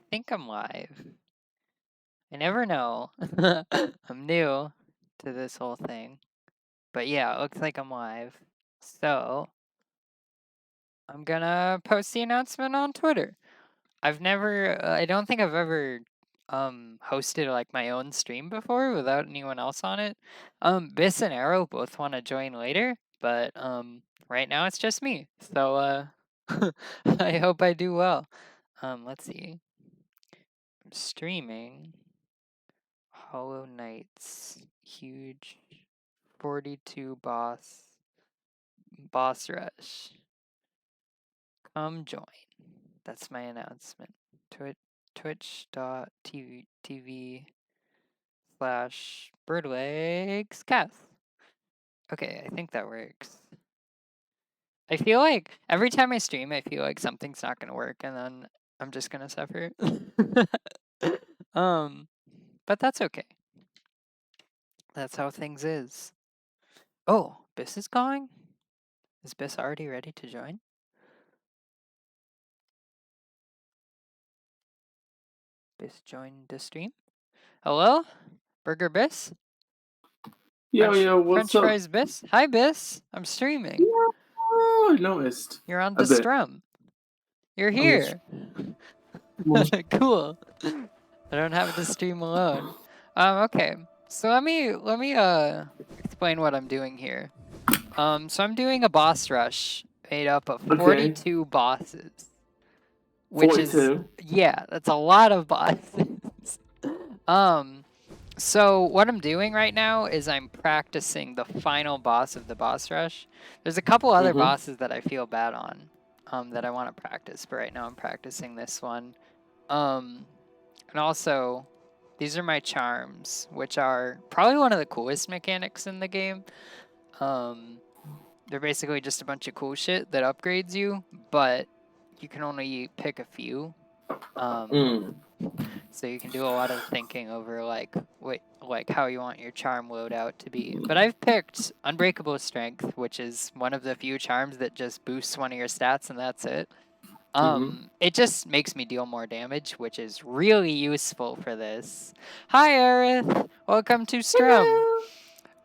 think I'm live. I never know. I'm new to this whole thing. But yeah, it looks like I'm live. So, I'm gonna post the announcement on Twitter. I don't think I've ever hosted like my own stream before without anyone else on it. Biss and Arrow both want to join later, but right now it's just me. So I hope I do well. Let's see. I'm streaming Hollow Knight's huge 42 boss rush. Come join. That's my announcement. twitch.tv/birdlegscath. Okay, I think that works. I feel like every time I stream, I feel like something's not gonna work, and then I'm just gonna suffer. But that's okay. That's how things is. Oh, Biss is calling? Is Biss already ready to join? Biss joined the stream. Hello? Burger Biss? Yo, what's French up? fries Biss? Hi Biss, I'm streaming. Oh, I noticed. You're on the strum. You're here. Cool. I don't have to stream alone. Okay. So let me explain what I'm doing here. So I'm doing a boss rush made up of 42 bosses. Which 42? yeah, that's a lot of bosses. So what I'm doing right now is I'm practicing the final boss of the boss rush. There's a couple other bosses that I feel bad on, that I want to practice, but right now I'm practicing this one. And also, these are my charms, which are probably one of the coolest mechanics in the game. They're basically just a bunch of cool shit that upgrades you, but you can only pick a few. So you can do a lot of thinking over like how you want your charm loadout to be. But I've picked Unbreakable Strength, which is one of the few charms that just boosts one of your stats and that's it. It just makes me deal more damage, which is really useful for this. Hi, Aerith! Welcome to Strum!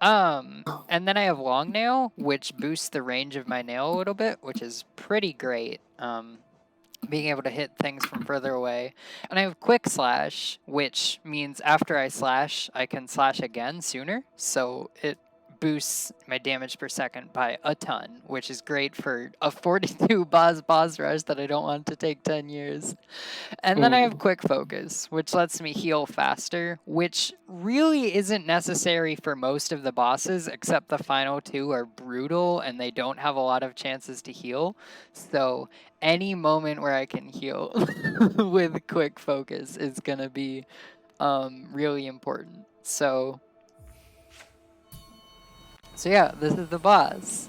And then I have Long Nail, which boosts the range of my nail a little bit, which is pretty great. Being able to hit things from further away. And I have Quick Slash, which means after I slash, I can slash again sooner. So it boosts my damage per second by a ton, which is great for a 42 boss rush that I don't want to take 10 years. And then I have Quick Focus, which lets me heal faster, which really isn't necessary for most of the bosses, except the final two are brutal and they don't have a lot of chances to heal. So any moment where I can heal with Quick Focus is gonna be really important. So yeah, this is the boss.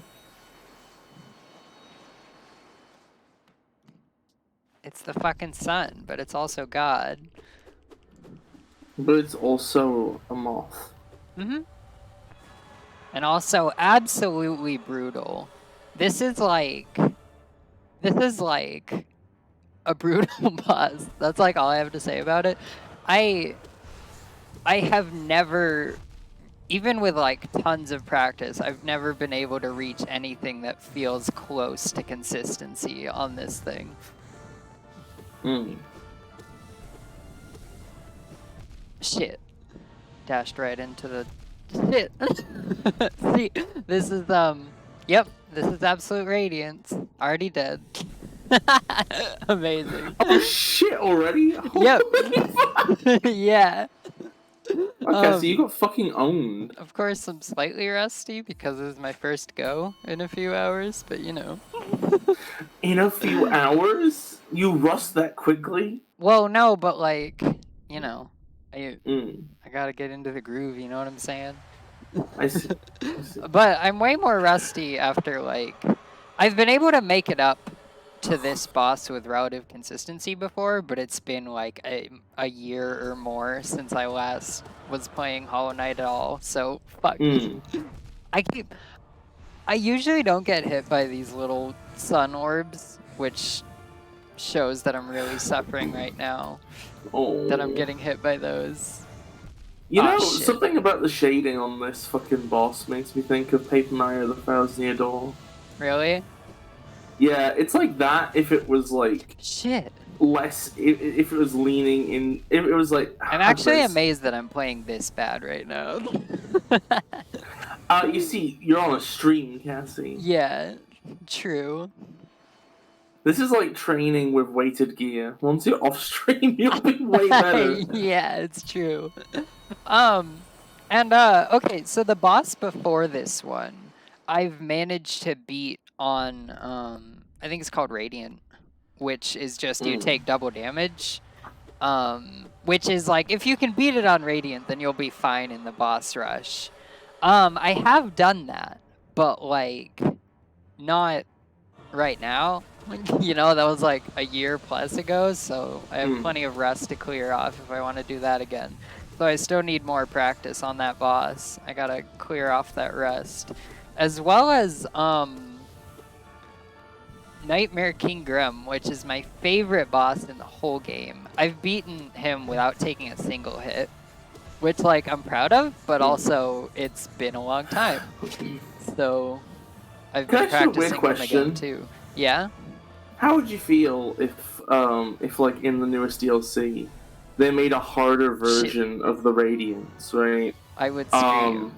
It's the fucking sun, but it's also God. But it's also a moth. And also absolutely brutal. This is like a brutal boss. That's like all I have to say about it. I have never, even with like tons of practice, I've never been able to reach anything that feels close to consistency on this thing. Shit. Dashed right into the shit. See, this is yep, this is Absolute Radiance. Already dead. Amazing. Oh shit already? Yep. Yeah. Okay, so you got fucking owned. Of course, I'm slightly rusty because this is my first go in a few hours, but you know. In a few hours? You rust that quickly? Well, no, but like, you know, I gotta get into the groove, you know what I'm saying? I see. But I'm way more rusty after like, I've been able to make it up to this boss with relative consistency before, but it's been like a year or more since I last was playing Hollow Knight at all, so fuck. I usually don't get hit by these little sun orbs, which shows that I'm really suffering right now. Oh. That I'm getting hit by those. You Aw, know, shit. something about the shading on this fucking boss makes me think of Paper Mario: The Thousand Year Door. Really? Yeah, it's like that if it was like Shit. less, if it was leaning in, if it was like. I'm actually amazed that I'm playing this bad right now. You see, you're on a stream, Cassie. Yeah, true. This is like training with weighted gear. Once you're off stream, you'll be way better. Yeah, it's true. Okay, so the boss before this one, I've managed to beat on I think it's called Radiant, which is just you take double damage. Which is like if you can beat it on Radiant, then you'll be fine in the boss rush. I have done that, but like not right now. You know, that was like a year plus ago, so I have plenty of rust to clear off if I want to do that again. So I still need more practice on that boss. I gotta clear off that rust. As well as Nightmare King Grim, which is my favorite boss in the whole game. I've beaten him without taking a single hit, which like I'm proud of, but also it's been a long time. So I've been practicing him again too. Yeah? How would you feel if like in the newest DLC, they made a harder version of the Radiance, right? I would scream.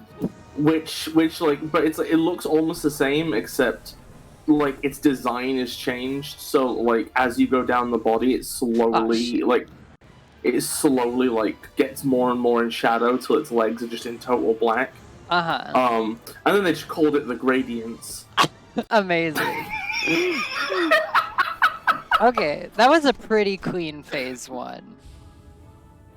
Which like, but it's like it looks almost the same except like its design is changed. So like as you go down the body, it slowly gets more and more in shadow till its legs are just in total black. And then they just called it the Gradients. Amazing. Okay, that was a pretty clean phase 1.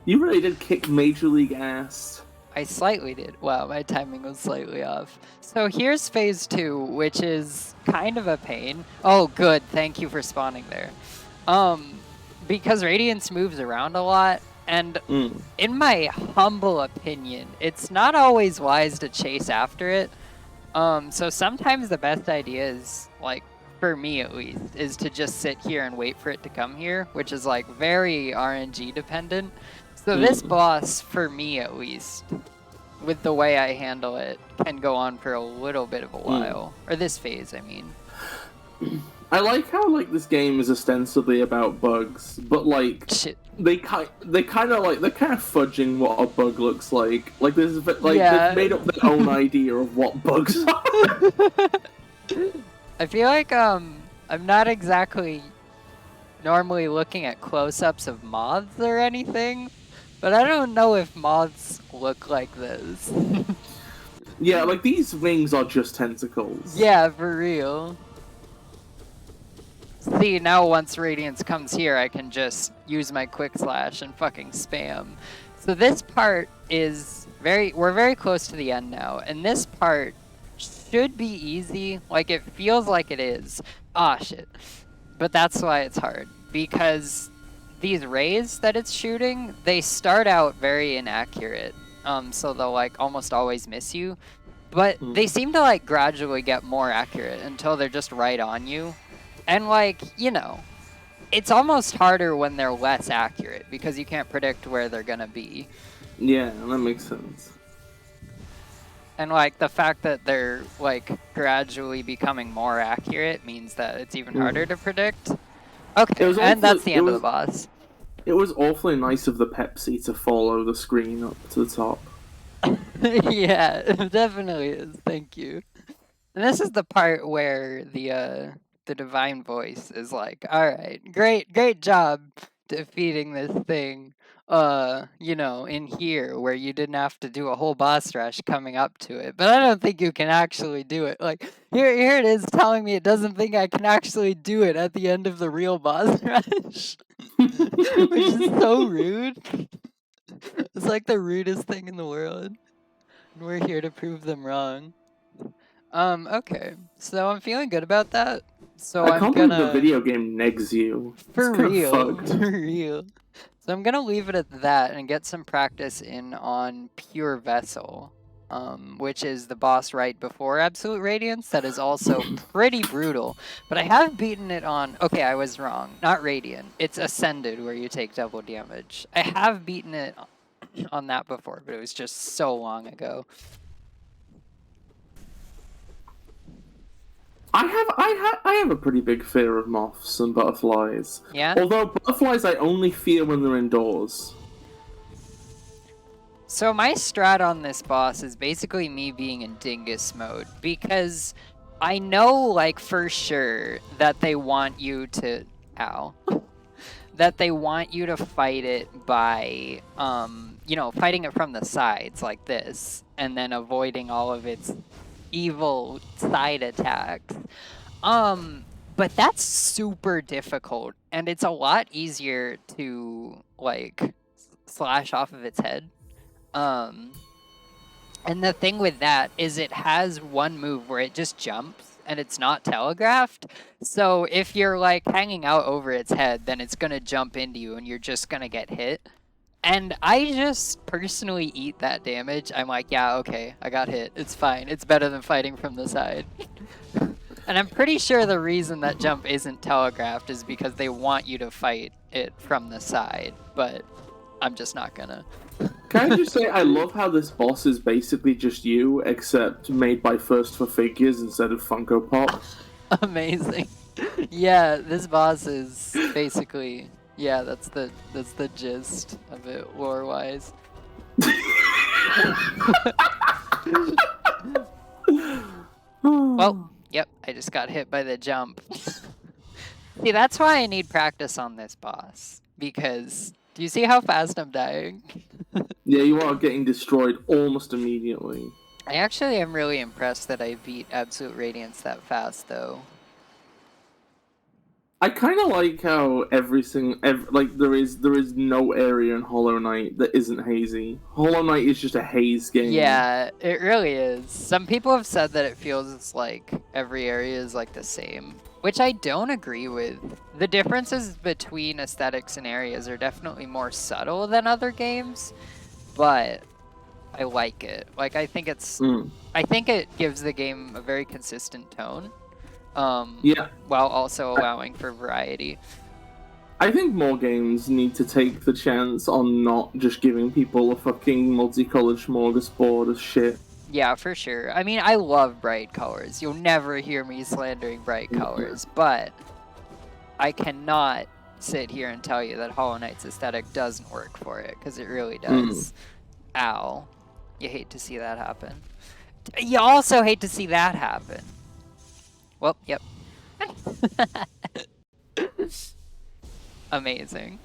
You really did kick Major League ass. I slightly did. Wow, my timing was slightly off. So here's phase 2, which is kind of a pain. Oh, good. Thank you for spawning there. Because Radiance moves around a lot, and in my humble opinion, it's not always wise to chase after it. So sometimes the best idea is, like, for me at least, is to just sit here and wait for it to come here, which is like very RNG dependent. So this boss, for me at least, with the way I handle it, can go on for a little bit of a while. Or this phase, I mean. I like how like this game is ostensibly about bugs, but like they're kind of fudging what a bug looks like. Like they've made up their own idea of what bugs are. I feel like I'm not exactly normally looking at close-ups of moths or anything, but I don't know if moths look like this. Yeah, like these wings are just tentacles. Yeah, for real. See, now once Radiance comes here, I can just use my quick slash and fucking spam. So this part is we're very close to the end now, and this part should be easy. Like, it feels like it is. Ah, shit. But that's why it's hard, because these rays that it's shooting, they start out very inaccurate. So they'll, like, almost always miss you. But they seem to, like, gradually get more accurate until they're just right on you. And, like, you know, it's almost harder when they're less accurate, because you can't predict where they're gonna be. Yeah, that makes sense. And, like, the fact that they're, like, gradually becoming more accurate means that it's even harder to predict. Okay, and that's the end of the boss. It was awfully nice of the Pepsi to follow the screen up to the top. Yeah, it definitely is. Thank you. And this is the part where the divine voice is like, all right, great job defeating this thing, you know, in here where you didn't have to do a whole boss rush coming up to it. But I don't think you can actually do it. Like, here it is telling me it doesn't think I can actually do it at the end of the real boss rush. Which is so rude. It's like the rudest thing in the world. And we're here to prove them wrong. Okay. So I'm feeling good about that. So I can't believe the video game negs you. For real. For real. So I'm gonna leave it at that and get some practice in on Pure Vessel. which is the boss right before Absolute Radiance. That is also pretty brutal. But I have beaten it on... Okay, I was wrong. Not Radiant. It's Ascended, where you take double damage. I have beaten it on that before, but it was just so long ago. I have a pretty big fear of moths and butterflies. Yeah? Although butterflies I only fear when they're indoors. So my strat on this boss is basically me being in dingus mode, because I know, like, for sure that they want you to... Ow. That they want you to fight it by, you know, fighting it from the sides like this, and then avoiding all of its evil side attacks. But that's super difficult, and it's a lot easier to, like, slash off of its head. And the thing with that is it has one move where it just jumps and it's not telegraphed. So if you're like hanging out over its head, then it's gonna jump into you and you're just gonna get hit. And I just personally eat that damage. I'm like, yeah, okay, I got hit. It's fine. It's better than fighting from the side. And I'm pretty sure the reason that jump isn't telegraphed is because they want you to fight it from the side, but I'm just not gonna. Can I just say, I love how this boss is basically just you, except made by First for Figures instead of Funko Pop. Amazing. Yeah, this boss is basically, yeah, that's the gist of it, lore-wise. Well, yep, I just got hit by the jump. See, that's why I need practice on this boss, because do you see how fast I'm dying? Yeah, you are getting destroyed almost immediately. I actually am really impressed that I beat Absolute Radiance that fast, though. I kind of like how like there is no area in Hollow Knight that isn't hazy. Hollow Knight is just a haze game. Yeah, it really is. Some people have said that it feels like every area is like the same, which I don't agree with. The differences between aesthetics and areas are definitely more subtle than other games, but I like it. Like, I think it's... I think it gives the game a very consistent tone, yeah, while also allowing for variety. I think more games need to take the chance on not just giving people a fucking multicolored smorgasbord of shit. Yeah, for sure. I mean, I love bright colors. You'll never hear me slandering bright colors, but I cannot sit here and tell you that Hollow Knight's aesthetic doesn't work for it, because it really does. Ow. You hate to see that happen. You also hate to see that happen. Well, yep. Amazing.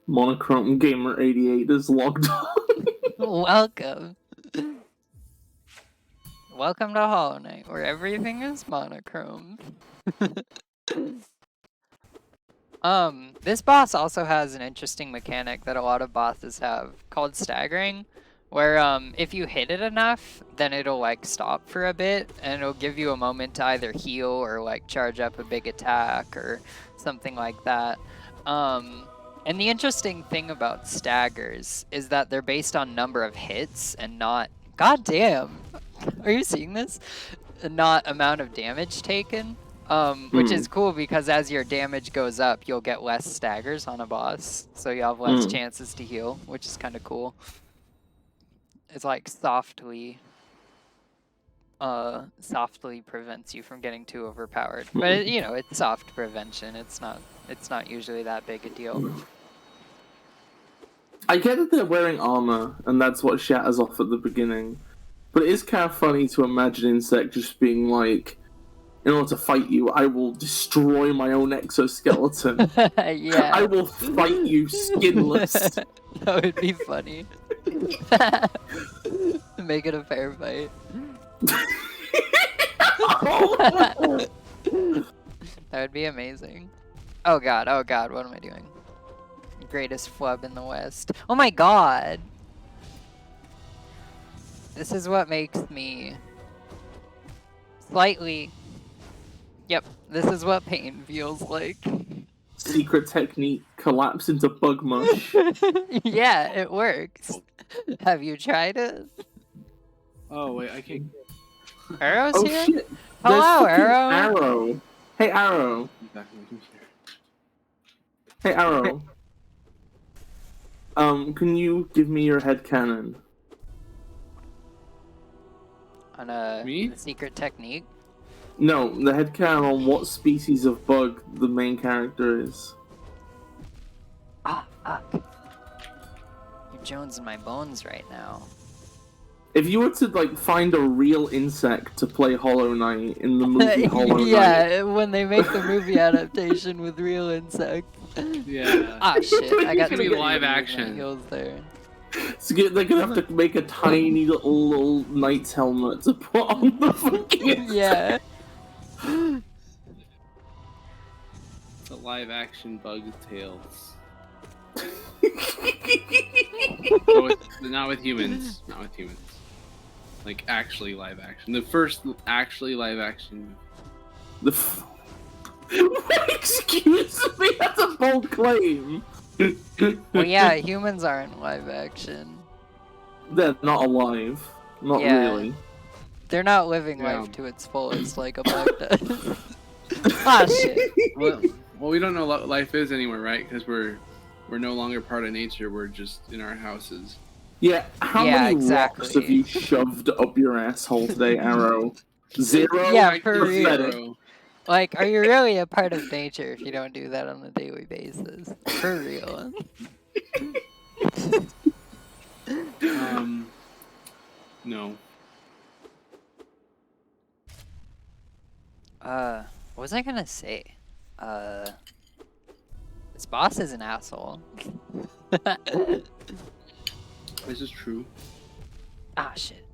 Monochrome Gamer 88 is logged on. Welcome. Welcome to Hollow Knight, where everything is monochrome. This boss also has an interesting mechanic that a lot of bosses have called staggering, where if you hit it enough, then it'll like stop for a bit and it'll give you a moment to either heal or like charge up a big attack or something like that. And the interesting thing about staggers is that they're based on number of hits and not... God damn! Are you seeing this? Not amount of damage taken. Which is cool because as your damage goes up, you'll get less staggers on a boss. So you have less chances to heal, which is kind of cool. It's like softly prevents you from getting too overpowered. But you know, it's soft prevention. It's not usually that big a deal. I get that they're wearing armor, and that's what shatters off at the beginning. But it is kind of funny to imagine Insect just being like, in order to fight you, I will destroy my own exoskeleton. Yeah. I will fight you skinless. That would be funny. Make it a fair fight. That would be amazing. Oh god, what am I doing? Greatest flub in the West. Oh my god! This is what makes me slightly... Yep, this is what pain feels like. secret technique collapse into bug mush. Yeah, it works. Have you tried it? Oh wait, I can't. Arrow's Oh here? shit! Hello, There's fucking Arrow. Arrow. Hey, Arrow. Back on my computer. Hey, Arrow. Can you give me your headcanon? On Me? the secret technique? No, the headcanon on what species of bug the main character is. Ah, fuck. You're jonesing my bones right now. If you were to like find a real insect to play Hollow Knight in the movie Hollow Knight, Yeah, when they make the movie adaptation with real insects. Yeah. Ah, shit! I got It's gonna be to live action. heels there. so they're gonna have to make a tiny little knight's helmet to put on the fucking Yeah. It's a live action Bug Tales. Not with humans. Not with humans. Like actually live action. The first actually live action. Excuse me, that's a bold claim. Well, yeah, humans aren't live action. They're not alive. Not Yeah. really. They're not living Yeah. life to its fullest like a bug does. Ah, shit. Well, we don't know what life is anymore, right? Because we're no longer part of nature. We're just in our houses. Yeah, how Yeah, many exactly. rocks have you shoved up your asshole today, Arrow? 0? Yeah, for Pathetic. real. Like, are you really a part of nature if you don't do that on a daily basis? For real. No. What was I gonna say? This boss is an asshole. This is true. Ah, shit.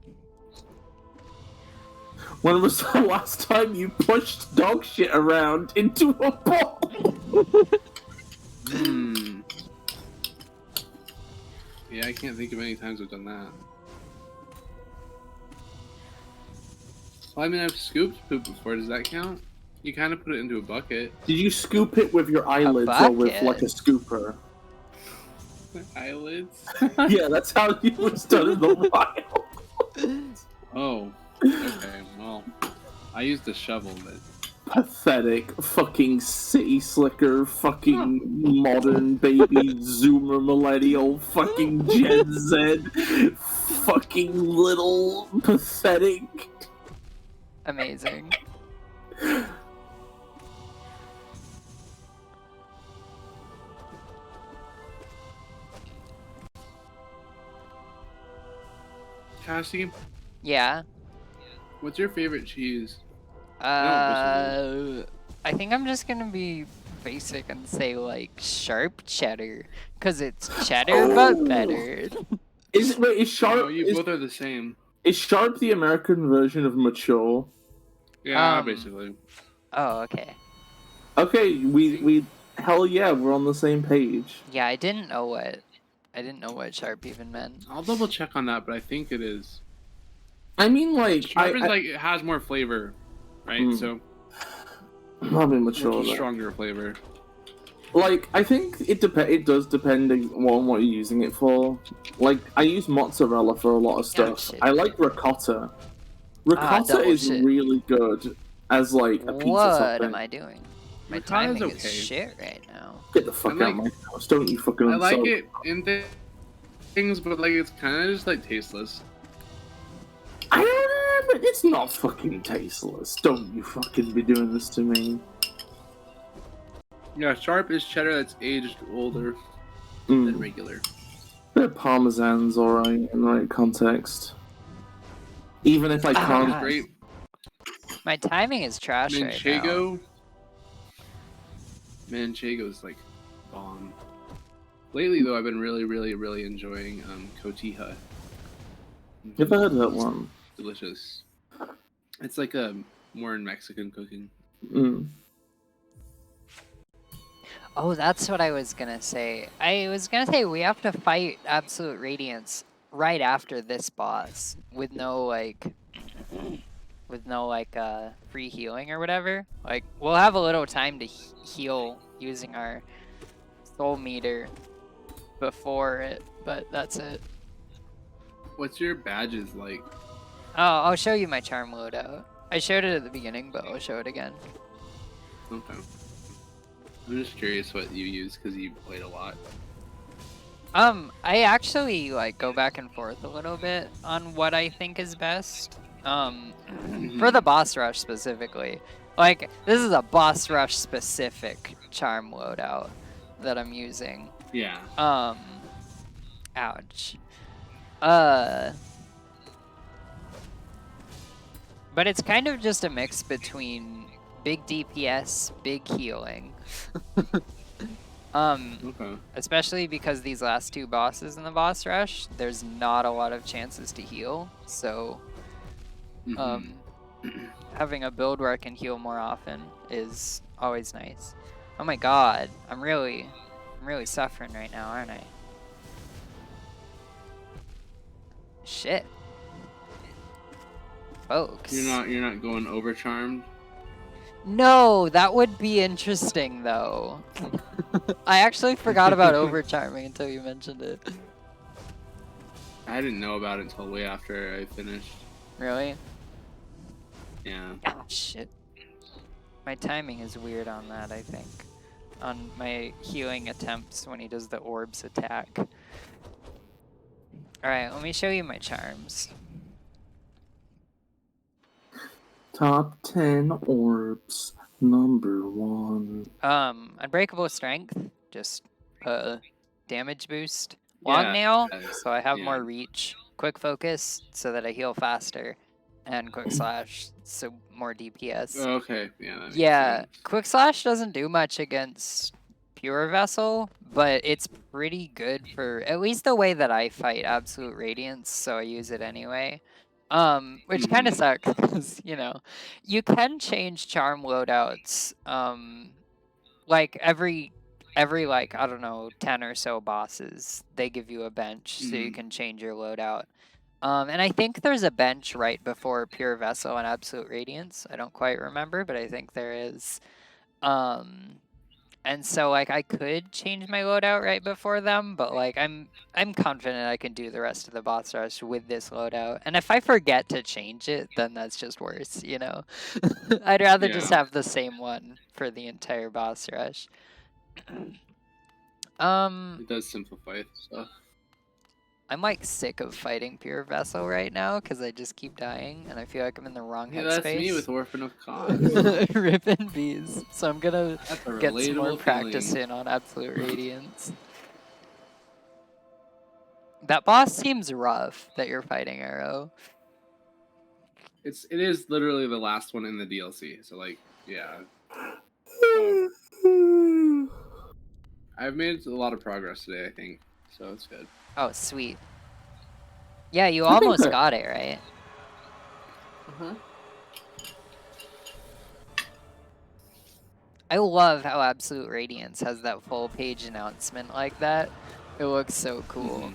When was the last time you pushed dog shit around into a ball? Yeah, I can't think of any times I've done that. Well, I mean, I've scooped poop before. Does that count? You kind of put it into a bucket. Did you scoop it with your eyelids or with bucket? like a scooper? Eyelids? Yeah, that's how it was done in the wild. Oh. Okay, well. I used a shovel, but... Pathetic fucking city slicker, fucking modern baby zoomer millennial, fucking Gen Z, fucking little pathetic. Amazing. Cassie, Yeah. what's your favorite cheese? I think I'm just gonna be basic and say like sharp cheddar, cause it's cheddar but better. Is Sharp? No, you both are the same. Is Sharp the American version of mature? Yeah, basically. Oh, okay. Okay, we hell yeah, we're on the same page. Yeah, I didn't know what sharp even meant. I'll double check on that, but I think it is. I mean, like, Sharp is like, it has more flavor, right? So, probably mature. it's a stronger flavor. Like, I think it does depend on what you're using it for. Like, I use mozzarella for a lot of stuff. shit. I like ricotta. Ricotta is shit. really good as like a pizza What topping. am I doing? My Ricotta's timing okay. is shit right now. Get the fuck out of my house! Don't you fucking. I like unsub. it in things, but like it's kind of just like tasteless. I don't know, but it's not fucking tasteless. Don't you fucking be doing this to me. Yeah, sharp is cheddar that's aged older than regular. They're parmesans, alright, in the right context. Even if I can't. God. Great. My timing is trash right now. Manchego. Manchego's like bomb. Lately though, I've been really enjoying cotija. Never heard of that one. Delicious. It's like a more in Mexican cooking. Oh, that's what I was gonna say. I was gonna say we have to fight Absolute Radiance right after this boss with no free healing or whatever. Like we'll have a little time to heal using our soul meter before it, but that's it. What's your badges like? Oh, I'll show you my charm loadout. I showed it at the beginning, but I'll show it again. Okay. I'm just curious what you use because you played a lot. I actually like go back and forth a little bit on what I think is best. For the boss rush specifically. Like, this is a boss rush specific charm loadout that I'm using. Yeah. Ouch. But it's kind of just a mix between big DPS, big healing. Okay. Especially because these last two bosses in the boss rush, there's not a lot of chances to heal, so having a build where I can heal more often is always nice. Oh my god, I'm really suffering right now, aren't I? Shit. Folks. You're not going overcharmed? No, that would be interesting though. I actually forgot about overcharming until you mentioned it. I didn't know about it until way after I finished. Really? Yeah. Ah, shit. My timing is weird on that, I think. On my healing attempts when he does the orbs attack. Alright, let me show you my charms. Top 10 orbs, number 1. Unbreakable strength, just damage boost. Long nail, so I have more reach. Quick focus, so that I heal faster. And quick slash, so more DPS. Oh, okay, yeah. That makes Yeah, sense. quick slash doesn't do much against pure vessel, but it's pretty good for at least the way that I fight absolute radiance, so I use it anyway. Which kind of sucks because, you know, you can change charm loadouts, like every like, I don't know, 10 or so bosses, they give you a bench so you can change your loadout. And I think there's a bench right before pure vessel and absolute radiance. I don't quite remember, but I think there is. And so like I could change my loadout right before them, but like I'm confident I can do the rest of the boss rush with this loadout. And if I forget to change it, then that's just worse, you know. I'd rather just have the same one for the entire boss rush. It does simplify stuff. I'm like sick of fighting pure vessel right now because I just keep dying and I feel like I'm in the wrong headspace. That's me with Orphan of Cause. Ripping bees. So I'm gonna get some more practice feeling. in on absolute radiance. That boss seems rough that you're fighting, Arrow. It is literally the last one in the DLC. So like, yeah. I've made a lot of progress today, I think. So it's good. Oh, sweet. Yeah, you almost got it, right? I love how Absolute Radiance has that full page announcement like that. It looks so cool.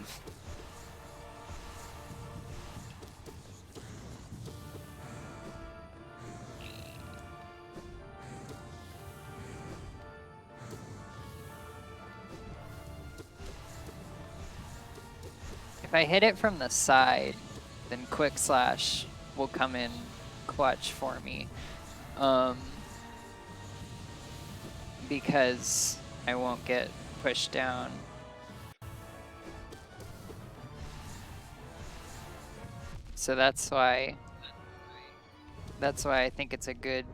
If I hit it from the side, then quick slash will come in clutch for me. Because I won't get pushed down. So that's why I think it's a good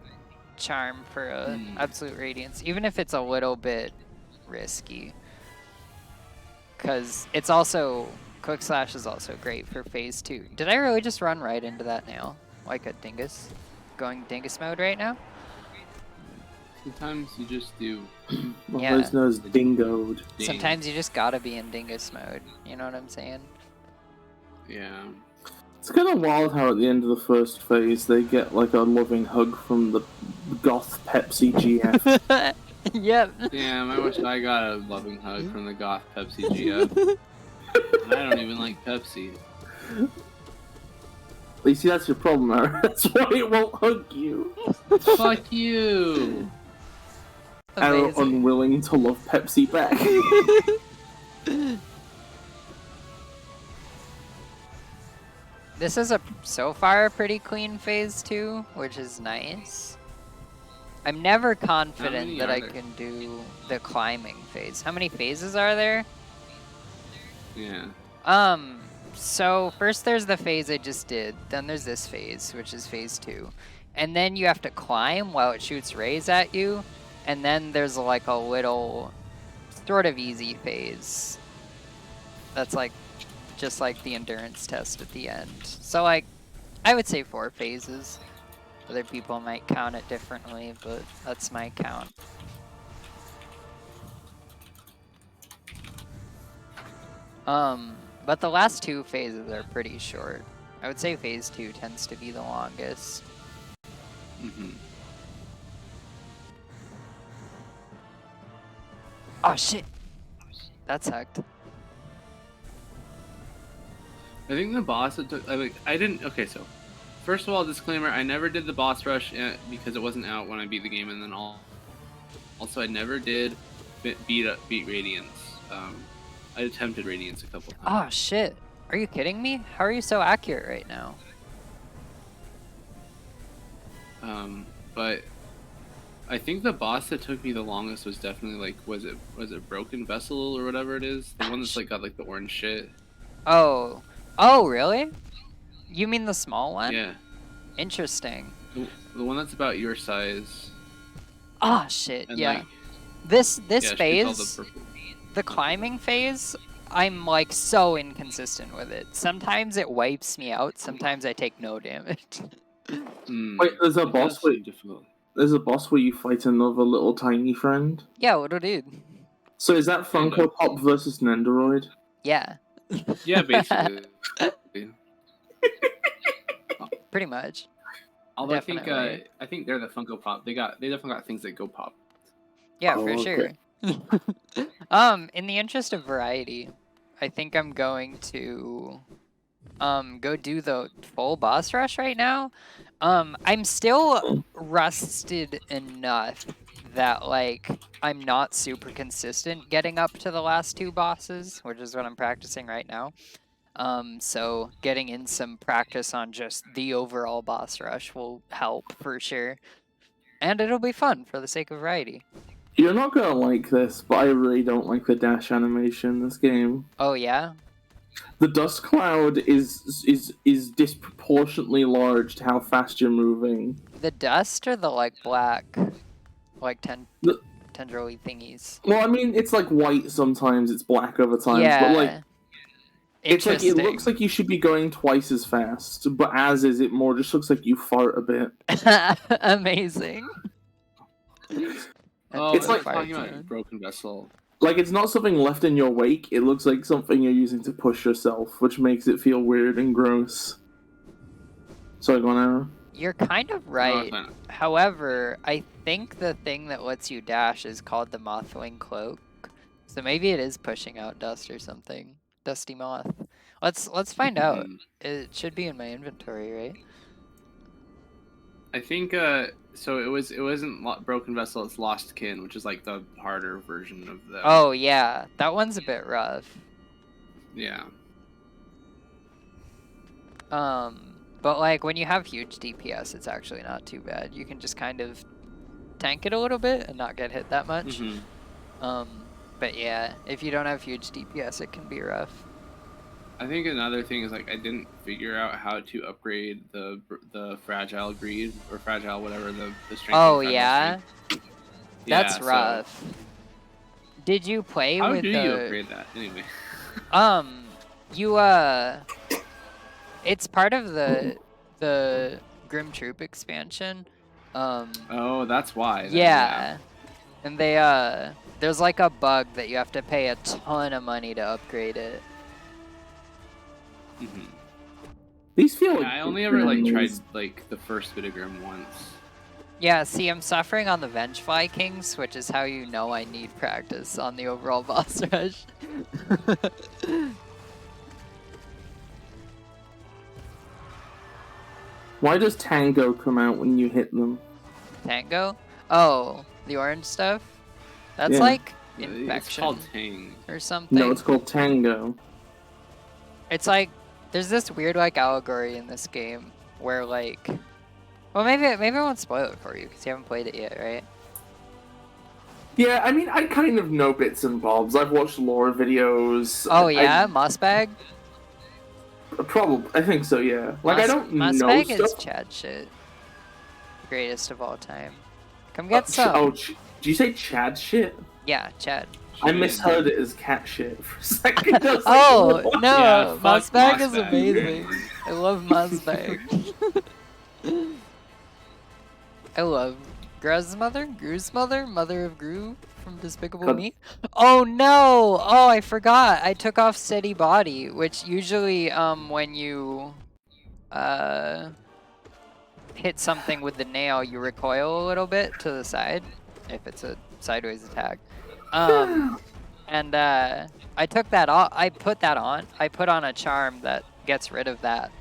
charm for Absolute Radiance, even if it's a little bit risky. Because it's also, Quick Slash is also great for phase 2. Did I really just run right into that nail? Like a dingus? Going dingus mode right now? Sometimes you just do. Yeah. Those knows dingoed. Sometimes you just gotta be in dingus mode. You know what I'm saying? Yeah. It's kind of wild how at the end of the first phase they get like a loving hug from the goth Pepsi GF. Yep. Damn, I wish I got a loving hug from the goth Pepsi GF. I don't even like Pepsi. You see, that's your problem, Aaron. That's why it won't hug you. Fuck you. Arrow unwilling to love Pepsi back. This is so far a pretty clean phase 2, which is nice. I'm never confident that I can do the climbing phase. How many phases are there? Yeah. So first there's the phase I just did, then there's this phase, which is phase 2. And then you have to climb while it shoots rays at you, and then there's like a little sort of easy phase. That's like just like the endurance test at the end. So like I would say 4 phases. Other people might count it differently, but that's my count. But the last 2 phases are pretty short. I would say phase 2 tends to be the longest. Mm-hmm. Oh shit! That sucked. I think the boss that took, I didn't, okay, so, first of all, disclaimer, I never did the boss rush because it wasn't out when I beat the game, and then also I never did beat Radiance. I attempted Radiance a couple times. Oh shit! Are you kidding me? How are you so accurate right now? But I think the boss that took me the longest was definitely like, was it Broken Vessel or whatever it is? The one that's like got like the orange shit. Oh. Oh, really? You mean the small one? Yeah. Interesting. The one that's about your size. Ah, shit, And yeah. like, This yeah, phase, the climbing phase, I'm like so inconsistent with it. Sometimes it wipes me out, sometimes I take no damage. Wait, there's a boss where you fight another little tiny friend? Yeah, what it did. So is that Funko Pop versus Nendoroid? Yeah. Yeah, basically. Pretty much. Although Definitely. I think they're the Funko Pop. They definitely got things that go pop. Yeah, Oh, for okay. sure. In the interest of variety, I think I'm going to go do the full boss rush right now. I'm still rusted enough that like I'm not super consistent getting up to the last 2 bosses, which is what I'm practicing right now. So getting in some practice on just the overall boss rush will help for sure. And it'll be fun for the sake of variety. You're not gonna like this, but I really don't like the dash animation in this game. Oh yeah? The dust cloud is disproportionately large to how fast you're moving. The dust or the like black, like tendril-y thingies? Well, I mean, it's like white sometimes, it's black other times, Yeah. but like it's like it looks like you should be going twice as fast, but as is, it more just looks like you fart a bit. Amazing. Oh, it's like talking about Broken Vessel. Like it's not something left in your wake. It looks like something you're using to push yourself, which makes it feel weird and gross. Sorry, go on, Arrow. You're kind of right. No, However, I think the thing that lets you dash is called the Mothwing Cloak. So maybe it is pushing out dust or something. Dusty moth. Let's find out. It should be in my inventory, right? I think so. It wasn't Broken Vessel. It's Lost Kin, which is like the harder version of the. Oh yeah, that one's a bit rough. Yeah. But like when you have huge DPS, it's actually not too bad. You can just kind of tank it a little bit and not get hit that much. But yeah, if you don't have huge DPS, it can be rough. I think another thing is like I didn't figure out how to upgrade the fragile greed or fragile whatever the strength. Oh yeah, that's yeah, rough. So... Did you play how with do you upgrade that anyway? It's part of the Grim Troop expansion. Oh, that's why. Then, yeah, and there's like a bug that you have to pay a ton of money to upgrade it. These feel like I only ever like tried like the first bit of Grim once. Yeah, see, I'm suffering on the Vengefly Kings, which is how you know I need practice on the overall boss rush. Why does Tango come out when you hit them? Tango? Oh, the orange stuff? That's like infection. It's called Tang. Or something. No, it's called Tango. It's like there's this weird like allegory in this game where like, well maybe I won't spoil it for you because you haven't played it yet, right? Yeah, I mean I kind of know bits and bobs. I've watched lore videos. Oh yeah, Mossbag. Probably, I think so. Yeah, like I don't know Mossbag stuff. is Chad shit. Greatest of all time. Come get some. Did you say Chad shit? Yeah, Chad. I misheard it as cat shit for a second. Like, oh no, Yeah, Mossbag is Mossbag. amazing. I love Mossbag. I love Gru's mother, mother of Gru from Despicable Me. Oh no! Oh, I forgot. I took off steady body, which usually when you hit something with the nail, you recoil a little bit to the side if it's a sideways attack. And I took that off. I put that on. I put on a charm that gets rid of that.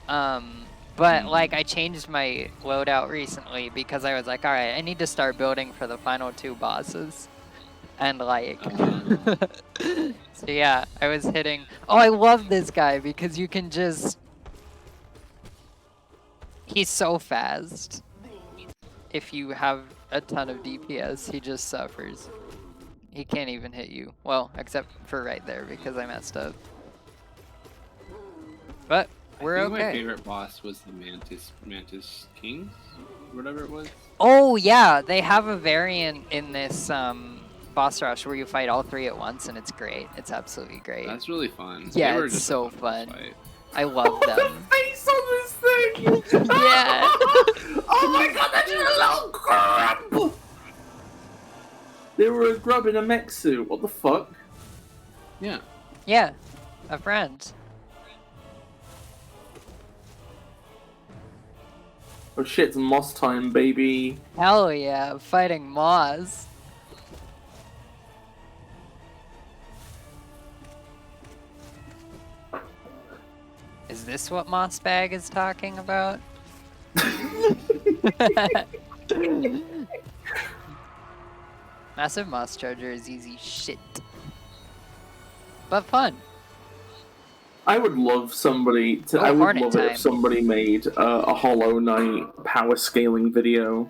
But like I changed my loadout recently because I was like, all right, I need to start building for the final 2 bosses. And like, so yeah, I was hitting. Oh, I love this guy because you can just. He's so fast. If you have a ton of DPS, he just suffers. He can't even hit you. Well, except for right there because I messed up. But we're I think okay. My favorite boss was the Mantis Kings, whatever it was. Oh yeah, they have a variant in this boss rush where you fight all 3 at once, and it's great. It's absolutely great. That's really fun. Yeah, They were it's just so a fun. fight. I love The them. face on this thing! Yeah. Oh my god, that's a little grub! They were a grub in a mech suit. What the fuck? Yeah. Yeah, a friend. Oh shit, it's Moss time, baby. Hell yeah, fighting Moss. Is this what Mossbag is talking about? Massive Moss Charger is easy shit. But fun. I would love somebody to. Oh, I would Hornet love it time. if somebody made a Hollow Knight power scaling video.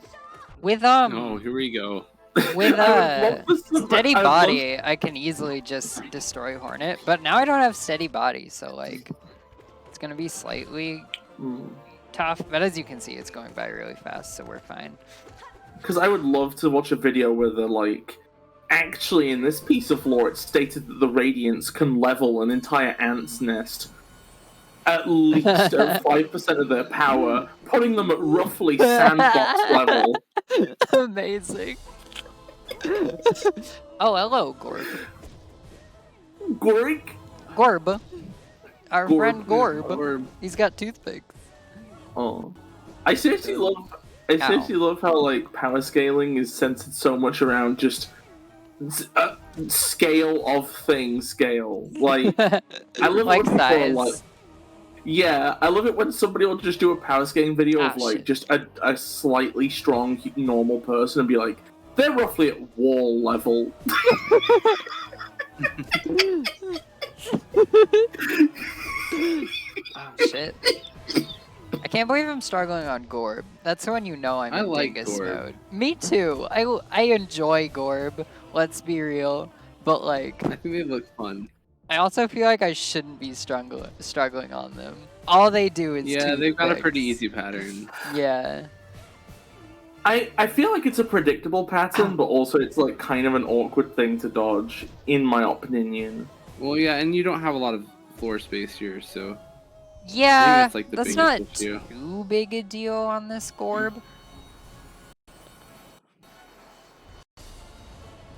With Oh, here we go. with I would love this- steady I would body, I can easily just destroy Hornet. But now I don't have steady body, so like, it's gonna be slightly tough. But as you can see, it's going by really fast, so we're fine. Because I would love to watch a video where they're like, actually, in this piece of lore, it's stated that the Radiants can level an entire ant's nest at least at 5% of their power, putting them at roughly sandbox level. Amazing. Oh, hello, Gorb. Gorik? Gorb. Our Gorb, friend Gorb. Gorb. He's got toothpicks. Oh. I seriously love how, like, power scaling is centered so much around just scale of thing scale. Like, I love Like it when people are size. like, yeah, I love it when somebody will just do a power scaling video of, like, shit. just a slightly strong, normal person and be like, they're roughly at wall level. Oh, shit. I can't believe I'm struggling on Gorb. That's when you know I'm I in like Dingus Gorb. mode. Me too. I enjoy Gorb. Let's be real. But, like, I think they look fun. I also feel like I shouldn't be struggling on them. All they do is Yeah, they've got a pretty toothpicks. easy pattern. Yeah. I feel like it's a predictable pattern, but also it's, like, kind of an awkward thing to dodge, in my opinion. Well, yeah, and you don't have a lot of floor space here, so Yeah, that's, like, the that's biggest not issue. too big a deal on this Gorb.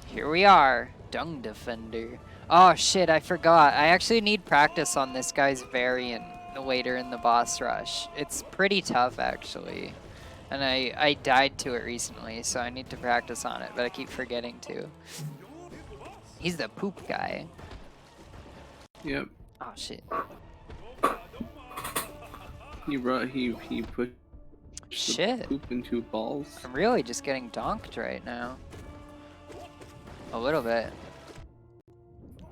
Here we are, Dung Defender. Oh shit, I forgot. I actually need practice on this guy's variant later in the boss rush. It's pretty tough actually. And I died to it recently, so I need to practice on it, but I keep forgetting to. He's the poop guy. Yep. Oh shit. He put Shit. poop into balls. I'm really just getting donked right now. A little bit.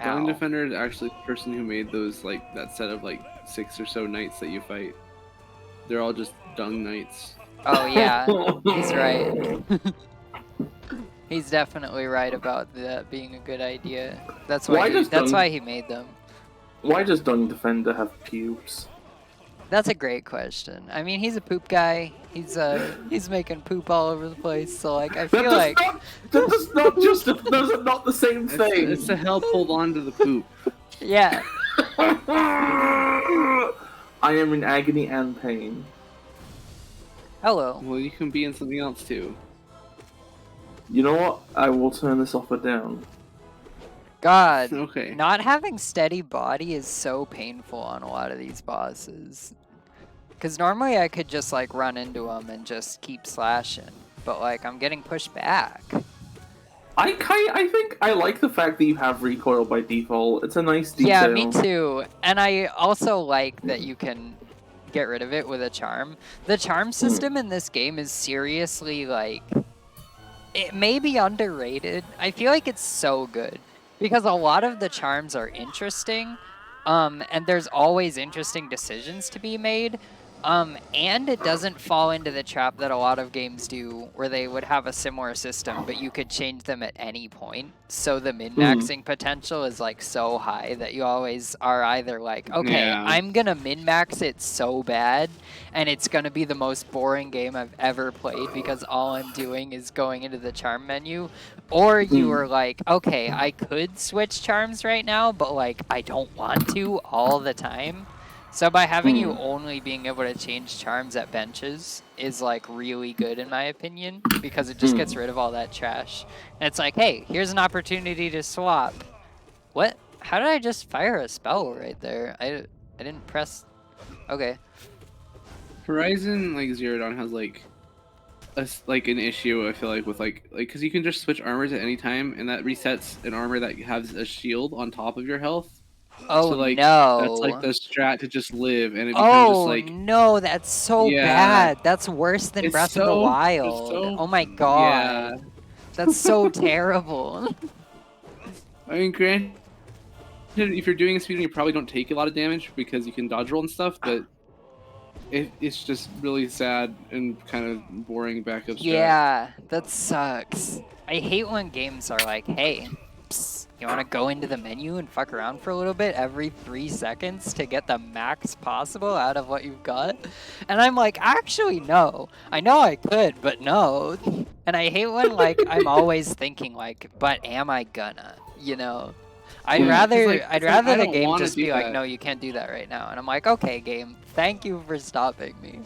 Gun Ow. Defender is actually the person who made those, like, that set of, like, 6 or so knights that you fight. They're all just dung knights. Oh yeah, he's right. He's definitely right about that being a good idea. That's why he made them. Why does Dung Defender have pubes? That's a great question. I mean, he's a poop guy. He's making poop all over the place. So like, I feel like those are not the same thing. It's to help hold on to the poop. Yeah. I am in agony and pain. Hello. Well, you can be in something else too. You know what? I will turn this offer down. God, Okay. not having steady body is so painful on a lot of these bosses. Because normally I could just like run into them and just keep slashing, but like I'm getting pushed back. I think I like the fact that you have recoil by default. It's a nice detail. Yeah, me too. And I also like that you can get rid of it with a charm. The charm system in this game is seriously like, it may be underrated. I feel like it's so good because a lot of the charms are interesting, and there's always interesting decisions to be made. And it doesn't fall into the trap that a lot of games do where they would have a similar system, but you could change them at any point. So the min-maxing potential is like so high that you always are either like, okay, Yeah. I'm gonna min-max it so bad and it's gonna be the most boring game I've ever played because all I'm doing is going into the charm menu. Or you were like, okay, I could switch charms right now, but like I don't want to all the time. So by having you only being able to change charms at benches is like really good in my opinion because it just gets rid of all that trash. And it's like, hey, here's an opportunity to swap. What? How did I just fire a spell right there? I didn't press. Okay. Horizon like Zero Dawn has like an issue I feel like with like because you can just switch armors at any time and that resets an armor that has a shield on top of your health. Oh so, like, no. That's like the strat to just live, and it becomes just like... no, that's so bad. That's worse than Breath of the Wild. Oh my god. Yeah. That's so terrible. I mean, granted, if you're doing a speedrun, you probably don't take a lot of damage because you can dodge roll and stuff, but it's just really sad and kind of boring backup strat. Yeah, that sucks. I hate when games are like, hey, psst, you want to go into the menu and fuck around for a little bit every 3 seconds to get the max possible out of what you've got? And I'm like, actually, no. I know I could, but no. And I hate when, like, I'm always thinking, like, but am I gonna? You know? I'd rather the game just be like, no, you can't do that right now. And I'm like, okay, game, thank you for stopping me.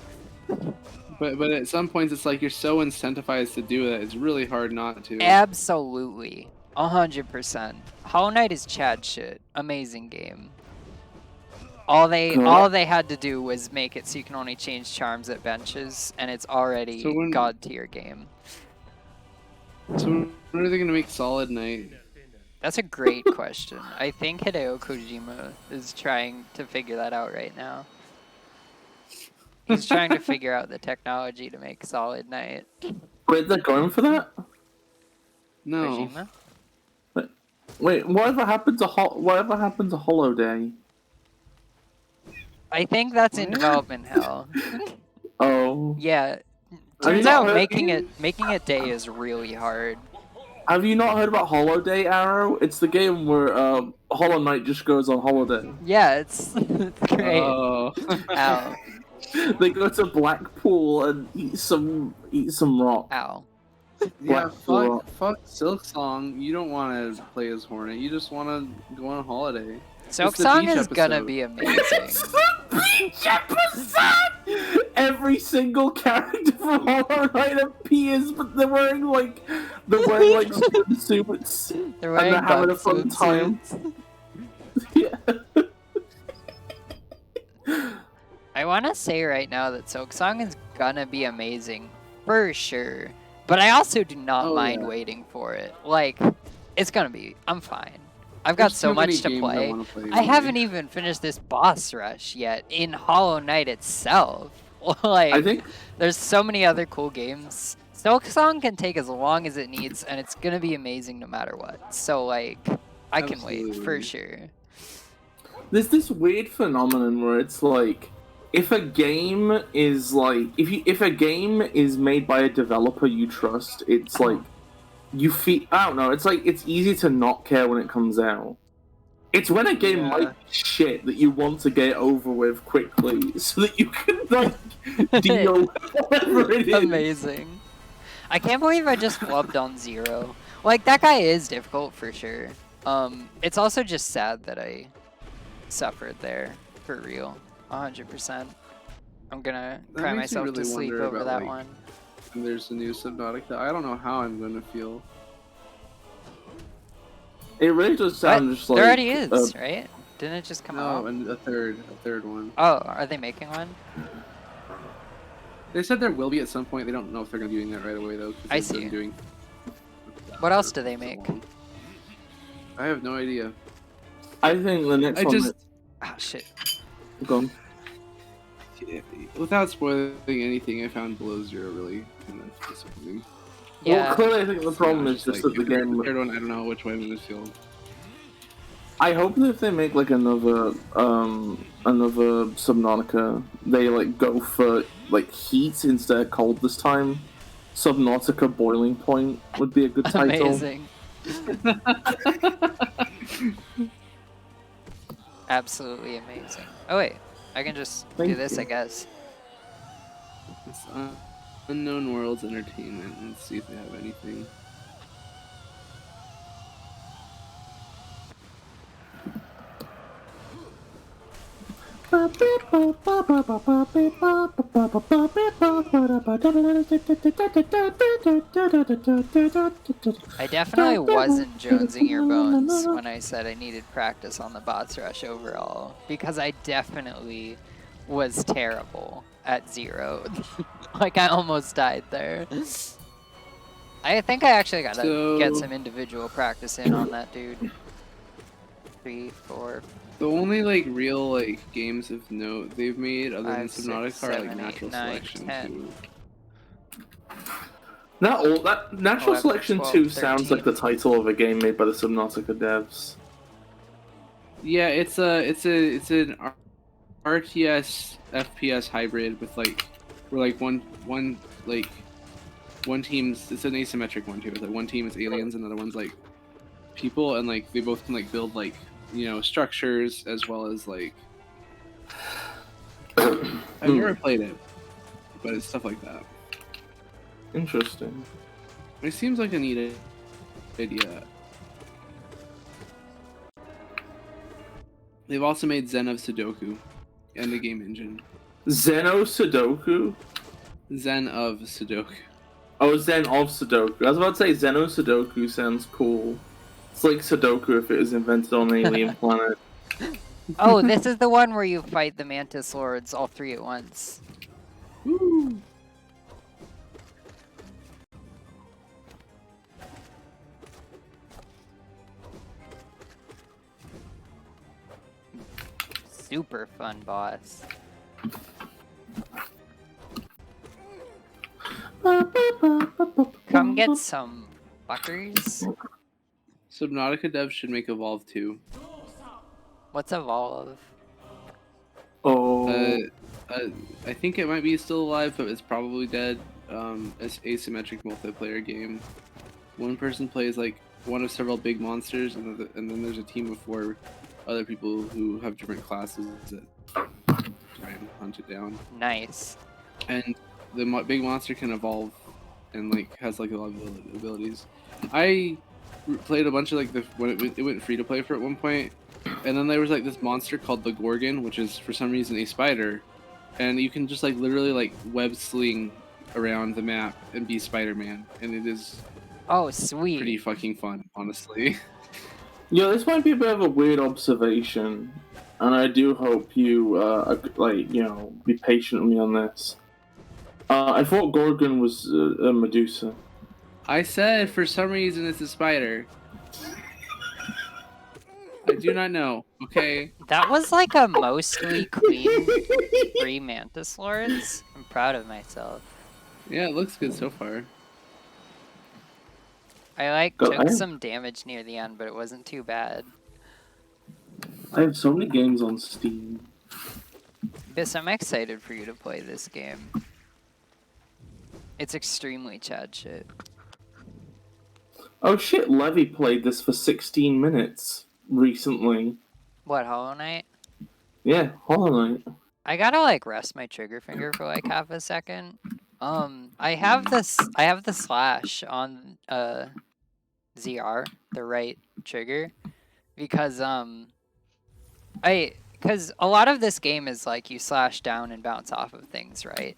But at some points, it's like you're so incentivized to do that, it's really hard not to. Absolutely. 100%. Hollow Knight is Chad shit. Amazing game. All they had to do was make it so you can only change charms at benches, and it's already god tier game. So when are they gonna make Solid Knight? That's a great question. I think Hideo Kojima is trying to figure that out right now. He's trying to figure out the technology to make Solid Knight. Wait, they're going for that? No. Kojima? Wait, whatever happened to Hollow Day? I think that's in development hell. Oh. Yeah. Turns out making it day is really hard. Have you not heard about Hollow Day, Arrow? It's the game where Hollow Knight just goes on holiday. Yeah, it's great. Oh. Ow. They go to Blackpool and eat some rock. Ow. Yeah, fuck Silk Song. You don't want to play as Hornet. You just want to go on a holiday. Silk Song is gonna be amazing. It's the beach episode! Every single character from Hollow Knight appears, but they're wearing like swimsuits. They're wearing and they're having a fun time. Yeah. I want to say right now that Silk Song is gonna be amazing for sure, but I also do not mind waiting for it. Like, it's gonna be. I'm fine. I've got so much to play. I haven't even finished this boss rush yet in Hollow Knight itself. Like, I think there's so many other cool games Silk Song can take as long as it needs, and it's gonna be amazing no matter what. So like, I can wait for sure. There's this weird phenomenon where it's like, if a game is like, if a game is made by a developer you trust, it's like, you feel, I don't know, it's like, it's easy to not care when it comes out. It's when a game might be shit that you want to get it over with quickly so that you can like deal with whatever it is. Amazing. I can't believe I just flubbed on 0. Like, that guy is difficult for sure. It's also just sad that I suffered there, for real. 100%. I'm gonna cry myself really to sleep over about, that like, one. There's a new Subnautica. I don't know how I'm gonna feel. It really does sound just like... There already is, right? Didn't it just come out? No, and a third one. Oh, are they making one? They said there will be at some point. They don't know if they're gonna be doing that right away though. I see. What else do they make? I have no idea. I think the next one... Ah, shit. Go on. Without spoiling anything, I found Below Zero really kind of disappointing. Yeah. Well, clearly I think the problem is just that the game... The third one, I don't know which way I'm gonna feel. I hope that if they make like another Subnautica, they like go for like heat instead of cold this time. Subnautica Boiling Point would be a good title. Amazing. Absolutely amazing. Oh wait, I can just do this, I guess. It's Unknown Worlds Entertainment. Let's see if they have anything. I definitely wasn't jonesing your bones when I said I needed practice on the boss rush overall, because I definitely was terrible at 0. Like, I almost died there. I think I actually gotta get some individual practice in on that dude. 3, 4. The only like real like games of note they've made other than 5, 6, Subnautica are 7, like 8, Natural 9, Selection 10. 2. That Natural 11, Selection 12, 2 sounds 13. like the title of a game made by the Subnautica devs. Yeah, it's an RTS FPS hybrid with like where like one team's, it's an asymmetric one too. It's like one team is aliens, another one's like people, and like they both can like build like, you know, structures as well as like I've never played it, but it's stuff like that. Interesting. It seems like a neat idea. They've also made Zen of Sudoku and the game engine. Zeno Sudoku? Zen of Sudoku. Oh, Zen of Sudoku. I was about to say Zeno Sudoku sounds cool. It's like Sudoku if it was invented on an alien planet. Oh, this is the one where you fight the Mantis Lords all 3 at once. Woo! Super fun boss. Come get some fuckers. Subnautica devs should make Evolve 2. What's Evolve? Oh. I think it might be still alive, but it's probably dead. It's asymmetric multiplayer game. One person plays like one of several big monsters, and then there's a team of 4 other people who have different classes that try and hunt it down. Nice. And the big monster can evolve and like has like a lot of abilities. I played a bunch of like when it went free to play for at one point, and then there was like this monster called the Gorgon, which is for some reason a spider, and you can just like literally like web sling around the map and be Spider-Man, and it is sweet, pretty fucking fun, honestly. Yeah, this might be a bit of a weird observation, and I do hope you, be patient with me on this. I thought Gorgon was a Medusa. I said for some reason it's a spider. I do not know, okay? That was like a mostly clean 3 Mantis Lords. I'm proud of myself. Yeah, it looks good so far. I took some damage near the end, but it wasn't too bad. I have so many games on Steam. Biss, I'm excited for you to play this game. It's extremely Chad shit. Oh shit, Levy played this for 16 minutes recently. What, Hollow Knight? Yeah, Hollow Knight. I gotta like rest my trigger finger for like half a second. I have the slash on ZR, the right trigger, because because a lot of this game is like you slash down and bounce off of things, right?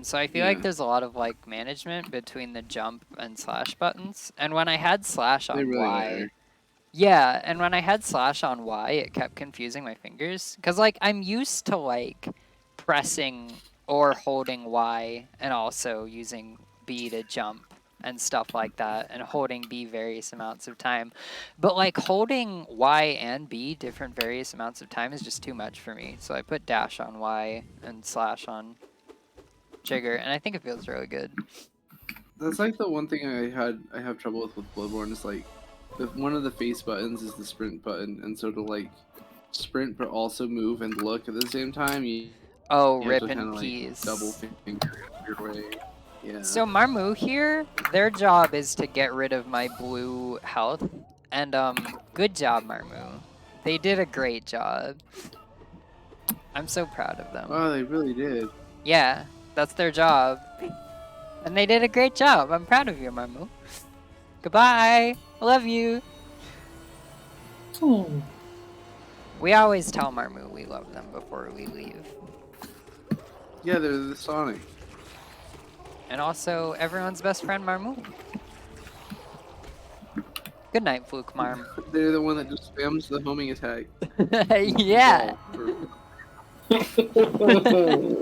So I feel like there's a lot of like management between the jump and slash buttons. And when I had slash on Y, yeah, and when I had slash on Y, it kept confusing my fingers. Cause like I'm used to like pressing or holding Y and also using B to jump and stuff like that, and holding B various amounts of time. But like holding Y and B different various amounts of time is just too much for me. So I put dash on Y and slash on trigger, and I think it feels really good. That's like the one thing I have trouble with Bloodborne is like one of the face buttons is the sprint button, and so to like sprint but also move and look at the same time, you rip in like peas. double finger your way. Yeah. So Marmu here, their job is to get rid of my blue health, and good job, Marmu. They did a great job. I'm so proud of them. Oh, they really did. Yeah, that's their job. And they did a great job. I'm proud of you, Marmu. Goodbye. I love you. Oh. We always tell Marmu we love them before we leave. Yeah, they're the Sonic. And also everyone's best friend, Marmu. Good night, Fluke Marm. They're the one that just spams the homing attack. Yeah.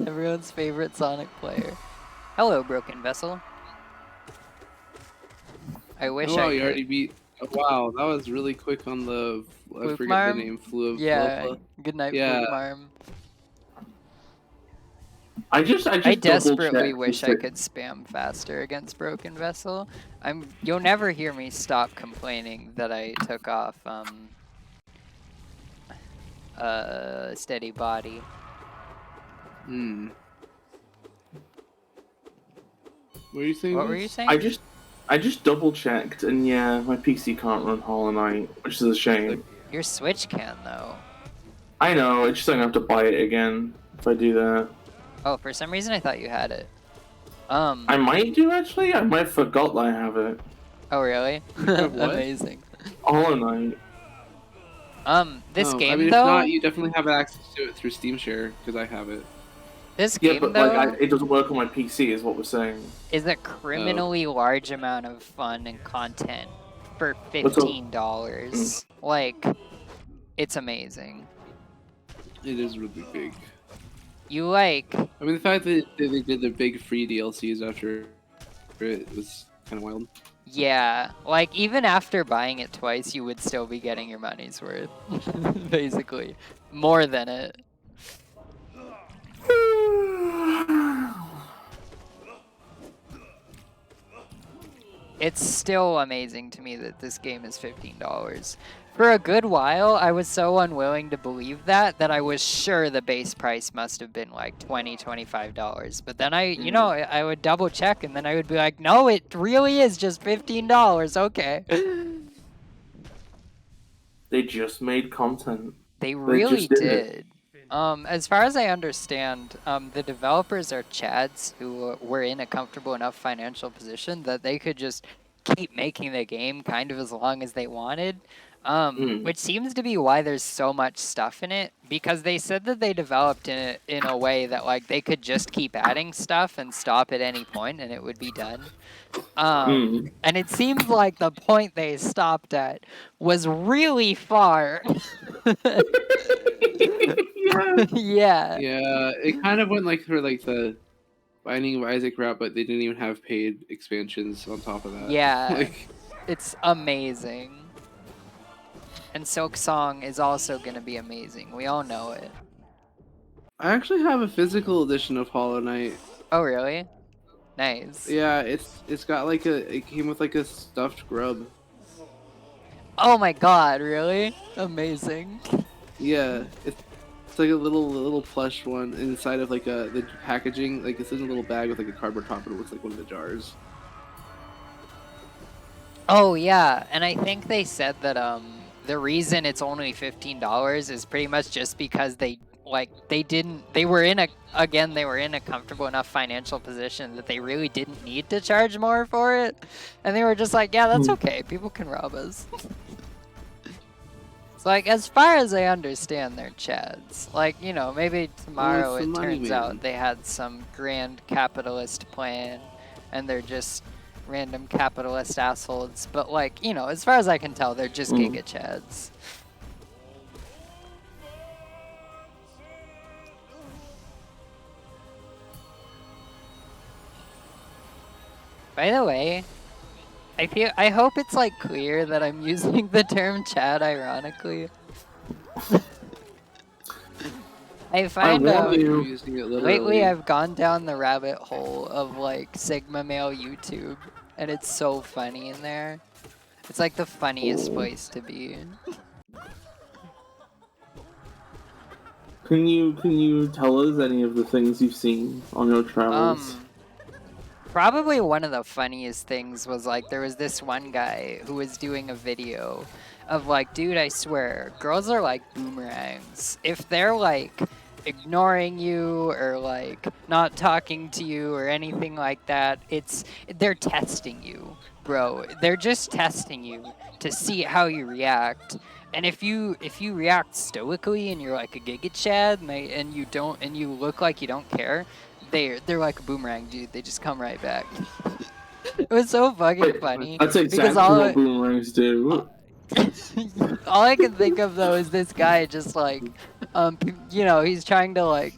Everyone's favorite Sonic player. Hello, Broken Vessel. I wish I could. You already beat. Oh, wow, that was really quick on the. I forget Marm? the name. Flu. Yeah. Good night, Fluke Marm. I desperately wish I could spam faster against Broken Vessel. You'll never hear me stop complaining that I took off Steady Body. Hmm. What are you saying? What were you saying? I just double checked, and yeah, my PC can't run Hollow Knight, which is a shame. Your Switch can though. I know, it's just I'm gonna have to buy it again if I do that. Oh, for some reason I thought you had it. I might do actually. I might have forgot that I have it. Oh really? Amazing. Hollow Knight. This game I mean, though. If not, you definitely have access to it through Steam Share because I have it. This game but though, like it doesn't work on my PC, is what we're saying. Is a criminally large amount of fun and content for $15. Like, it's amazing. It is really big. You like... I mean, the fact that they did the big free DLCs after it was kind of wild. Yeah, like, even after buying it twice, you would still be getting your money's worth. Basically. More than it. It's still amazing to me that this game is $15. For a good while, I was so unwilling to believe that I was sure the base price must have been like $20, $25. But then I would double check and then I would be like, no, it really is just $15. Okay. They just made content. They really did. As far as I understand, the developers are Chads who were in a comfortable enough financial position that they could just keep making the game kind of as long as they wanted. Which seems to be why there's so much stuff in it, because they said that they developed it in a way that like they could just keep adding stuff and stop at any point and it would be done. And it seems like the point they stopped at was really far. Yeah. Yeah, it kind of went like for like the Binding of Isaac route, but they didn't even have paid expansions on top of that. Yeah. It's amazing. And Silk Song is also going to be amazing. We all know it. I actually have a physical edition of Hollow Knight. Oh, really? Nice. Yeah, it's got like it came with like a stuffed grub. Oh my god, really? Amazing. Yeah, it's like a little plush one inside of like the packaging. Like it's in a little bag with like a cardboard top, and it looks like one of the jars. Oh yeah, and I think they said that the reason it's only $15 is pretty much just because they were in a comfortable enough financial position that they really didn't need to charge more for it, and they were just like, yeah, that's okay, people can rob us. It's like, as far as I understand, they're chads. Like, you know, maybe tomorrow it turns out they had some grand capitalist plan and they're just random capitalist assholes, but like, you know, as far as I can tell, they're just giga chads. By the way, I hope it's like clear that I'm using the term chad ironically. I find lately I've gone down the rabbit hole of like Sigma male YouTube, and it's so funny in there. It's like the funniest place to be. Can you tell us any of the things you've seen on your travels? Probably one of the funniest things was like there was this one guy who was doing a video of like, dude, I swear, girls are like boomerangs. If they're like ignoring you or like not talking to you or anything like that, they're testing you, bro. They're just testing you to see how you react. And if you react stoically and you're like a giga chad and you look like you don't care, they're like a boomerang, dude. They just come right back. It was so fucking funny. That's exactly what boomerangs do. All I can think of though is this guy just like, you know, he's trying to like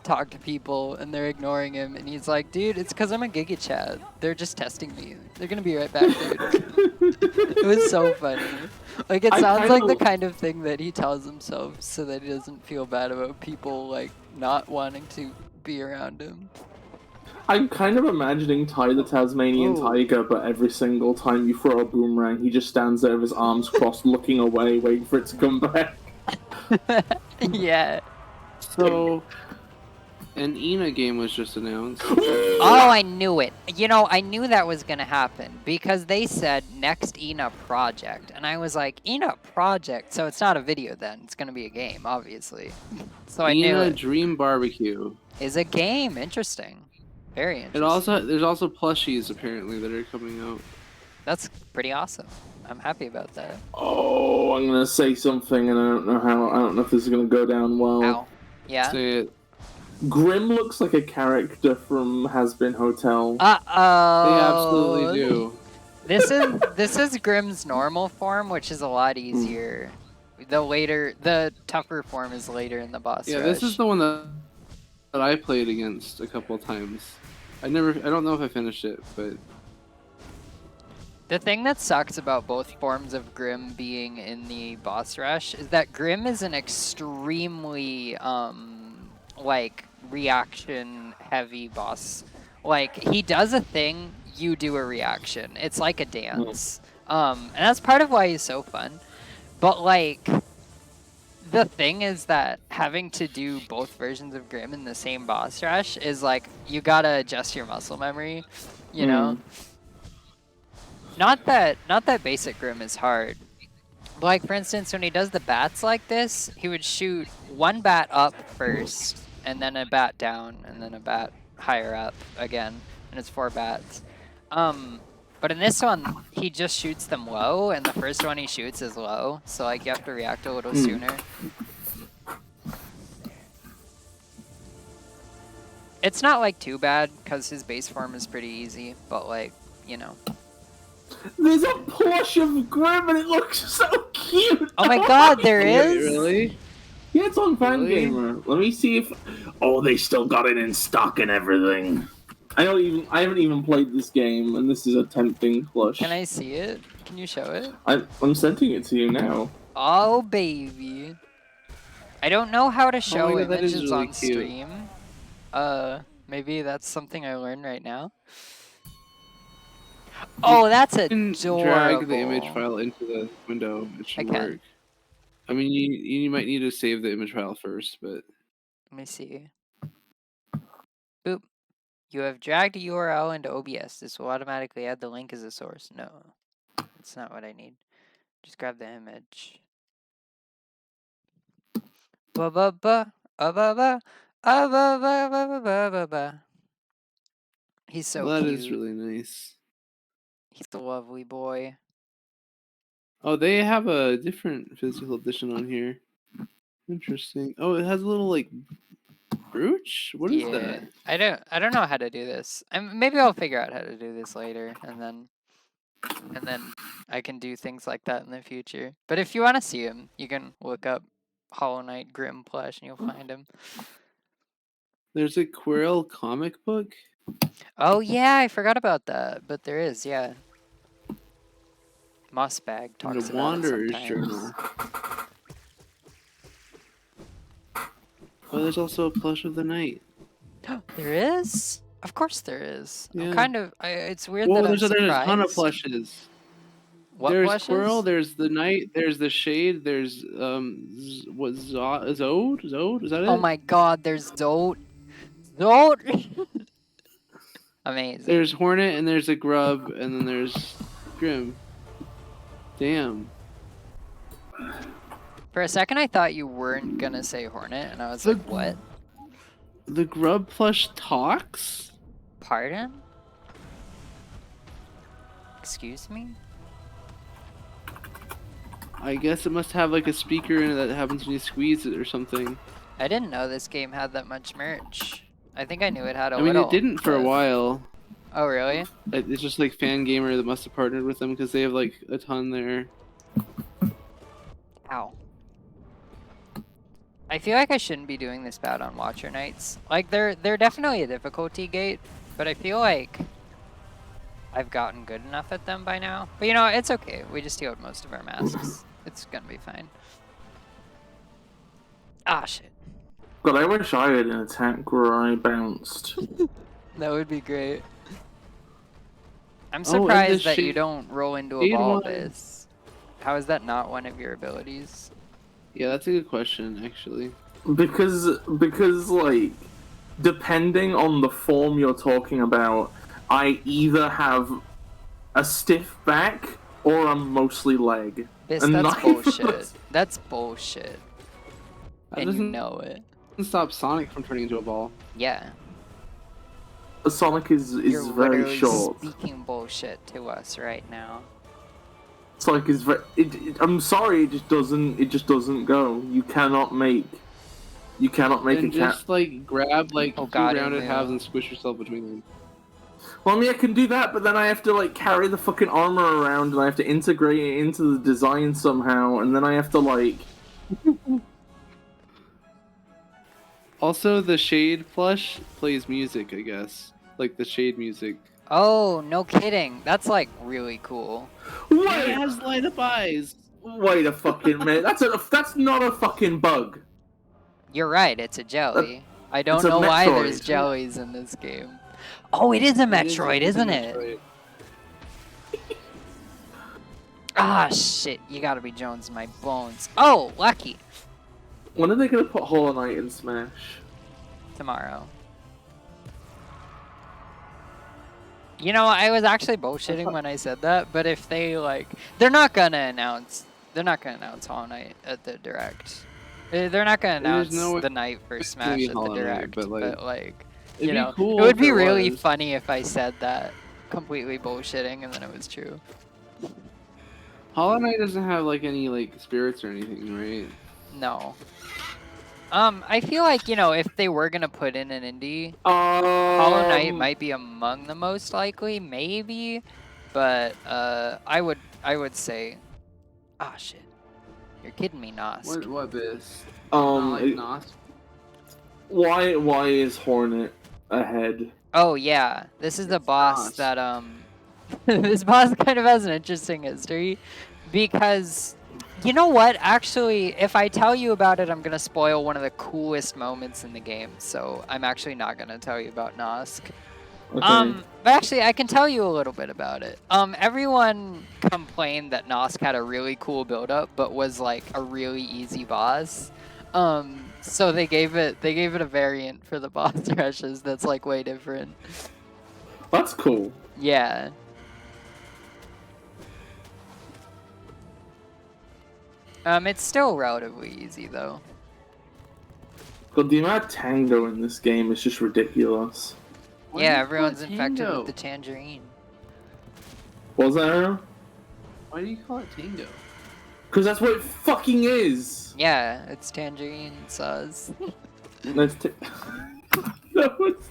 talk to people and they're ignoring him, and he's like, dude, it's because I'm a giga chad. They're just testing me. They're gonna be right back, dude. It was so funny. Like, it sounds like the kind of thing that he tells himself so that he doesn't feel bad about people like not wanting to be around him. I'm kind of imagining Ty the Tasmanian Tiger, but every single time you throw a boomerang, he just stands there with his arms crossed, looking away, waiting for it to come back. Yeah. So, an Ina game was just announced. Oh, I knew it. You know, I knew that was going to happen because they said next Ina project. And I was like, Ina project? So it's not a video then. It's going to be a game, obviously. So I knew Ina Dream Barbecue is a game. Interesting. Very interesting. There's also plushies apparently that are coming out. That's pretty awesome. I'm happy about that. Oh, I'm going to say something and I don't know if this is going to go down well. Ow. Yeah? Say it. Grim looks like a character from Has Been Hotel. Uh-oh. They absolutely do. This is Grim's normal form, which is a lot easier. The tougher form is later in the boss rush. This is the one that I played against a couple of times. I don't know if I finished it, but the thing that sucks about both forms of Grim being in the boss rush is that Grim is an extremely like reaction heavy boss. Like, he does a thing, you do a reaction. It's like a dance. And that's part of why he's so fun. But like, the thing is that having to do both versions of Grim in the same boss rush is like, you gotta adjust your muscle memory, you know? Not that basic Grim is hard. Like, for instance, when he does the bats like this, he would shoot one bat up first, and then a bat down, and then a bat higher up again, and it's 4 bats. But in this one, he just shoots them low, and the first one he shoots is low, so like you have to react a little sooner. It's not like too bad, because his base form is pretty easy, but like, you know. There's a plush of Grim and it looks so cute! Oh my god, there is? Really? Yeah, it's on Fangamer. Let me see if... Oh, they still got it in stock and everything. I haven't even played this game, and this is a tempting plush. Can I see it? Can you show it? I'm sending it to you now. Oh, baby. I don't know how to show God, images really on cute. stream. Maybe that's something I learned right now. Oh, that's adorable. Drag the image file into the window. It should work. I mean, you might need to save the image file first, but... Let me see. Boop. You have dragged a URL into OBS. This will automatically add the link as a source. No, that's not what I need. Just grab the image. He's so cute. That is is really nice. He's a lovely boy. Oh, they have a different physical edition on here. Interesting. Oh, it has a little like brooch. What is that? I don't know how to do this. Maybe I'll figure out how to do this later, and then I can do things like that in the future. But if you want to see him, you can look up Hollow Knight Grim Plush, and you'll find him. There's a Quirrell comic book. Oh yeah, I forgot about that. But there is, yeah. Mossbag talks about Wanderer's it Journal. Oh, there's also a plush of the night. There is? Of course there is. Yeah. I'm kind of. It's weird Whoa, that there's I'm surprised. a ton of plushes. What there's plushes? Quirrell, there's the night, there's the shade, there's what Zode? Is that it? Oh my God, there's Zode. Zode. Amazing. There's Hornet and there's a Grub and then there's Grim. Damn. For a second, I thought you weren't gonna say Hornet, and I was like, "What?" The Grub plush talks? Pardon? Excuse me? I guess it must have like a speaker in it that happens when you squeeze it or something. I didn't know this game had that much merch. I think I knew it had a I mean, little. it didn't for a while. Oh, really? It's just like Fangamer that must have partnered with them because they have like a ton there. Ow. I feel like I shouldn't be doing this bad on Watcher Nights. Like, they're definitely a difficulty gate, but I feel like I've gotten good enough at them by now. But you know, it's okay. We just healed most of our masks. It's gonna be fine. Ah, shit. God, I wish I had an attack where I bounced. That would be great. I'm surprised that you don't roll into a ball this. How is that not one of your abilities? Yeah, that's a good question, actually. Because like, depending on the form you're talking about, I either have a stiff back or I'm mostly leg. That's bullshit. That's bullshit. And you know it. Doesn't stop Sonic from turning into a ball. Yeah. Sonic is You're very short. Speaking bullshit to us right now. Sonic is very. I'm sorry, it just doesn't go. You cannot make a cat. Just like grab like two rounded halves and squish yourself between them. Well, I mean, I can do that, but then I have to like carry the fucking armor around, and I have to integrate it into the design somehow, and then I have to like. Also, the Shade plush plays music, I guess, like the Shade music. Oh, no kidding. That's like really cool. Wait, it has light up eyes. Wait a fucking minute. That's not a fucking bug. You're right. It's a jelly. I don't know why there's jellies in this game. Oh, it is a Metroid, isn't it? Ah, shit. You gotta be Jones in my bones. Oh, lucky. When are they gonna put Hollow Knight in Smash? Tomorrow. You know, I was actually bullshitting when I said that, but if they like, they're not gonna announce Hollow Knight at the Direct. They're not gonna announce the night for Smash at the Direct, but like you know, cool it would be really funny if I said that completely bullshitting and then it was true. Hollow Knight doesn't have like any like spirits or anything, right? No. I feel like, you know, if they were gonna put in an indie, Hollow Knight might be among the most likely, maybe, but I would say, ah, shit, you're kidding me, Nos. What this? Like Nos? Why is Hornet ahead? Oh yeah, this is the boss that this boss kind of has an interesting history, because You know what? Actually, if I tell you about it, I'm gonna spoil one of the coolest moments in the game. So I'm actually not gonna tell you about Nosk. Okay. But actually, I can tell you a little bit about it. Everyone complained that Nosk had a really cool build-up, but was like a really easy boss. So they gave it a variant for the boss rushes that's like way different. That's cool. Yeah. It's still relatively easy though. God, the amount of tango in this game is just ridiculous. Why Yeah, do you call everyone's it infected Tango? with the tangerine. Was that Aaron? Why do you call it Tango? Because that's what it fucking is. Yeah, it's tangerine sauce. That's that was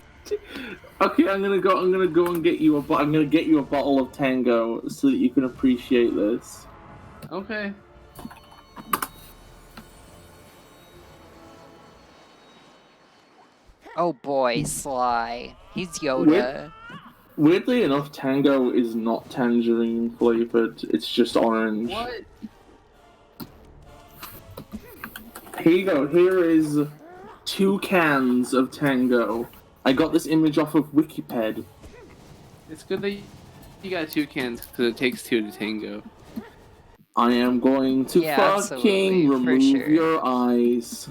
okay. I'm gonna go and get you I'm gonna get you a bottle of tango so that you can appreciate this. Okay. Oh boy, Sly. He's Yoda. Weirdly enough, tango is not tangerine flavored. It's just orange. What? Here you go. Here is 2 cans of tango. I got this image off of Wikiped. It's good that you got 2 cans because it takes 2 to tango. I am going to fucking remove your eyes.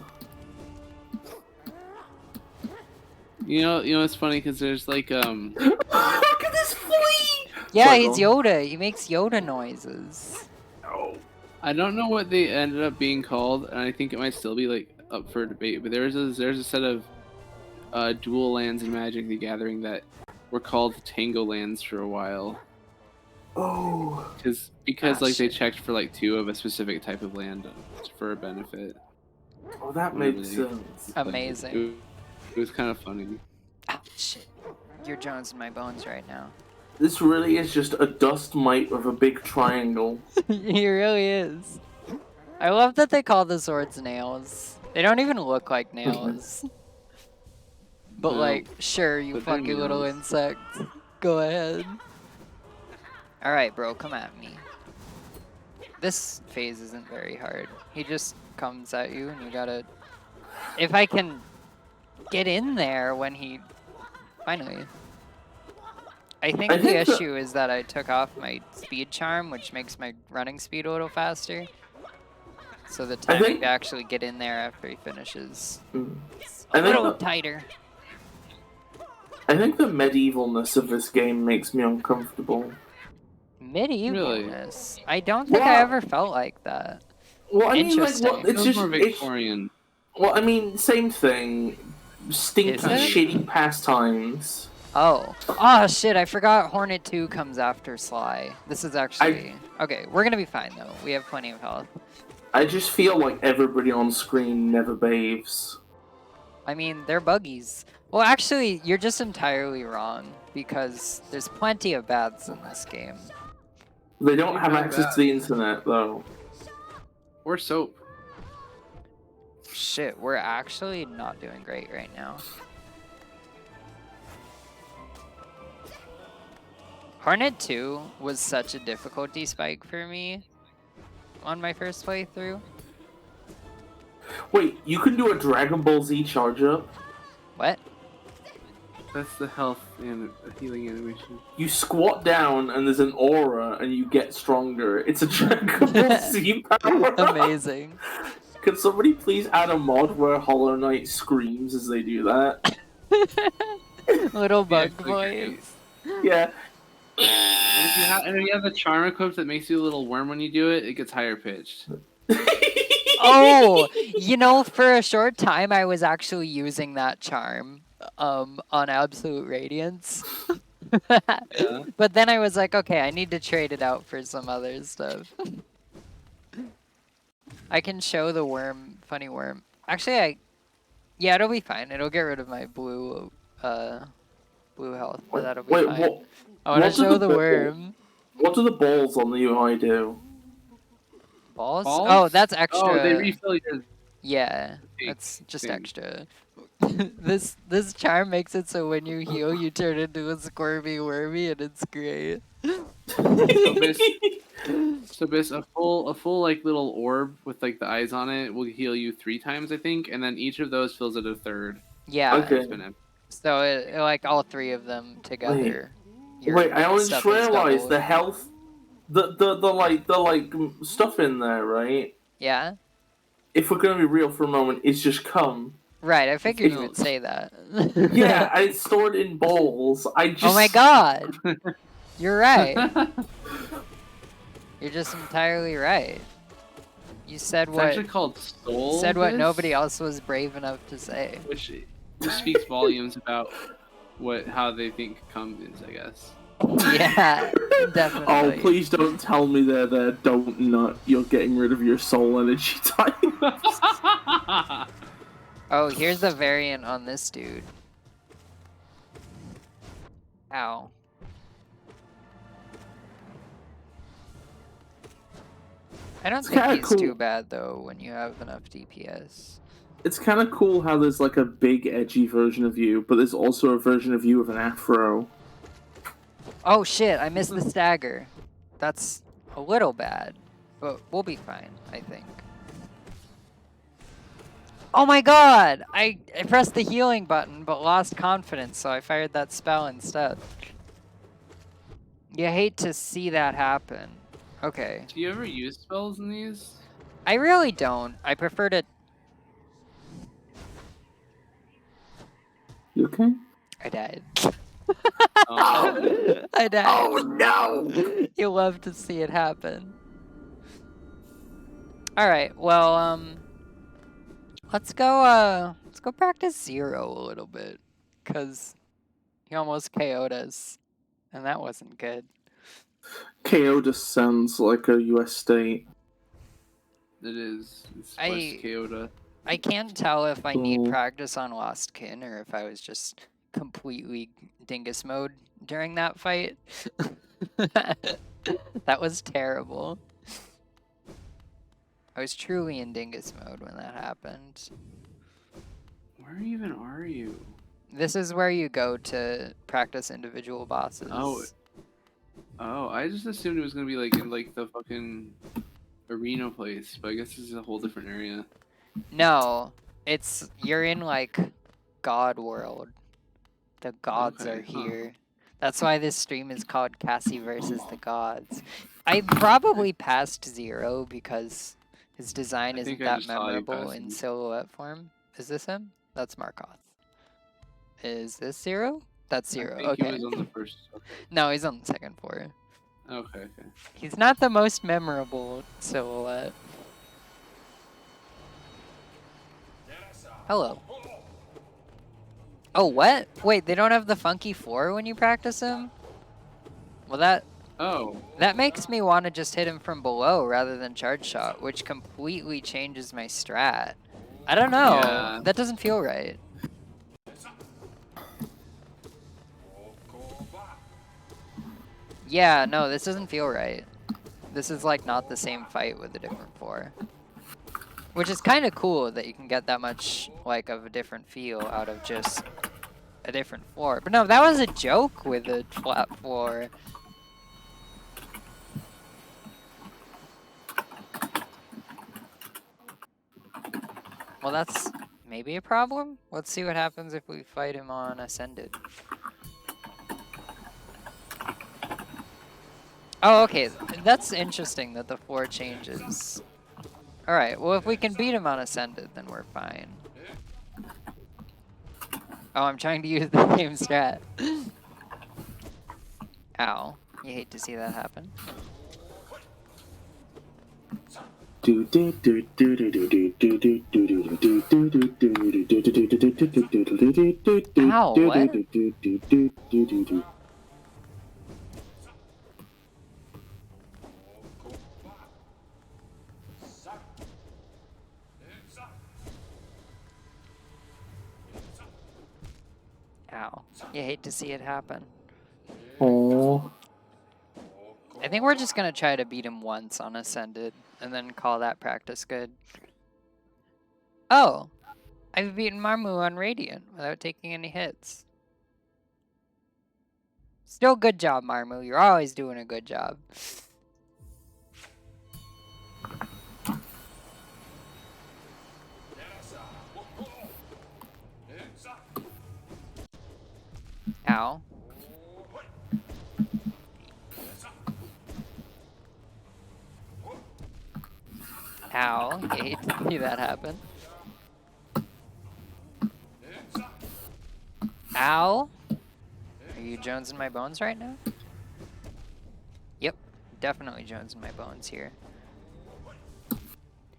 You know it's funny because there's like Look at this flea! Yeah, Sorry, he's Yoda. He makes Yoda noises. Oh. I don't know what they ended up being called, and I think it might still be like up for debate. But there's a set of dual lands in Magic the Gathering that were called Tango lands for a while. Oh. Because like they checked for like 2 of a specific type of land for a benefit. Oh, that makes sense. Amazing. It was kind of funny. Oh, shit. You're Jones in my bones right now. This really is just a dust mite with a big triangle. He really is. I love that they call the swords nails. They don't even look like nails. But Well, like, sure, you but they're fucking little nails. insect. Go ahead. Alright, bro, come at me. This phase isn't very hard. He just comes at you and you gotta... If I can get in there when he... Finally. I think the issue is that I took off my speed charm, which makes my running speed a little faster. So the timing to actually get in there after he finishes is a little tighter. I think the medievalness of this game makes me uncomfortable. Medievalness? Really? I don't think I ever felt like that. Well, I mean, Interesting. like, it's It was just more Victorian. well, I mean, same thing. Stinky, shitty pastimes. Oh. Oh, shit, I forgot Hornet 2 comes after Sly. This is actually... Okay, we're gonna be fine, though. We have plenty of health. I just feel like everybody on screen never bathes. I mean, they're buggies. Well, actually, you're just entirely wrong, because there's plenty of baths in this game. They don't have access to the internet, though. Or soap. Shit, we're actually not doing great right now. Hornet 2 was such a difficulty spike for me on my first playthrough. Wait, you can do a Dragon Ball Z charge up? What? That's the health and healing animation. You squat down and there's an aura and you get stronger. It's a Dragon Ball Z power. Amazing. Can somebody please add a mod where Hollow Knight screams as they do that? Little bug voice. Yeah. And if you have the charm equipped that makes you a little worm when you do it, it gets higher pitched. Oh, you know, for a short time I was actually using that charm on Absolute Radiance. Yeah. But then I was like, okay, I need to trade it out for some other stuff. I can show the worm, funny worm. Actually, yeah, it'll be fine. It'll get rid of my blue health, but that'll be fine. I want to show the worm. What do the balls on the UI do? Balls? Oh, that's extra. Oh, they refill your... Yeah, that's just extra. This charm makes it so when you heal, you turn into a squirmy wormy, and it's great. So Bis, a full like little orb with like the eyes on it will heal you 3 times, I think, and then each of those fills it a third. Yeah. Okay. It's been empty. So like all 3 of them together. Wait, I only just realized the health, the stuff in there, right? Yeah. If we're gonna be real for a moment, it's just cum. Right, I figured you would say that. Yeah, it's stored in bowls. Oh my god! You're right. You're just entirely right. You said it's what? Actually called soul. Said what nobody else was brave enough to say. Which speaks volumes about how they think cum is, I guess. Yeah, definitely. Oh, please don't tell me they're don't nut. You're getting rid of your soul energy types. Oh, here's the variant on this dude. Ow. I don't think he's too bad though when you have enough DPS. It's kind of cool how there's like a big edgy version of you, but there's also a version of you with an afro. Oh shit, I missed the stagger. That's a little bad, but we'll be fine, I think. Oh my god! I pressed the healing button, but lost confidence, so I fired that spell instead. You hate to see that happen. Okay. Do you ever use spells in these? I really don't. I prefer to... You okay? I died. Oh. I died. Oh no! You love to see it happen. Alright, well, let's go practice Zero a little bit. Cause he almost KO'd us. And that wasn't good. KO just sounds like a US state. It is. It's West Kyoto. I can't tell if I need practice on Lost Kin or if I was just completely dingus mode during that fight. That was terrible. I was truly in dingus mode when that happened. Where even are you? This is where you go to practice individual bosses. Oh, I just assumed it was gonna be like in like the fucking arena place, but I guess this is a whole different area. No, you're in like God world. The gods are here. That's why this stream is called Cassie versus the Gods. I probably passed Zero because his design isn't that memorable in silhouette form. Is this him? That's Markoth. Is this Zero? That's Zero. I think okay. He was on the first. Okay. No, he's on the second floor. Okay. He's not the most memorable silhouette. Hello. Oh, what? Wait, they don't have the funky 4 when you practice him? Well, that makes me want to just hit him from below rather than charge shot, which completely changes my strat. I don't know. Yeah. That doesn't feel right. Yeah, no, this doesn't feel right. This is like not the same fight with a different 4. Which is kind of cool that you can get that much like of a different feel out of just a different floor. But no, that was a joke with a flat floor. Well, that's maybe a problem. Let's see what happens if we fight him on Ascended. Oh, okay. That's interesting that the floor changes. Alright, well if we can beat him on Ascended, then we're fine. Oh, I'm trying to use the same strat. Ow. You hate to see that happen. Ow, what? Ow. You hate to see it happen. Oh. I think we're just gonna try to beat him once on Ascended, and then call that practice good. Oh! I've beaten Marmu on Radiant without taking any hits. Still good job, Marmu. You're always doing a good job. Ow. Ow. I hate to see that happen. Ow. Are you jonesing my bones right now? Yep. Definitely jonesing my bones here.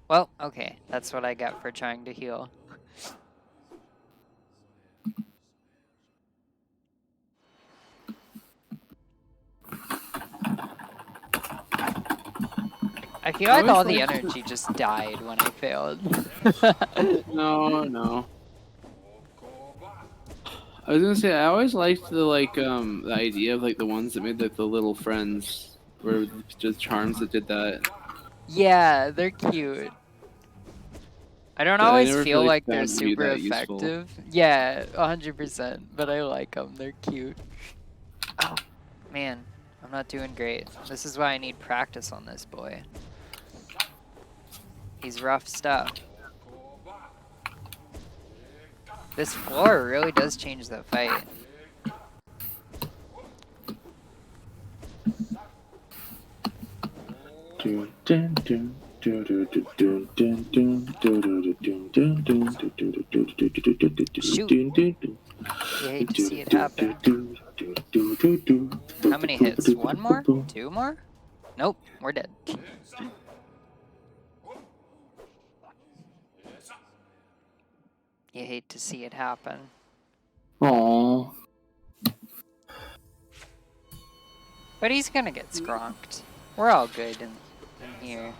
Well, okay. That's what I got for trying to heal. I feel like all the energy just died when I failed. No. I was gonna say I always liked the the idea of like the ones that made like the little friends, were just charms that did that. Yeah, they're cute. I don't But I always never feel like they're found them to be super that useful. effective. Yeah, 100%. But I like them. They're cute. Oh, man. I'm not doing great. This is why I need practice on this boy. He's rough stuff. This floor really does change the fight. Shoot. You hate to see it happen. How many hits? One more? Two more? Nope, we're dead. You hate to see it happen. Aww. But he's gonna get skronked. We're all good in here.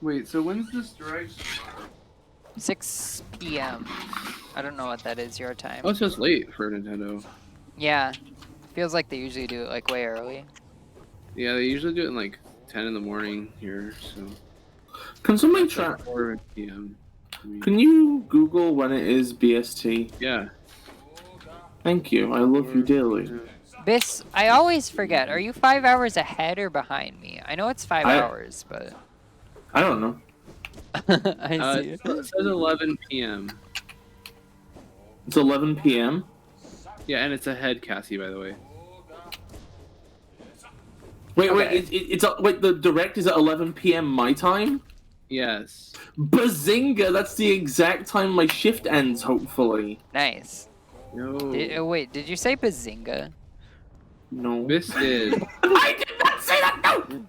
Wait, so when's this direct? 6 p.m. I don't know what that is your time. Oh, it's just late for Nintendo. Yeah. Feels like they usually do it like way early. Yeah, they usually do it in like 10 in the morning here, so. Can somebody try? Like 4 p.m. Can you Google when it is BST? Yeah. Thank you. I love you dearly. Yeah. Biss, I always forget. Are you 5 hours ahead or behind me? I know it's 5 hours, but... I don't know. I see. It says 11 p.m. It's 11 p.m. Yeah, and it's ahead, Cassie, by the way. Wait, Okay. wait, the direct is at 11 p.m. my time? Yes. Bazinga! That's the exact time my shift ends, hopefully. Nice. No. Wait, did you say Bazinga? No. This did. I did not say that, no!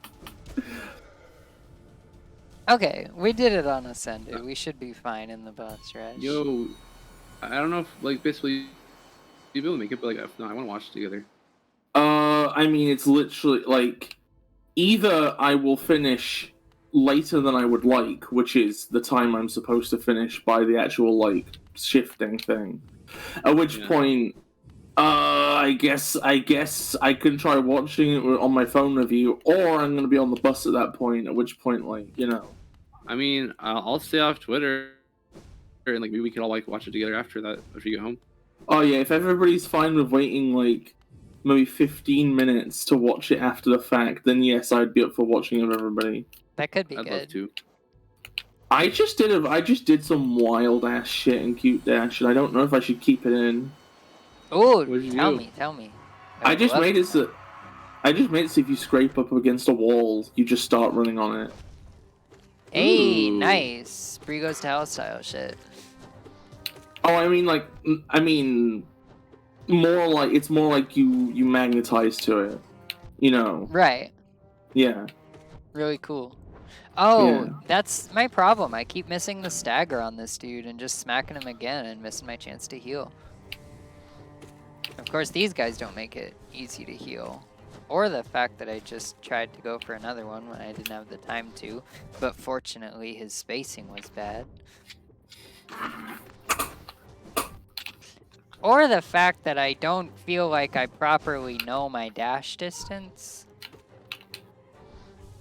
Okay, we did it on Ascended. We should be fine in the boss rush. Yo, I don't know if, like, basically, you'll be able to make it, but, like, no, I want to watch it together. I mean, it's literally, like, either I will finish later than I would like, which is the time I'm supposed to finish by the actual, like, shifting thing. At which point, I guess I can try watching it on my phone review, or I'm going to be on the bus at that point, at which point, like, you know. I mean, I'll stay off Twitter, and, like, maybe we could all, like, watch it together after that, if you get home. Oh, yeah, if everybody's fine with waiting, like, maybe 15 minutes to watch it after the fact, then yes, I'd be up for watching it with everybody. That could be I'd good. love to. I just did some wild ass shit in Cute Dash, and I don't know if I should keep it in. Oh, What'd you tell do? me, tell me. I just made it so if you scrape up against a wall, you just start running on it. Hey, Ooh. nice. Spree goes to hell style shit. Oh, I mean, more like it's more like you magnetize to it, you know? Right. Yeah. Really cool. Oh, Yeah. that's my problem. I keep missing the stagger on this dude and just smacking him again and missing my chance to heal. Of course, these guys don't make it easy to heal. Or the fact that I just tried to go for another one when I didn't have the time to. But fortunately, his spacing was bad. Or the fact that I don't feel like I properly know my dash distance.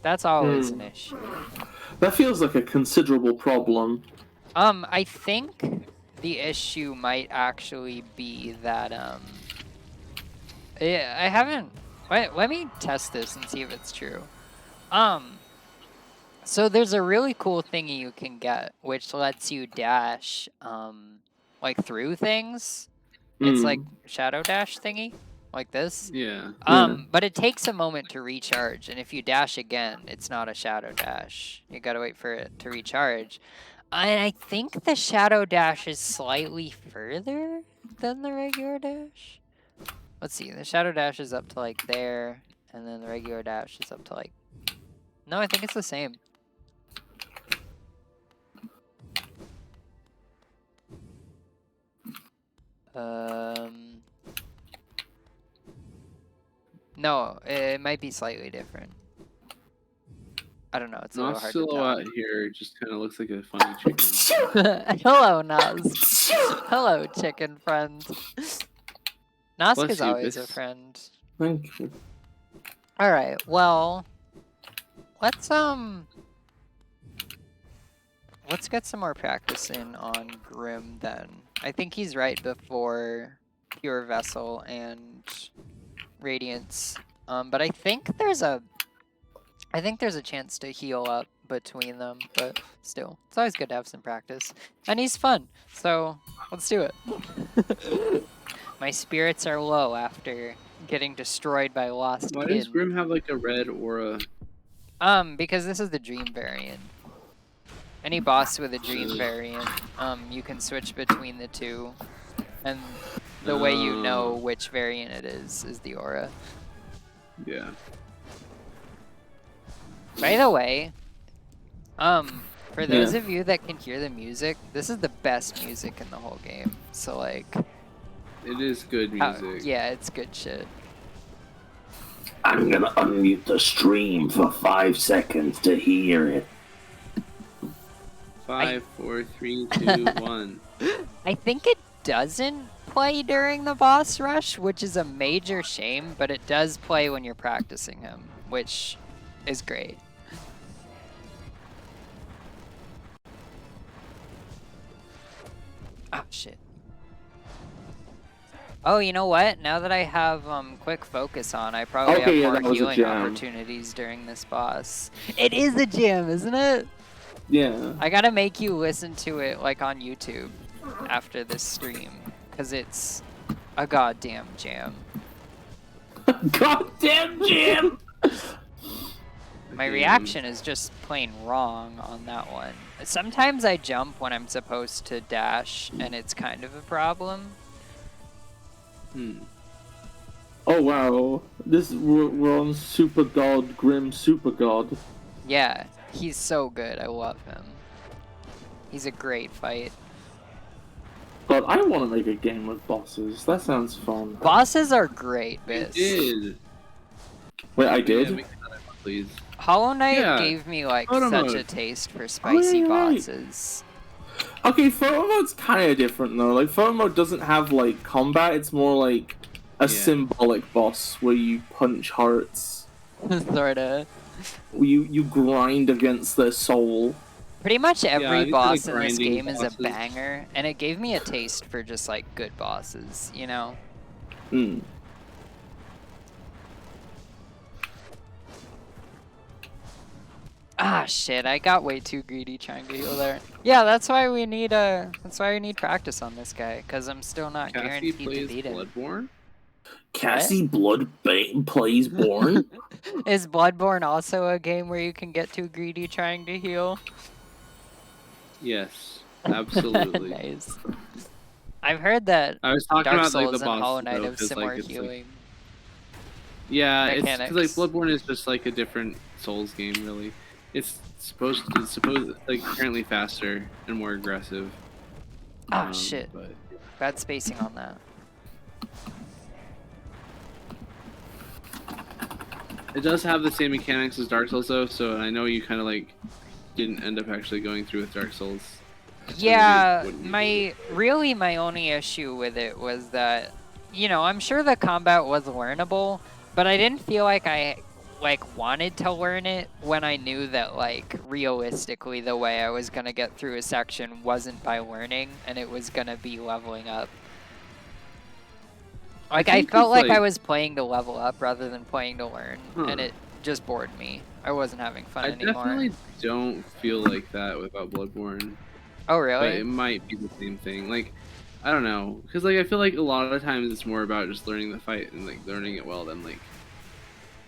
That's always an issue. That feels like a considerable problem. I think the issue might actually be that, I haven't... Wait, let me test this and see if it's true. So there's a really cool thingy you can get, which lets you dash, like through things. It's like shadow dash thingy, like this. Yeah. But it takes a moment to recharge, and if you dash again, it's not a shadow dash. You gotta wait for it to recharge. And I think the shadow dash is slightly further than the regular dash. Let's see, the shadow dash is up to like there, and then the regular dash is up to like... No, I think it's the same. No, it might be slightly different. I don't know, it's a little hard to tell. out here just kind of looks like a funny chicken. Hello, Nas. Hello, chicken friend. Nazca's always a friend. Thank you. Alright, well... Let's get some more practice in on Grim then. I think he's right before Pure Vessel and Radiance. But I think there's a chance to heal up between them, but still, it's always good to have some practice. And he's fun, so let's do it. My spirits are low after getting destroyed by Lost Why Kid. does Grim have like a red aura? Because this is the dream variant. Any boss with a dream variant, you can switch between the two. And the way you know which variant it is the aura. Yeah. By the way, for those of you that can hear the music, this is the best music in the whole game. So like... It is good music. Yeah, it's good shit. I'm gonna unmute the stream for 5 seconds to hear it. 5, 4, 3, 2, 1. I think it doesn't play during the boss rush, which is a major shame, but it does play when you're practicing him, which is great. Oh, shit. Oh, you know what? Now that I have quick focus on, I probably have more healing opportunities during this boss. It is a jam, isn't it? Yeah. I gotta make you listen to it like on YouTube after this stream, because it's a goddamn jam. Goddamn jam! My reaction is just plain wrong on that one. Sometimes I jump when I'm supposed to dash, and it's kind of a problem. Oh wow, we're on Super God, Grim Super God. Yeah, he's so good. I love him. He's a great fight. But I want to make a game with bosses. That sounds fun. Bosses are great, Biz. Did. Wait, I did? Yeah, make another one, please. Hollow Knight gave me like such a taste for spicy bosses. Okay, photo mode's kind of different though. Like photo mode doesn't have like combat. It's more like a symbolic boss where you punch hearts. Sorta. You grind against their soul. Pretty much every boss in this game is a banger, and it gave me a taste for just like good bosses, you know? Ah, shit, I got way too greedy trying to heal there. Yeah, that's why we need practice on this guy, because I'm still not guaranteed to beat him. Bloodborne? Cassie plays Born? Is Bloodborne also a game where you can get too greedy trying to heal? Yes, absolutely. Nice. I've heard that I was talking Dark about Souls like the and Hollow boss Knight have similar healing. Yeah, mechanics. it's because like Bloodborne is just like a different Souls game, really. It's supposed like apparently faster and more aggressive. Ah, shit. But... Bad spacing on that. It does have the same mechanics as Dark Souls though, so I know you kind of like didn't end up actually going through with Dark Souls. Yeah, my only issue with it was that, you know, I'm sure the combat was learnable, but I didn't feel like I wanted to learn it when I knew that like realistically the way I was gonna get through a section wasn't by learning, and it was gonna be leveling up. Like I felt like I was playing to level up rather than playing to learn, and just bored me. I wasn't having fun anymore. I definitely don't feel like that without Bloodborne. Oh, really? But it might be the same thing. Like, I don't know, because like I feel like a lot of the times it's more about just learning the fight and like learning it well than like,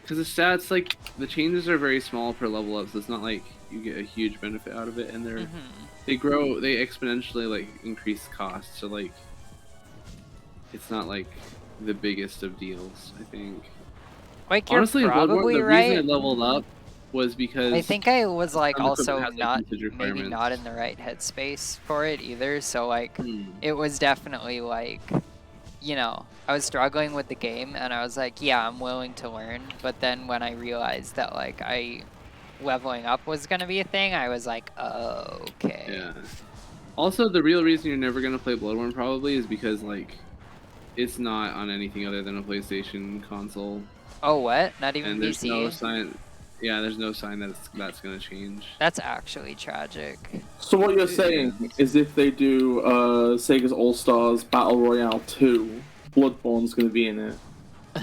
because the stats, like the changes are very small per level up, so it's not like you get a huge benefit out of it, and they exponentially like increase cost, so like it's not like the biggest of deals, I think. Like, you're honestly, probably Bloodborne, the right. reason I leveled up was because I think I was like also has, like, not usage maybe not in the right headspace for it either. So like it was definitely like, you know, I was struggling with the game and I was like, yeah, I'm willing to learn. But then when I realized that like leveling up was gonna be a thing, I was like, oh, okay. Yeah. Also, the real reason you're never gonna play Bloodborne probably is because like it's not on anything other than a PlayStation console. Oh, what? Not even and there's PC? no sign. Yeah, there's no sign that that's gonna change. That's actually tragic. So what you're saying is if they do Sega's All Stars Battle Royale 2, Bloodborne's gonna be in it.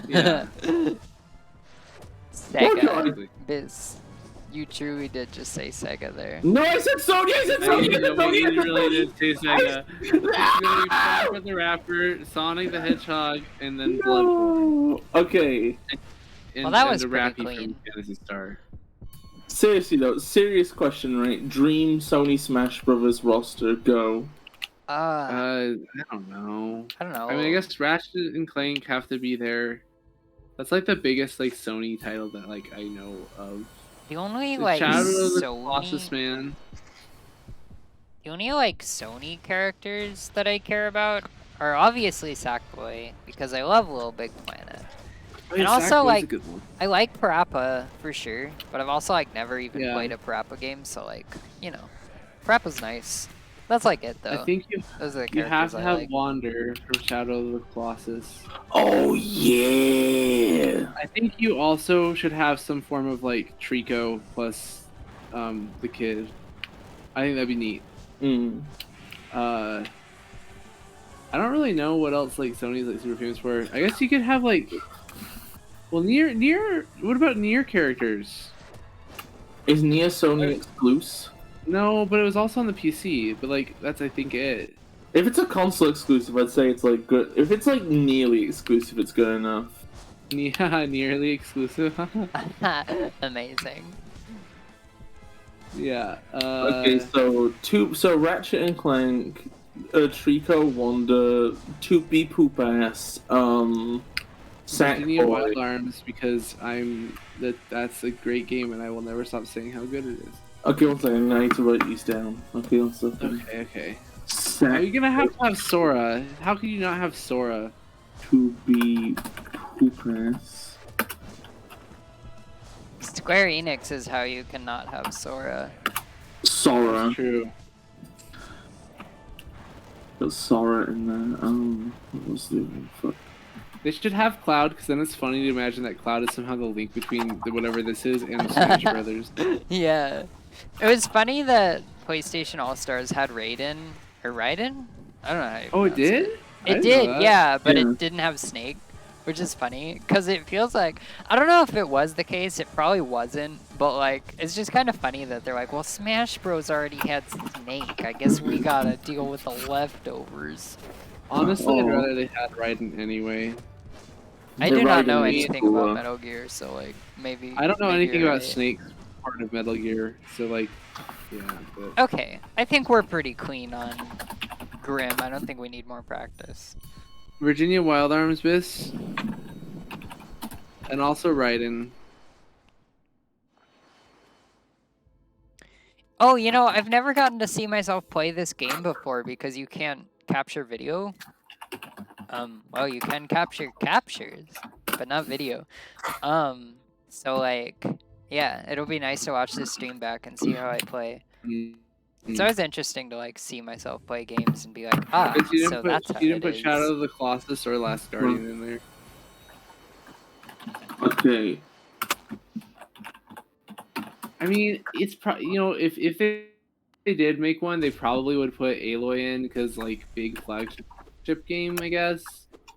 Yeah. Sega. Biz. You truly did just say Sega there. No, I said Sony! I said Sony! You really did say Sega. It's gonna be Frapper the Rapper, Sonic the Hedgehog, and then Bloodborne. Okay. Well, that was the pretty Rappy clean. from Phantasy Star. Seriously though, serious question, right? Dream Sony Smash Brothers roster, go. I don't know. I don't know. I mean, I guess Ratchet and Clank have to be there. That's like the biggest like Sony title that like I know of. The only The like Shadow of the Sony... Colossus, man. The only like Sony characters that I care about are obviously Sackboy because I love Little Big Planet. And also, like, I like Parappa for sure, but I've also like never even played a Parappa game, so like, you know, Parappa's nice. That's like it though. I think those are the you have characters to I have like. Wander from Shadow of the Colossus. Oh yeah! I think you also should have some form of like Trico plus the kid. I think that'd be neat. I don't really know what else like Sony's like super famous for. I guess you could have like, well, Nier. What about Nier characters? Is Nier Sony exclusive? No, but it was also on the PC. But like that's I think it. If it's a console exclusive, I'd say it's like good. If it's like nearly exclusive, it's good enough. Yeah, nearly exclusive. Amazing. Yeah. Okay, so Ratchet and Clank, Trico, Wanda, Toopy Poop Ass, Virginia Sackboy. Wild Arms, because that's a great game and I will never stop saying how good it is. Okay, one second. I need to write these down. Okay, one second. Okay. How are you gonna have to have Sora? How can you not have Sora? Toopy Poop Ass. Square Enix is how you cannot have Sora. Sora. That's true. Got Sora in there. What was the fuck? They should have Cloud, because then it's funny to imagine that Cloud is somehow the link between whatever this is and Smash Brothers. Yeah. It was funny that PlayStation All-Stars had Raiden. Or Raiden? I don't know how you Oh, it pronounce did? It did, yeah, but it didn't have Snake, which is funny, because it feels like... I don't know if it was the case, it probably wasn't, but, like, it's just kind of funny that they're like, well, Smash Bros. Already had Snake, I guess we gotta deal with the leftovers. Honestly, I'd rather they had Raiden anyway. I do not know anything about Metal Gear, so, like, maybe... I don't know maybe anything you're about right. Snake's part of Metal Gear, so, like, yeah. But... Okay, I think we're pretty clean on Grim. I don't think we need more practice. Virginia Wild Arms, Biss. And also Raiden. Oh, you know, I've never gotten to see myself play this game before because you can't capture video. Well, you can capture captures, but not video. So like, yeah, it'll be nice to watch this stream back and see how I play. It's always interesting to like see myself play games and be like, ah, so that's how you it didn't put is. Shadow of the Colossus or Last Guardian in there. Okay. I mean, it's you know, if they did make one, they probably would put Aloy in because like big flagship game, I guess.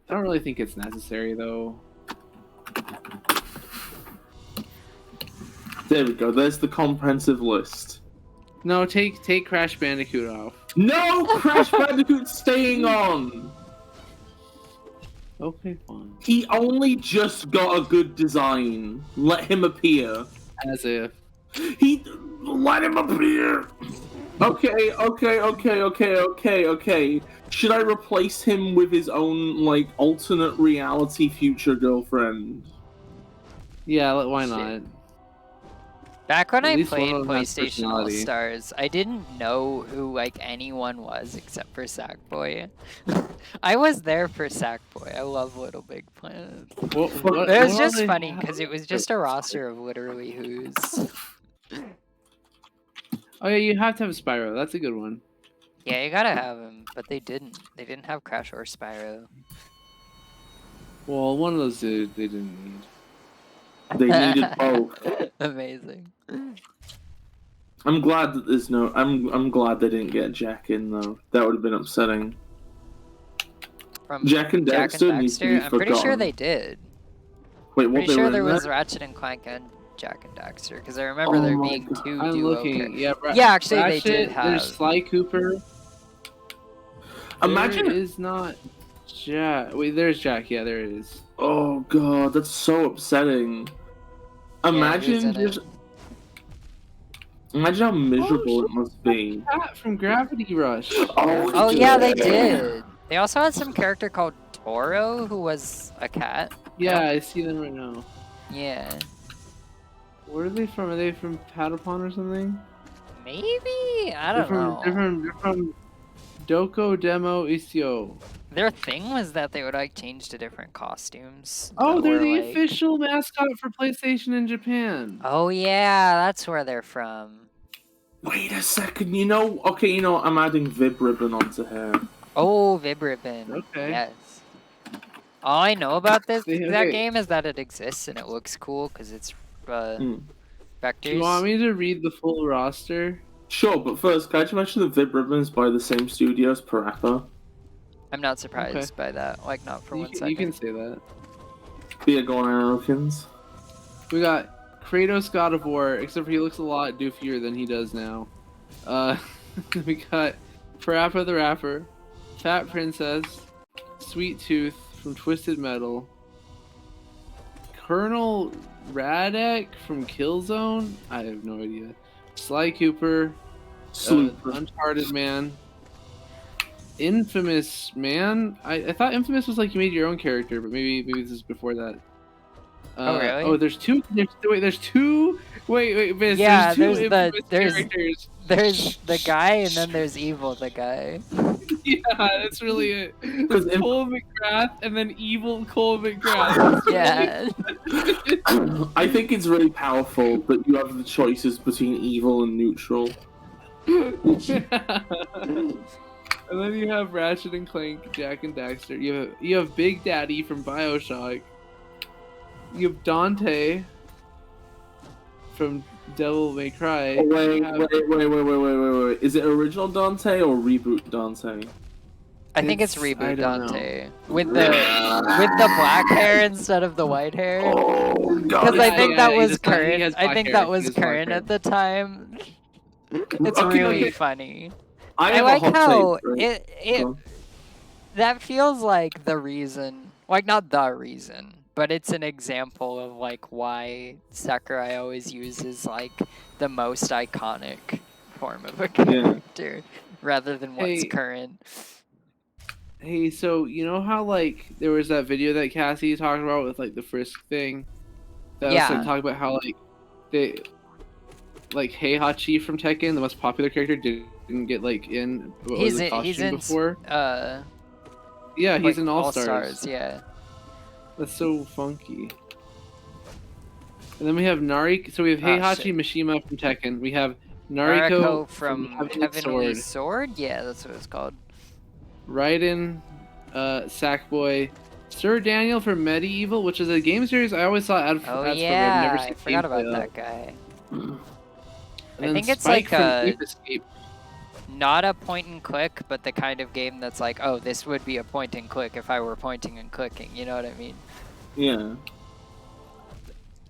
I don't really think it's necessary though. There we go. There's the comprehensive list. No, take Crash Bandicoot off. No, Crash Bandicoot's staying on. Okay, fine. He only just got a good design. Let him appear. As if. Let him appear. Okay. Should I replace him with his own, like, alternate reality future girlfriend? Yeah, why not? Back when At I least one played of them has PlayStation All personality. Stars, I didn't know who like anyone was except for Sackboy. I was there for Sackboy. I love Little Big Planet. It was just funny because it was just a roster of literally who's. Oh yeah, you have to have Spyro. That's a good one. Yeah, you gotta have him, but they didn't. They didn't have Crash or Spyro. Well, one of those they didn't need. They needed both. Amazing. I'm glad that there's no. I'm glad they didn't get Jack in though. That would have been upsetting. From Jack and Daxter needs to be I'm pretty sure forgotten. they did. Wait, what? Pretty They sure were there in was there? Ratchet and Clank and Jack and Daxter because I remember there my being God. two I'm duo looking. Yeah, actually Ratchet, they did have. There's Sly Cooper. Imagine There is not Jack. Wait, there's Jack. Yeah, there it is. Oh god, that's so upsetting. Imagine just. Imagine how miserable it must be. Pat from Gravity Rush. Oh yeah, they did. They also had some character called Toro who was a cat. Yeah, I see them right now. Yeah. Where are they from? Are they from Patapon or something? Maybe? I don't know. They're from Doko Demo Isio. Their thing was that they would like change to different costumes. Oh, that they're were, the like... official mascot for PlayStation in Japan. Oh yeah, that's where they're from. Wait a second, I'm adding Vib Ribbon onto here. Oh, Vib Ribbon. Okay. Yes. All I know about that Okay. game is that it exists and it looks cool because it's vectors. Do you want me to read the full roster? Sure, but first, can I just mention that Vib Ribbon is by the same studio as Parappa? I'm not surprised by that. Like, not for 1 second. You can say that. Be a going Americans. We got Kratos God of War, except for he looks a lot doofier than he does now. We got Parappa the Rapper, Fat Princess, Sweet Tooth from Twisted Metal, Colonel Radek from Killzone. I have no idea. Sly Cooper, Uncharted Man, Infamous Man. I thought Infamous was like you made your own character, but maybe this is before that. Oh really? Oh, there's two. There's two. Wait, Vince, yeah, there's two characters. There's the guy and then there's Evil the guy. Yeah, that's really it. There's Cole McGrath and then Evil Cole McGrath. Yeah. I think it's really powerful that you have the choices between evil and neutral. And then you have Ratchet and Clank, Jack and Daxter. You have Big Daddy from BioShock. You have Dante from Devil May Cry. Oh, wait. Is it original Dante or reboot Dante? I think it's reboot Dante know. with the black hair instead of the white hair. Oh god! Because I think that was current. I think that was current at the time. It's really funny. I like how take, it that feels like the reason, like not the reason, but it's an example of like why Sakurai always uses like the most iconic form of a character rather than what's current. Hey, so you know how like there was that video that Cassie talked about with like the Frisk thing? That was like talking about how like they like Heihachi from Tekken, the most popular character, didn't get like in He's in before. Yeah, he's like in All Stars. Yeah. That's so funky. And then we have Nariko. So we have Heihachi Mishima from Tekken. We have Nariko from Heavenly Sword. Yeah, that's what it's called. Raiden, Sackboy, Sir Daniel from Medieval, which is a game series I always saw out of. Oh yeah, I forgot about that guy. I think it's Spike like not a point and click, but the kind of game that's like, oh, this would be a point and click if I were pointing and clicking. You know what I mean? Yeah.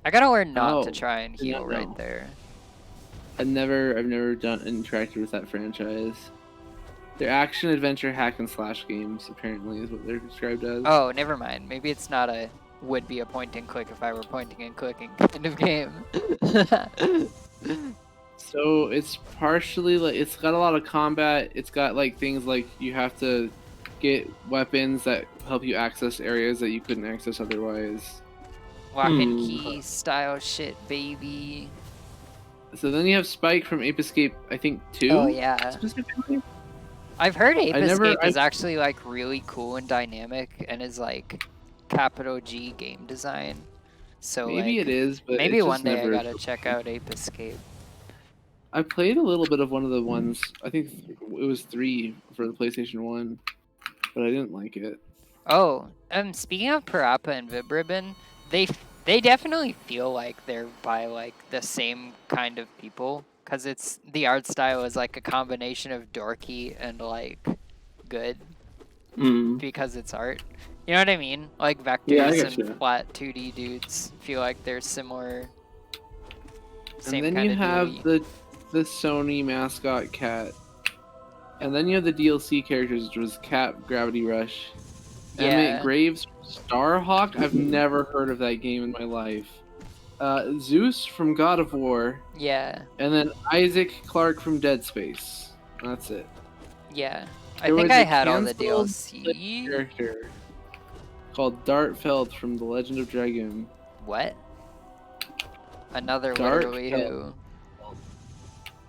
I gotta learn not to Oh, try and did not heal right know. there. I've never interacted with that franchise. They're action adventure hack and slash games, apparently, is what they're described as. Oh, never mind. Maybe it's not a would be a point and click if I were pointing and clicking kind of game. So it's partially like it's got a lot of combat. It's got like things like you have to get weapons that help you access areas that you couldn't access otherwise. Lock and key style shit, baby. So then you have Spike from Ape Escape, I think 2. Oh yeah. Specifically. I've heard Ape Escape is actually like really cool and dynamic and is like capital G game design. So maybe like, it is, but maybe it's one just day I never... gotta check out Ape Escape. I played a little bit of one of the ones. I think it was 3 for the PlayStation 1, but I didn't like it. Oh, speaking of Parappa and Vibribbon, they definitely feel like they're by like the same kind of people, because it's the art style is like a combination of dorky and like good, because it's art. You know what I mean? Like vectors and flat 2D dudes feel like they're similar. Same and then you have the Sony mascot cat, and then you have the DLC characters, which was Cat, Gravity Rush, Emmett Graves, Starhawk. I've never heard of that game in my life. Zeus from God of War. Yeah. And then Isaac Clarke from Dead Space. That's it. Yeah. I think I had all the DLC. Character called Dartfeld from The Legend of Dragoon. What? Another literally who?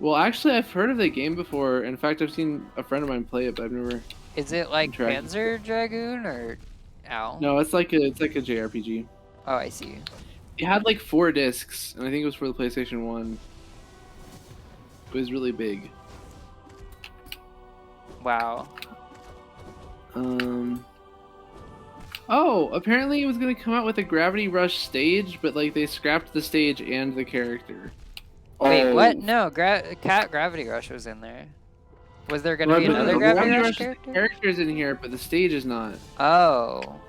Well, actually, I've heard of the game before. In fact, I've seen a friend of mine play it, but I've never. Is it like Panzer Dragoon or Ow? No, it's like a JRPG. Oh, I see. It had like 4 discs, and I think it was for the PlayStation 1. It was really big. Wow. Oh, apparently it was gonna come out with a Gravity Rush stage, but like they scrapped the stage and the character. Wait, what? No, Cat Gravity Rush was in there. Was there gonna be another Gravity Rush character? Character's in here, but the stage is not. Oh.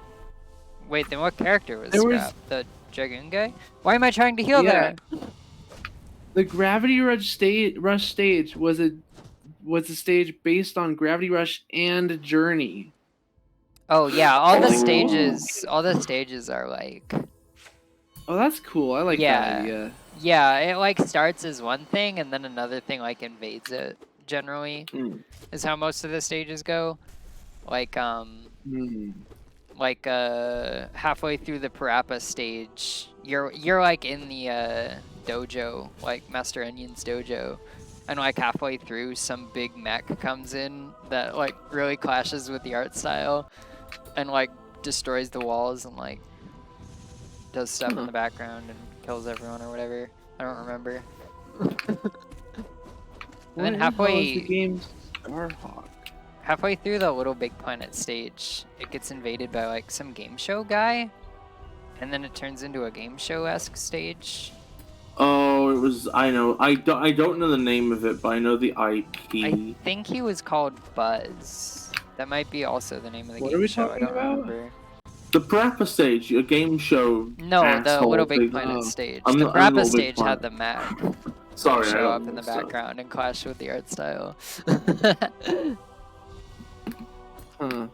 Wait, then what character was scrapped? The Dragoon guy? Why am I trying to heal there? The Gravity Rush stage was a stage based on Gravity Rush and Journey. Oh yeah, all the stages are like. Oh, that's cool. I like that idea. Yeah, it like starts as one thing and then another thing like invades it. Generally, is how most of the stages go. Like like halfway through the Parappa stage, you're like in the dojo, like Master Onion's dojo. And like halfway through, some big mech comes in that like really clashes with the art style, and like destroys the walls and like does stuff in the background and kills everyone or whatever. I don't remember. And then halfway through the Little Big Planet stage, it gets invaded by like some game show guy, and then it turns into a game show-esque stage. Oh, it was. I know. I don't know the name of it, but I know the IP. I think he was called Buzz. That might be also the name of the game show. I don't remember. The Parappa stage, a game show. No, the Little Big Planet stage. The Parappa stage had the map. Sorry, show up in the background and clash with the art style. Huh.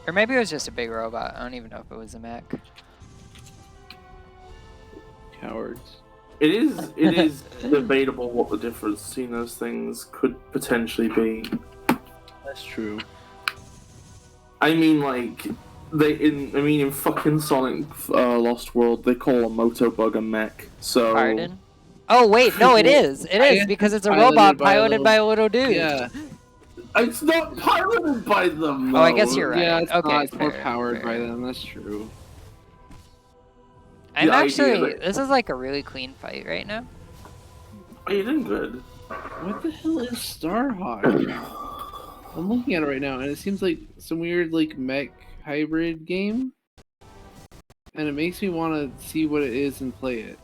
Or maybe it was just a big robot. I don't even know if it was a mech. Cowards. It is debatable what the difference between those things could potentially be. That's true. I mean, like in fucking Sonic Lost World, they call a Motobug a mech. So. Pardon? Oh wait, no, it is. It is because it's a robot piloted by a little dude. Yeah. It's not piloted by them. Oh, I guess you're right. Yeah, it's okay, not. It's fair, more powered fair. by them. That's true. I'm actually. This is like a really clean fight right now. Oh, you're doing good. What the hell is Starhawk? I'm looking at it right now, and it seems like some weird like mech hybrid game, and it makes me want to see what it is and play it.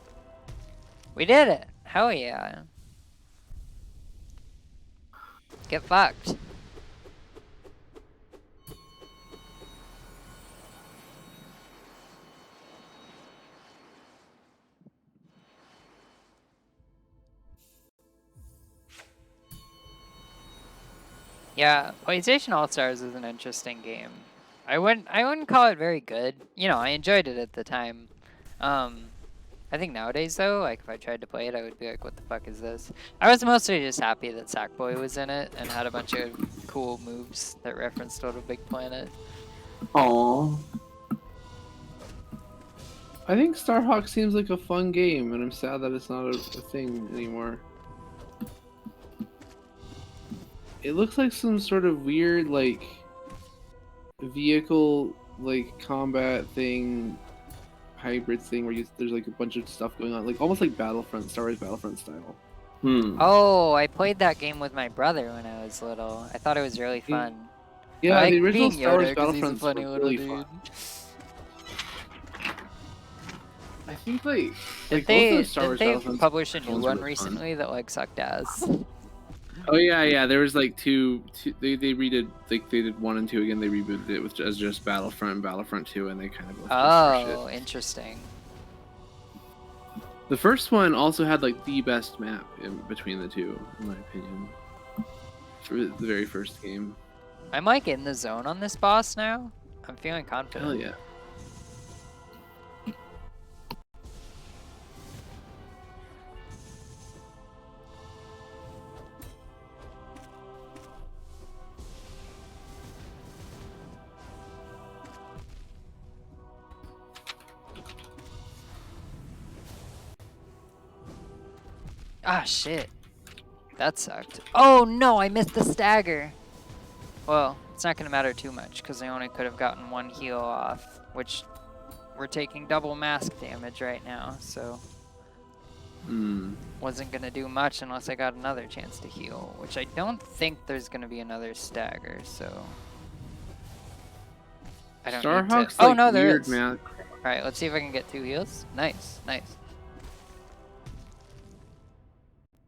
We did it! Hell yeah! Get fucked. Yeah, PlayStation All-Stars is an interesting game. I wouldn't call it very good. You know, I enjoyed it at the time. I think nowadays though, like if I tried to play it, I would be like, what the fuck is this? I was mostly just happy that Sackboy was in it and had a bunch of cool moves that referenced Little Big Planet. Aww. I think Starhawk seems like a fun game, and I'm sad that it's not a thing anymore. It looks like some sort of weird, like, vehicle, like, combat thing, hybrid thing where there's, like, a bunch of stuff going on. Like, almost like Battlefront, Star Wars Battlefront style. Oh, I played that game with my brother when I was little. I thought it was really fun. Yeah, I like the original being Star Wars Yoda 'cause he's a Battlefronts funny were little really dude. fun. I think, like Did both Star they Wars Battlefronts publish a new ones one were recently that like sucked ass? Oh yeah. There was like two they redid, like they did 1 and 2 again. They rebooted it with as just Battlefront and Battlefront 2, and they kind of both Oh, interesting. The first one also had like the best map in between the two, in my opinion. For the very first game. I'm like in the zone on this boss now. I'm feeling confident. Hell yeah. Ah, shit. That sucked. Oh no, I missed the stagger. Well, it's not going to matter too much because I only could have gotten 1 heal off, which we're taking double mask damage right now, so wasn't going to do much unless I got another chance to heal, which I don't think there's going to be another stagger, so I don't need to... Starhawk's Oh like no, there weird is. map. Alright, let's see if I can get 2 heals. Nice, nice.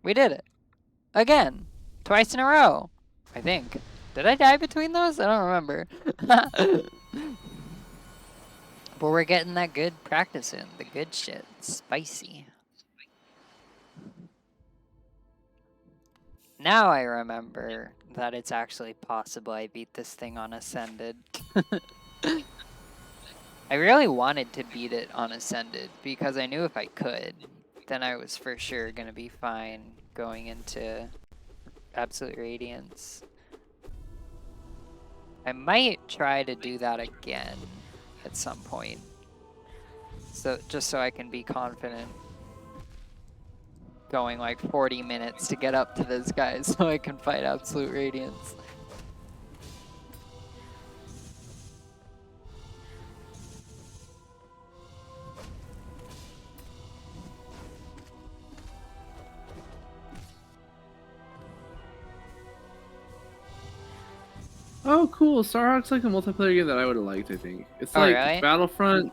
We did it. Again. Twice in a row. I think. Did I die between those? I don't remember. But we're getting that good practice in. The good shit. Spicy. Now I remember that it's actually possible I beat this thing on Ascended. I really wanted to beat it on Ascended because I knew if I could, then I was for sure going to be fine going into Absolute Radiance. I might try to do that again at some point. So just so I can be confident going like 40 minutes to get up to this guy so I can fight Absolute Radiance. Oh, cool. Starhawk's like a multiplayer game that I would have liked, I think. It's like really? Battlefront.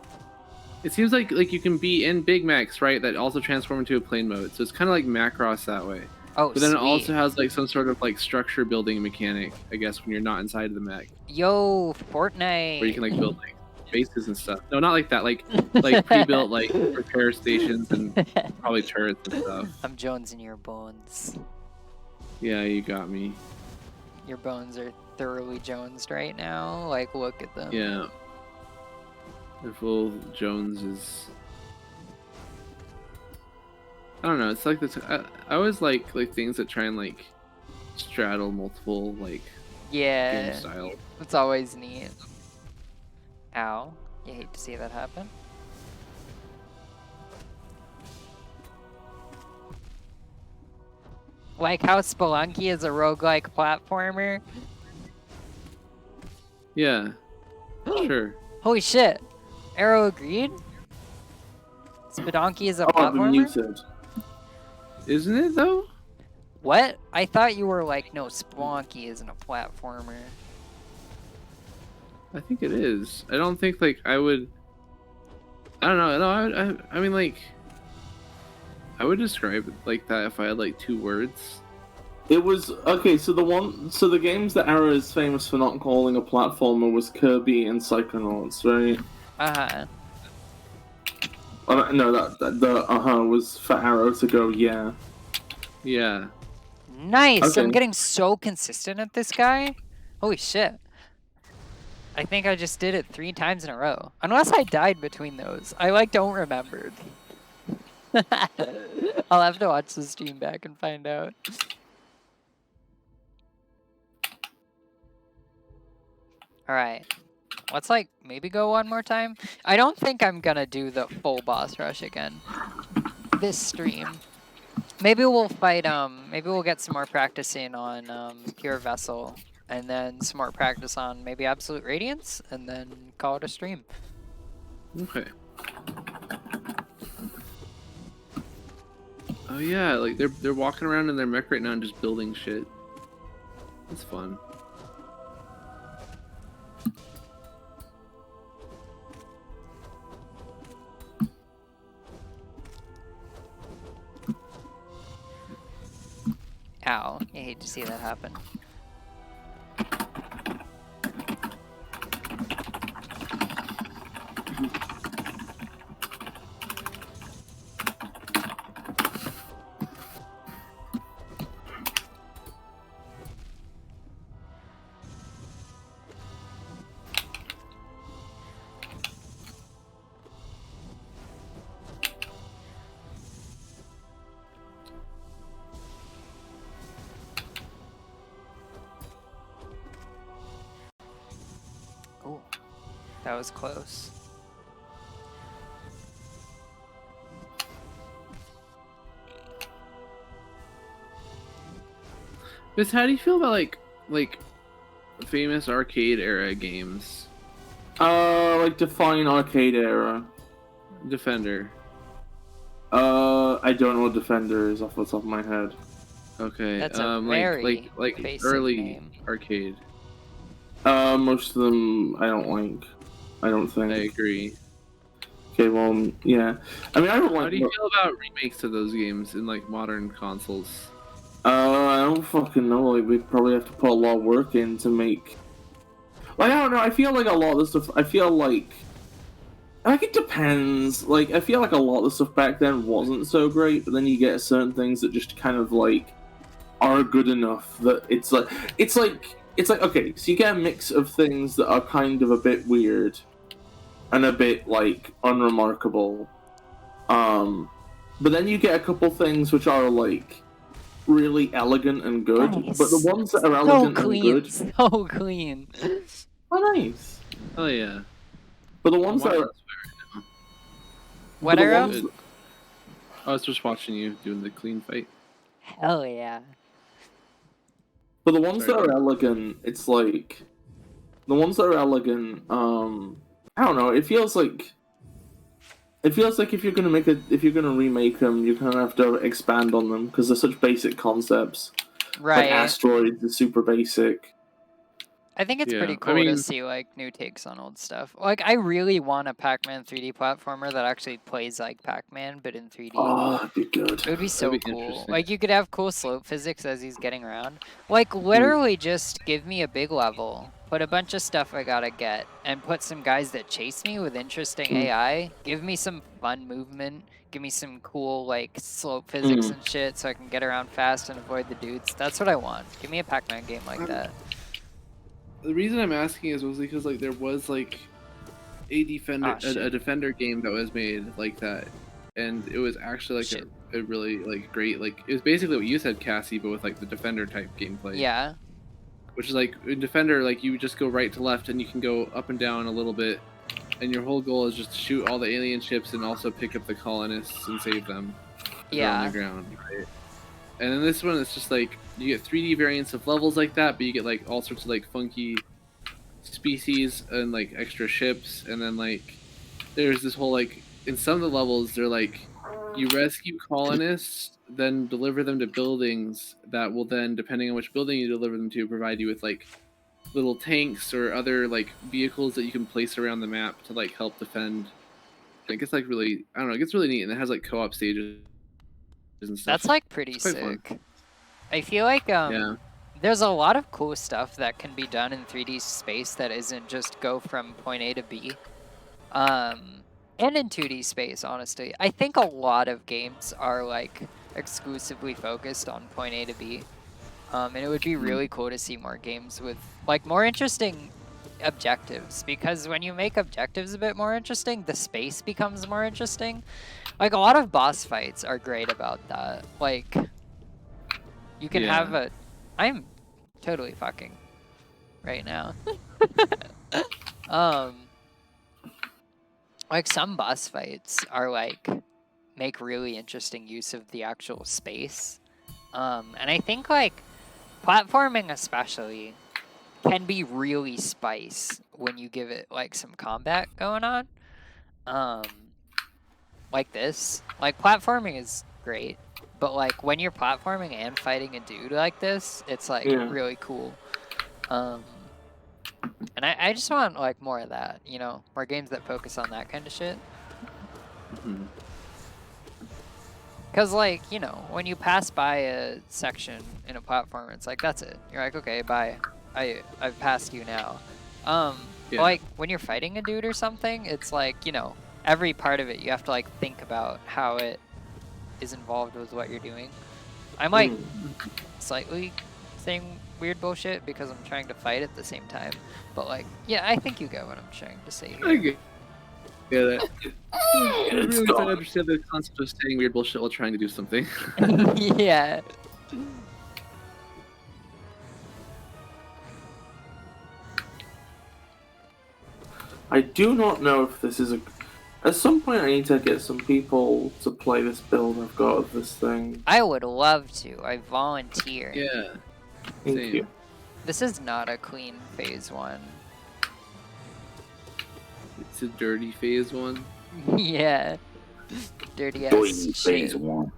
It seems like you can be in Big Macs, right? That also transform into a plane mode. So it's kind of like Macross that way. Oh, but then sweet. it also has like some sort of like structure building mechanic, I guess, when you're not inside of the mech. Yo, Fortnite. Where you can like build like bases and stuff. No, not like that. Like pre-built like repair stations and probably turrets and stuff. I'm jonesing your bones. Yeah, you got me. Your bones are thoroughly jonesed right now. Like, look at them. Yeah. They're full Joneses. I don't know. It's like this. I always like things that try and like straddle multiple like Yeah. game styles. It's always neat. Ow. You hate to see that happen. Like how Spelunky is a roguelike platformer. Yeah. Sure. Holy shit. Arrow agreed? Spelunky is a Oh, I've been platformer? muted. Isn't it though? What? I thought you were like, no, Spelunky isn't a platformer. I think it is. I don't think like I would. I don't know. No, I mean like. I would describe it like that if I had like 2 words. It was okay. So the games that Arrow is famous for not calling a platformer was Kirby and Psychonauts, right? No, the was for Arrow to go. Yeah. Yeah. Nice. Okay. I'm getting so consistent at this guy. Holy shit. I think I just did it 3 times in a row. Unless I died between those. I like don't remember. I'll have to watch the stream back and find out. Alright. Let's like maybe go one more time. I don't think I'm gonna do the full boss rush again this stream. Maybe we'll fight maybe we'll get some more practice in on Pure Vessel and then some more practice on maybe Absolute Radiance and then call it a stream. Okay. Oh yeah, like they're walking around in their mech right now and just building shit. That's fun. Ow, I hate to see that happen. Oh, that was close. Miss, how do you feel about like famous arcade era games? Like define arcade era. Defender. I don't know what Defender is off the top of my head. Okay. That's a very like basic early name. arcade. Most of them I don't like. I don't think. I agree. Okay, well, yeah. I mean, I don't like. How do you feel about remakes of those games in like modern consoles? I don't fucking know. Like, we'd probably have to put a lot of work in to make. Like, I don't know. I feel like a lot of the stuff. I feel like it depends. Like, I feel like a lot of the stuff back then wasn't so great, but then you get certain things that just kind of like are good enough that it's like okay. So you get a mix of things that are kind of a bit weird and a bit like unremarkable. But then you get a couple things which are like really elegant and good. Nice. But the ones that are elegant So clean, and good, so clean. are nice. Oh yeah. But the ones that are What but the arrow? ones- I was just watching you doing the clean fight. Hell yeah. But the ones Sorry, that are elegant, it's like the ones that are elegant. I don't know. It feels like if you're gonna remake them, you kind of have to expand on them because they're such basic concepts. Right. Like Asteroids is super basic. I think it's pretty Yeah, cool I to mean- see like new takes on old stuff. Like I really want a Pac-Man 3D platformer that actually plays like Pac-Man but in 3D. Oh, that'd be good. It would be so be cool. interesting. Like you could have cool slope physics as he's getting around. Like literally just give me a big level, put a bunch of stuff I gotta get, and put some guys that chase me with interesting AI. Give me some fun movement. Give me some cool like slope physics and shit so I can get around fast and avoid the dudes. That's what I want. Give me a Pac-Man game like that. The reason I'm asking is mostly because like there was like a defender game that was made like that, and it was actually like a really like great like it was basically what you said, Cassie, but with like the defender type gameplay. Yeah. Which is like in defender, like you just go right to left and you can go up and down a little bit, and your whole goal is just to shoot all the alien ships and also pick up the colonists and save them. Yeah. On the ground, right? And then this one, it's just like you get 3D variants of levels like that, but you get like all sorts of like funky species and like extra ships, and then like there's this whole like in some of the levels they're like you rescue colonists, then deliver them to buildings that will then, depending on which building you deliver them to, provide you with like little tanks or other like vehicles that you can place around the map to like help defend. I think it's like really, I don't know, it gets really neat, and it has like co-op stages and stuff. That's like pretty It's quite fun. sick. I feel like there's a lot of cool stuff that can be done in 3D space that isn't just go from point A to B. And in 2D space, honestly. I think a lot of games are like exclusively focused on point A to B. And it would be really cool to see more games with like more interesting objectives, because when you make objectives a bit more interesting, the space becomes more interesting. Like a lot of boss fights are great about that. Like you can have a... I'm totally fucking right now. Like some boss fights are like make really interesting use of the actual space. And I think like platforming especially can be really spice when you give it like some combat going on. Like this. Like platforming is great, but like when you're platforming and fighting a dude like this, it's like really cool. And I just want like more of that, you know, more games that focus on that kind of shit. Because like, you know, when you pass by a section in a platform, it's like, that's it. You're like, okay, bye. I've passed you now. But like when you're fighting a dude or something, it's like, you know, every part of it you have to like think about how it is involved with what you're doing. I'm like slightly saying weird bullshit because I'm trying to fight at the same time. But like, yeah, I think you get what I'm trying to say here. I get it. I really don't understand the concept of saying weird bullshit while trying to do something. Yeah. I do not know if this is a... At some point I need to get some people to play this build I've got of this thing. I would love to. I volunteer. Yeah. Thank you. This is not a clean phase 1. It's a dirty phase 1. Yeah. Dirty ass Dirty shit. phase 1.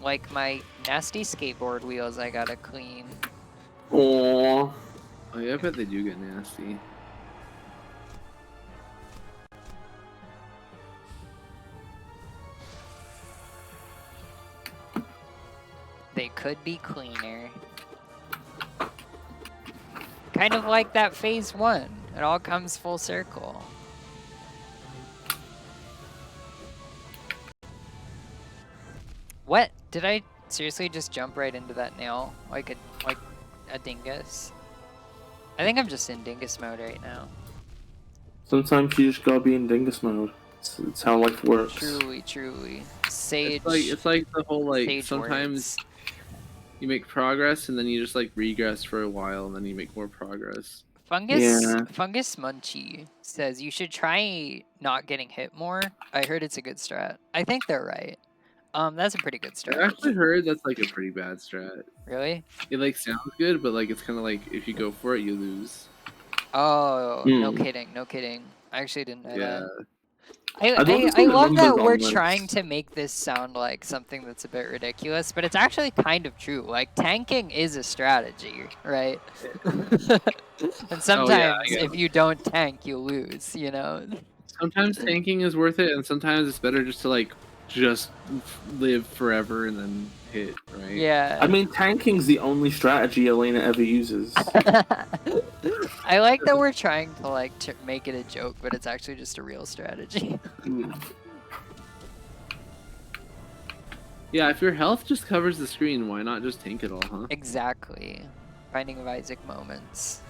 Like my nasty skateboard wheels I gotta clean. Aww. Oh yeah, I bet they do get nasty. They could be cleaner. Kind of like that phase 1. It all comes full circle. What? Did I seriously just jump right into that nail like a dingus? I think I'm just in dingus mode right now. Sometimes you just gotta be in dingus mode. It's how life works. Truly, truly. Sage. It's like the whole like words. sometimes you make progress and then you just like regress for a while and then you make more progress. Fungus Munchie says you should try not getting hit more. I heard it's a good strat. I think they're right. That's a pretty good strat. I actually heard that's like a pretty bad strat. Really? It like sounds good, but like it's kind of like if you go for it, you lose. Oh, no kidding, no kidding. I actually didn't know that. I love that we're trying to make this sound like something that's a bit ridiculous, but it's actually kind of true. Like, tanking is a strategy, right? And sometimes if you don't tank, you lose, you know? Sometimes tanking is worth it, and sometimes it's better just to, like, just live forever and then hit, right? Yeah. I mean, tanking's the only strategy Elena ever uses. I like that we're trying to like make it a joke, but it's actually just a real strategy. Yeah, if your health just covers the screen, why not just tank it all, huh? Exactly. Binding of Isaac moments.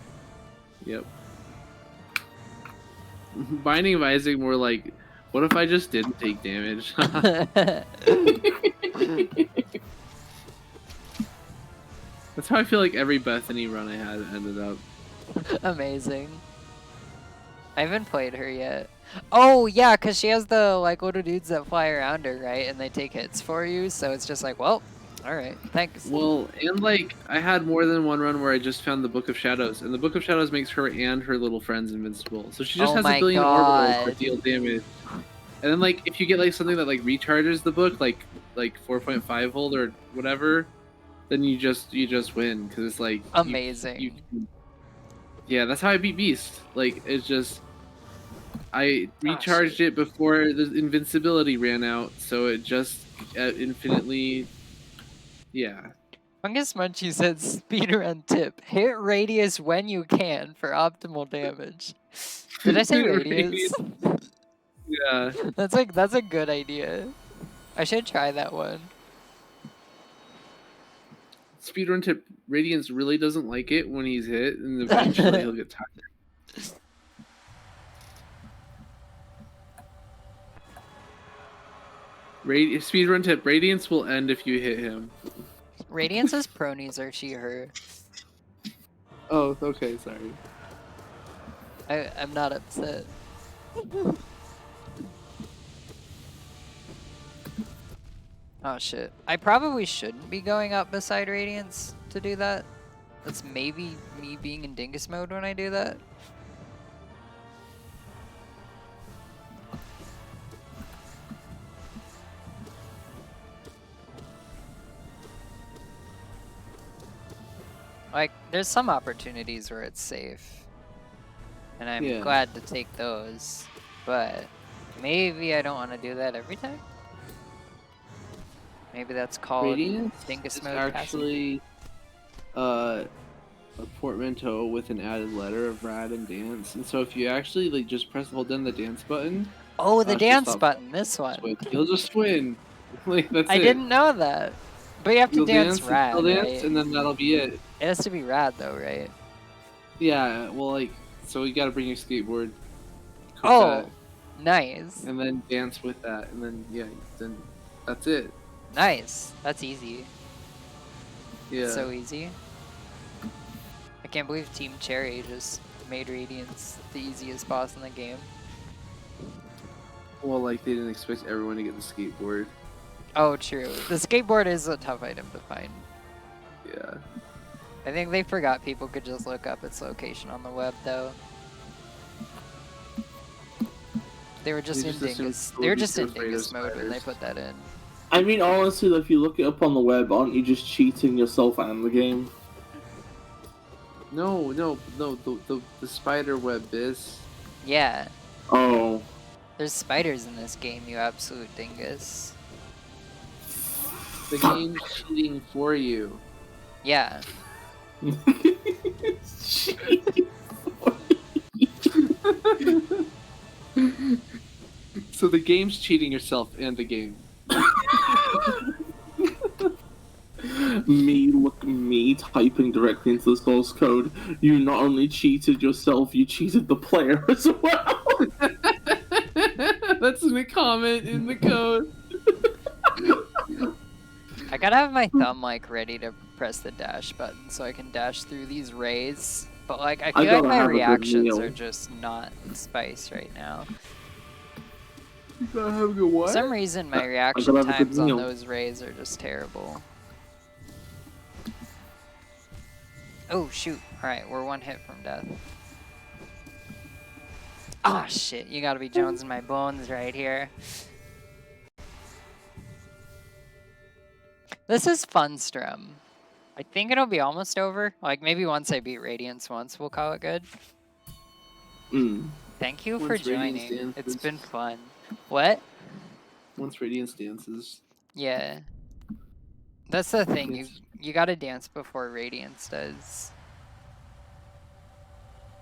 Yep. Binding of Isaac more like, what if I just didn't take damage? That's how I feel like every Bethany run I had ended up. Amazing. I haven't played her yet. Oh, yeah, because she has the, like, little dudes that fly around her, right? And they take hits for you, so it's just like, well, alright, thanks. Well, and, like, I had more than one run where I just found the Book of Shadows, and the Book of Shadows makes her and her little friends invincible. So she just has a billion orbitals that deal damage. And then, like, if you get, like, something that, like, recharges the book, like 4.5 volt or whatever, then you just win, because it's, like... Amazing. Yeah, that's how I beat Beast. Like, it's just... I recharged it before the invincibility ran out, so it just infinitely Yeah. Fungus Munchie said speedrun tip. Hit radius when you can for optimal damage. Did I say radius? Yeah. That's a good idea. I should try that one. Speedrun tip, Radiance really doesn't like it when he's hit, and eventually he'll get tired. Speedrun tip, Radiance will end if you hit him. Radiance's pronies are she/her. Oh, okay, sorry. I'm not upset. Oh shit. I probably shouldn't be going up beside Radiance to do that. That's maybe me being in Dingus mode when I do that. Like, there's some opportunities where it's safe. And I'm glad to take those. But maybe I don't want to do that every time. Maybe that's called Radiance Dingus is mode. actually a portmanteau with an added letter of rad and dance. And so if you actually like just hold down the dance button. Oh, the dance button, this one. You'll just win. Like that's I didn't know that. But you have to You'll dance rad, dance, right? and then that'll be it. It has to be rad though, right? Yeah, well, like, so you gotta bring your skateboard. Oh, nice. And then dance with that, and then, yeah, then that's it. Nice. That's easy. Yeah. So easy. I can't believe Team Cherry just made Radiance the easiest boss in the game. Well, like, they didn't expect everyone to get the skateboard. Oh, true. The skateboard is a tough item to find. Yeah. I think they forgot people could just look up its location on the web, though. They were just in Dingus. They were just in Dingus mode when they put that in. I mean, honestly, if you look it up on the web, aren't you just cheating yourself and the game? No, the spider web is. Yeah. Oh. There's spiders in this game, you absolute dingus. The game's cheating for you. Yeah. So the game's cheating yourself and the game. Me typing directly into the source code. You not only cheated yourself, you cheated the player as well. That's in the comment in the code. I gotta have my thumb like ready to press the dash button so I can dash through these rays. But like I feel like my reactions are just not spice right now. You gotta have a good what? For some reason my reaction times on those rays are just terrible. Oh shoot. Alright, we're one hit from death. Ah, shit, you gotta be Jones in my bones right here. This is fun, Strum. I think it'll be almost over. Like, maybe once I beat Radiance once, we'll call it good. Thank you for joining. It's been fun. What? Once Radiance dances. Yeah. That's the thing, you gotta dance before Radiance does.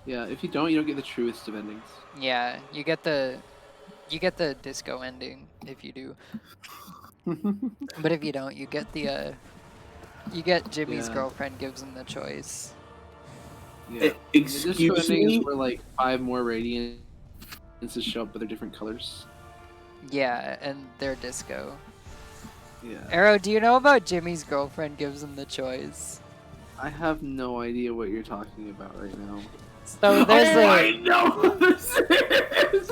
Yeah, if you don't get the truest of endings. Yeah, you get the disco ending if you do. But if you don't, you get the Jimmy's girlfriend gives him the choice. Yeah. Excuse me? Where like 5 more Radiances show up, but they're different colors. Yeah, and they're disco. Yeah. Arrow, do you know about Jimmy's girlfriend gives him the choice? I have no idea what you're talking about right now. So there's I know what this is!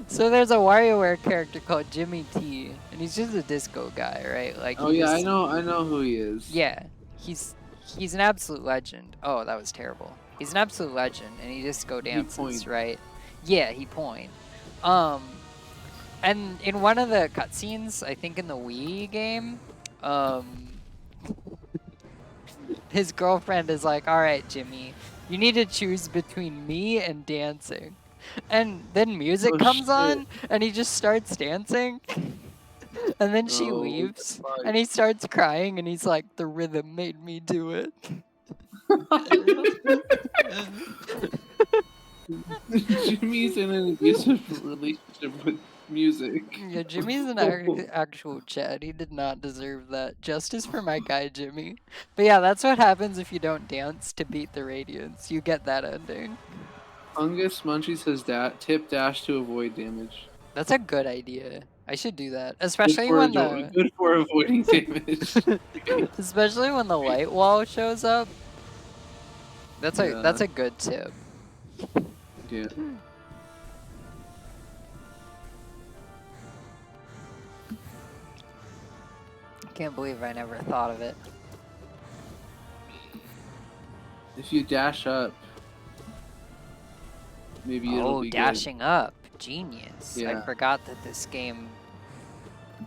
So there's a WarioWare character called Jimmy T, and he's just a disco guy, right? Like. Oh yeah, I know who he is. Yeah, he's an absolute legend. Oh, that was terrible. He's an absolute legend, and he disco dances, right? Yeah, he point. And in one of the cutscenes, I think in the Wii game, his girlfriend is like, "All right, Jimmy, you need to choose between me and dancing." And then music comes on, and he just starts dancing. And then she Oh, leaves, fuck. and he starts crying, and he's like, "The rhythm made me do it." Jimmy's in an abusive relationship with music. Yeah, Jimmy's an actual Chad. He did not deserve that. Justice for my guy, Jimmy. But yeah, that's what happens if you don't dance to beat the Radiance. You get that ending. Fungus Munchie says that tip dash to avoid damage. That's a good idea. I should do that, especially when the Good for avoiding damage. especially when the light wall shows up. That's a good tip. Yeah. Can't believe I never thought of it. If you dash up, maybe it'll be dashing up. Genius. Yeah. I forgot that this game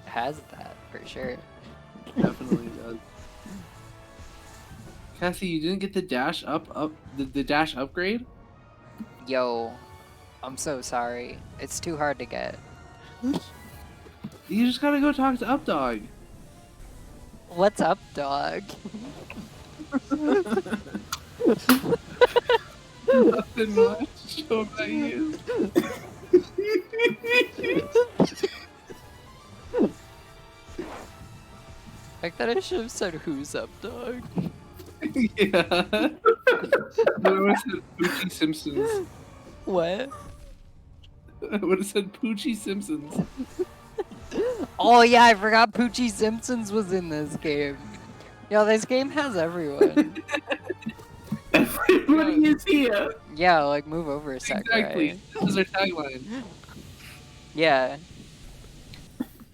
has that for sure. good. Definitely does. Cassie, you didn't get the dash the dash upgrade? Yo, I'm so sorry. It's too hard to get. You just gotta go talk to Updog. What's up, dog? Nothing much. Show about you. Like that I should have said who's up, dog. Yeah. I would have said Poochie Simpsons. What? I would have said Poochie Simpsons. Oh yeah, I forgot Poochie Simpsons was in this game. Yo, this game has everyone. Everybody is here. Yeah, like move over a sec. Exactly. Right? This is our tagline. Yeah.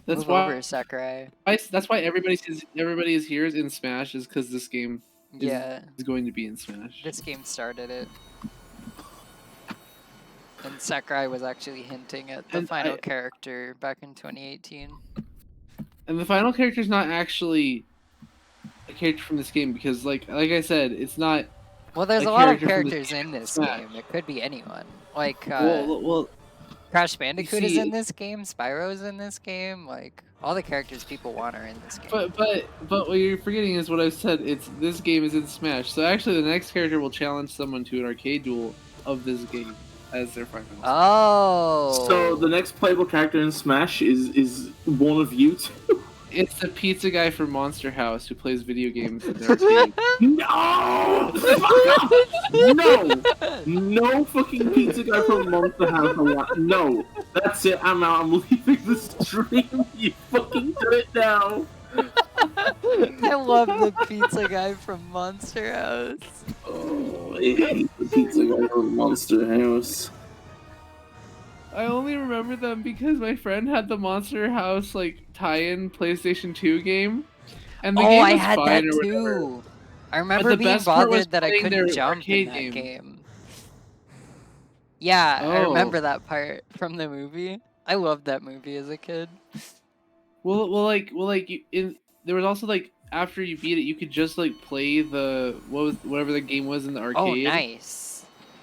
That's move why. over, Sakurai. That's why everybody is here in Smash is because this game Yeah. is going to be in Smash. This game started it. And Sakurai was actually hinting at the final character back in 2018. And the final character is not actually a character from this game because, like I said, it's not. Well, there's a lot of characters in this game. It could be anyone. Like, well, Crash Bandicoot is see- in this game. Spyro's in this game. Like, all the characters people want are in this game. but what you're forgetting is what I said. It's this game is in Smash, so actually the next character will challenge someone to an arcade duel of this game as their final. Oh. So the next playable character in Smash is one of you two. It's the pizza guy from Monster House who plays video games in the arcade. No! Fuck off! No! No fucking pizza guy from Monster House. No. That's it. I'm out. I'm leaving the stream. You fucking do it now. I love the pizza guy from Monster House. Oh, I hate the pizza guy from Monster House. I only remember them because my friend had the Monster House like tie-in PlayStation 2 game, and the game was I had fine that or whatever. too. I remember the being best part was bothered that I playing couldn't their jump in arcade that game. game. Yeah, I Oh. remember that part from the movie. I loved that movie as a kid. There was also like after you beat it, you could just like play whatever the game was in the arcade. Oh, nice.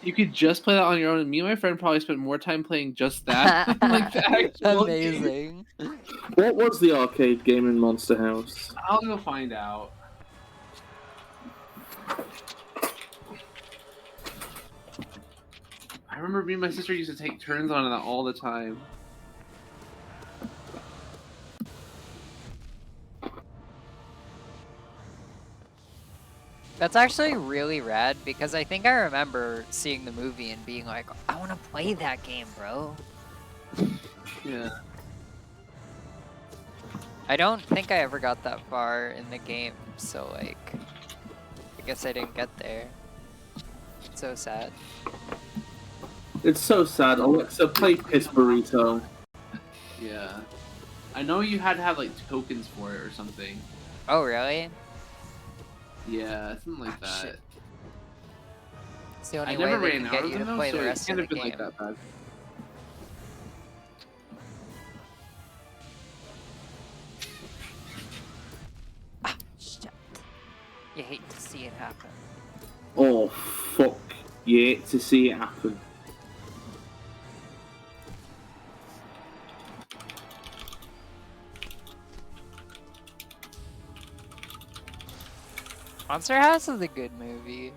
You could just play that on your own, and me and my friend probably spent more time playing just that than like the actual game. Amazing. What was the arcade game in Monster House? I'll go find out. I remember me and my sister used to take turns on that all the time. That's actually really rad because I think I remember seeing the movie and being like, I want to play that game, bro. Yeah. I don't think I ever got that far in the game, so like, I guess I didn't get there. It's so sad. It's so sad. Alexa, play Piss Burrito. Yeah. I know you had to have like tokens for it or something. Oh, really? Yeah, something like that. Shit. It's the I only way never they ran can out get of you to them though, play so the it rest of can't the have been game. like that bad. Ah, shit. You hate to see it happen. Oh, fuck. You hate to see it happen. Monster House is a good movie.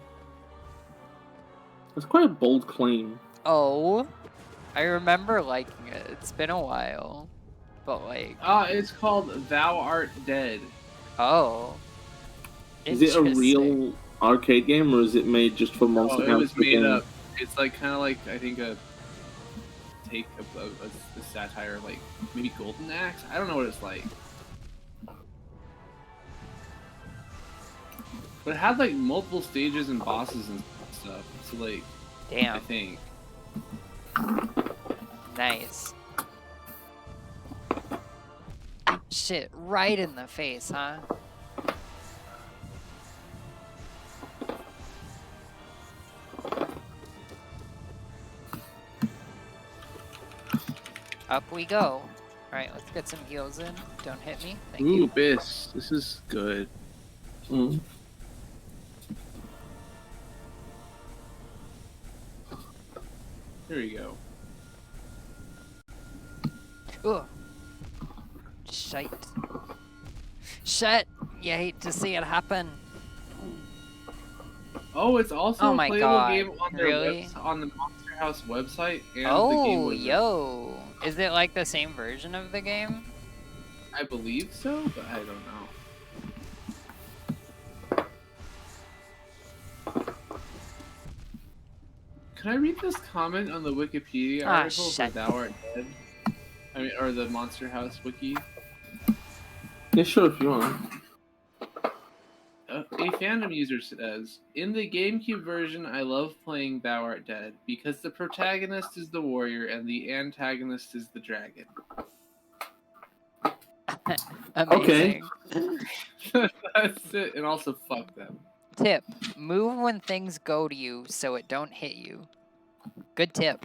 It's quite a bold claim. Oh, I remember liking it. It's been a while, but like. It's called Thou Art Dead. Oh. Is it a real arcade game, or is it made just for Monster House? It was made up. It's like kind of like, I think, a take a satire, like maybe Golden Axe. I don't know what it's like, but it had like multiple stages and bosses and stuff. So like, damn. I think. Nice. Shit, right in the face, huh? Up we go. Alright, let's get some heals in. Don't hit me. Thank you. Ooh, Biss. This is good. Mm. There you go. Ugh. Shite. Shit! You hate to see it happen. Oh, it's also Oh a my playable God, game on their really? on the Monster House website. And the game Oh, was yo. Is it like the same version of the game? I believe so, but I don't know. Can I read this comment on the Wikipedia article for Thou Art Dead? I mean, or the Monster House wiki? Yeah, sure, if you want. A fandom user says, in the GameCube version, I love playing Thou Art Dead because the protagonist is the warrior and the antagonist is the dragon. Amazing. Okay. That's it, and also fuck them. Tip: move when things go to you so it don't hit you. Good tip.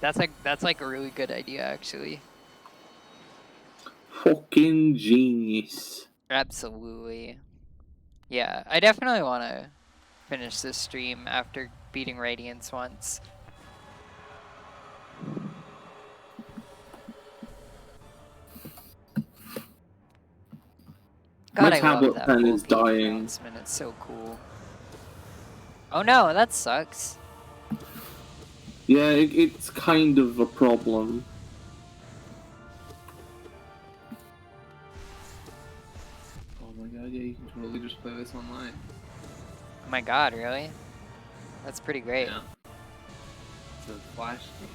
That's like a really good idea, actually. Fucking genius. Absolutely. Yeah, I definitely want to finish this stream after beating Radiance once. God, My I tablet love that pen full is page dying. announcement. It's so cool. Oh no, that sucks. Yeah, it's kind of a problem. Oh my god, yeah, you can totally just play this online. Oh my god, really? That's pretty great. Yeah. It's a Flash game.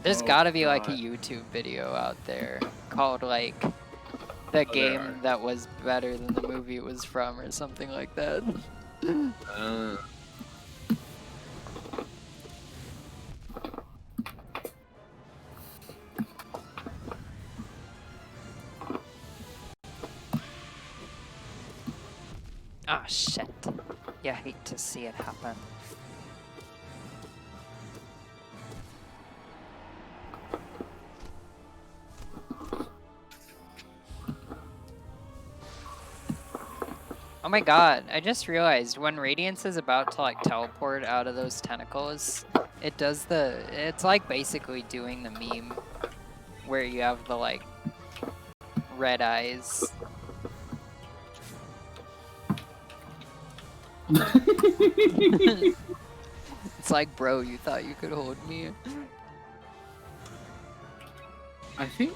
There's gotta be like a YouTube video out there called like the game that was better than the movie it was from or something like that. Ah, shit. You hate to see it happen. Oh my god, I just realized when Radiance is about to like teleport out of those tentacles, it does it's like basically doing the meme where you have the like red eyes. It's like, bro, you thought you could hold me? I think...